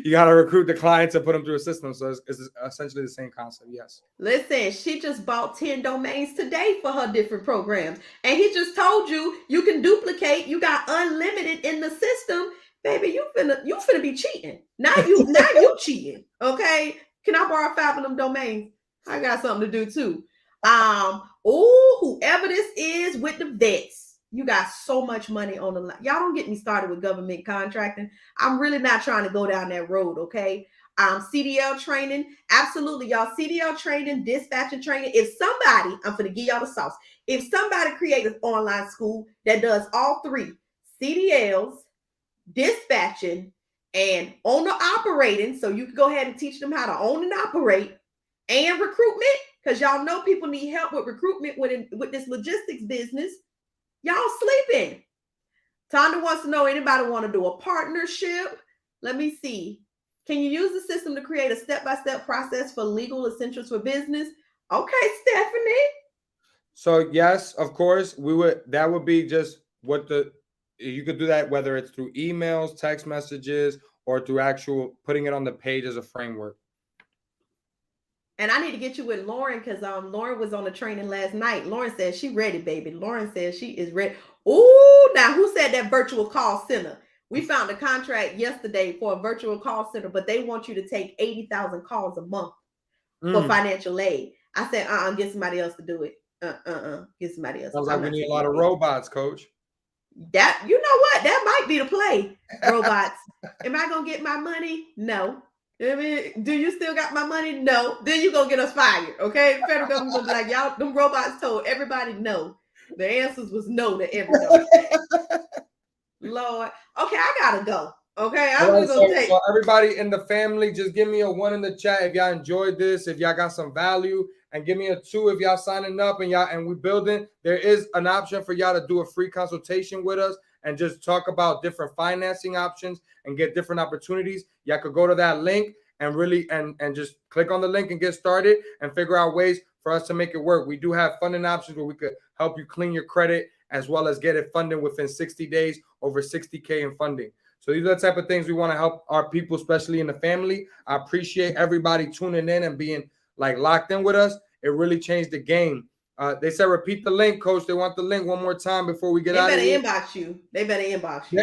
You got to recruit the clients and put them through a system. So it's essentially the same concept. Yes. Listen, she just bought 10 domains today for her different programs. And he just told you you can duplicate. You got unlimited in the system. Baby, you finna be cheating. Now you cheating. Okay. Can I borrow 5 of them domains? I got something to do too. Whoever this is with the vets, you got so much money on the line. Y'all don't get me started with government contracting. I'm really not trying to go down that road, okay? CDL training, absolutely, y'all. CDL training, dispatching training. If somebody, I'm gonna give y'all the sauce. If somebody creates an online school that does all 3, CDLs, dispatching, and owner operating, so you can go ahead and teach them how to own and operate, and recruitment, because y'all know people need help with recruitment with this logistics business. Y'all sleeping. Tonda wants to know, anybody want to do a partnership? Let me see. Can you use the system to create a step-by-step process for legal essentials for business? Okay, Stephanie. So yes, of course, that would be just you could do that whether it's through emails, text messages, or through actual putting it on the page as a framework. And I need to get you with Lauren, because Lauren was on the training last night. Lauren says she ready, baby. Lauren says she is ready. Ooh, now who said that virtual call center? We found a contract yesterday for a virtual call center, but they want you to take 80,000 calls a month for financial aid. I said, get somebody else to do it. Get somebody else. Sounds like we need a lot of robots, coach. That, you know what? That might be the play. Robots. Am I going to get my money? No. I mean, do you still got my money? No. Then you gonna get us fired, okay? Federal government gonna be like, y'all, them robots told everybody no. The answers was no to everybody. Lord. Okay, I gotta go. Okay, I'm right, gonna take. So everybody in the family, just give me a 1 in the chat if y'all enjoyed this, if y'all got some value, and give me a 2 if y'all signing up and we building. There is an option for y'all to do a free consultation with us and just talk about different financing options and get different opportunities. Y'all could go to that link and really and just click on the link and get started and figure out ways for us to make it work. We do have funding options where we could help you clean your credit as well as get it funded within 60 days, over 60K in funding. So these are the type of things we want to help our people, especially in the family. I appreciate everybody tuning in and being like locked in with us. It really changed the game. They said repeat the link, coach. They want the link one more time before we get out of here. They better inbox you.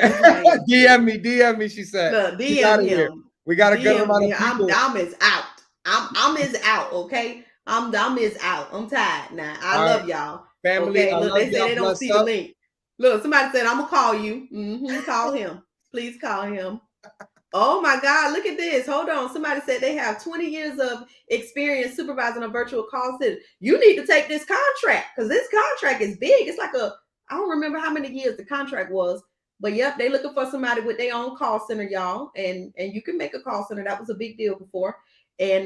DM me, she said. Look, DM him. Here. We got a good amount of people. I'm is out. I'm is out, okay? I'm is out. I'm tired now. I love y'all. Family, okay? Look, they say they don't see the link. Look, somebody said, I'm going to call you. Call him. Please call him. Oh my God, look at this. Hold on. Somebody said they have 20 years of experience supervising a virtual call center. You need to take this contract because this contract is big. It's like I don't remember how many years the contract was, but yep, they looking for somebody with their own call center, y'all. And you can make a call center. That was a big deal before. And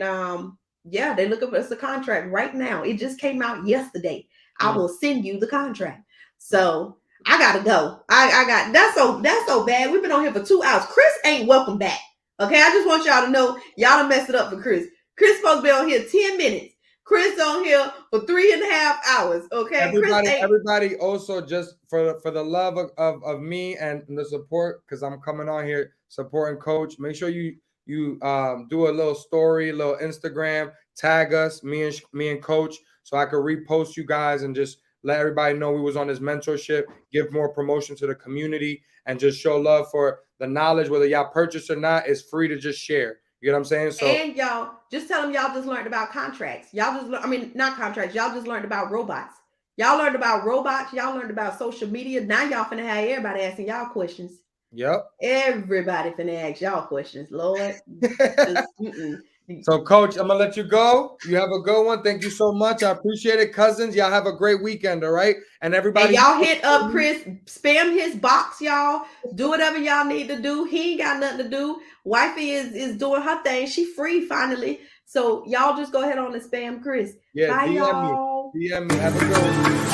yeah, they looking for us a contract right now. It just came out yesterday. I will send you the contract. So I gotta go. I got that's so bad. We've been on here for 2 hours. Chris ain't welcome back. Okay, I just want y'all to know y'all done messed it up for Chris. Chris supposed to be on here 10 minutes. Chris on here for 3.5 hours. Okay, everybody also just for the love of me and the support, because I'm coming on here supporting Coach. Make sure you do a little story, a little Instagram, tag us, me and Coach, so I could repost you guys and just let everybody know we was on this mentorship, give more promotion to the community, and just show love for the knowledge. Whether y'all purchase or not, it's free to just share. You know what I'm saying? So, and y'all just tell them y'all just learned about contracts. Y'all just, not contracts. Y'all just learned about robots. Y'all learned about robots. Y'all learned about social media. Now y'all finna have everybody asking y'all questions. Yep. Everybody finna ask y'all questions, Lord. So, Coach, I'm gonna let you go. You have a good one. Thank you so much. I appreciate it, cousins. Y'all have a great weekend, all right? And everybody, y'all hit up Chris, spam his box, y'all. Do whatever y'all need to do. He ain't got nothing to do. Wifey is doing her thing. She free finally. So y'all just go ahead on and spam Chris. Yeah, bye, DM y'all. me. DM me. Have a good one.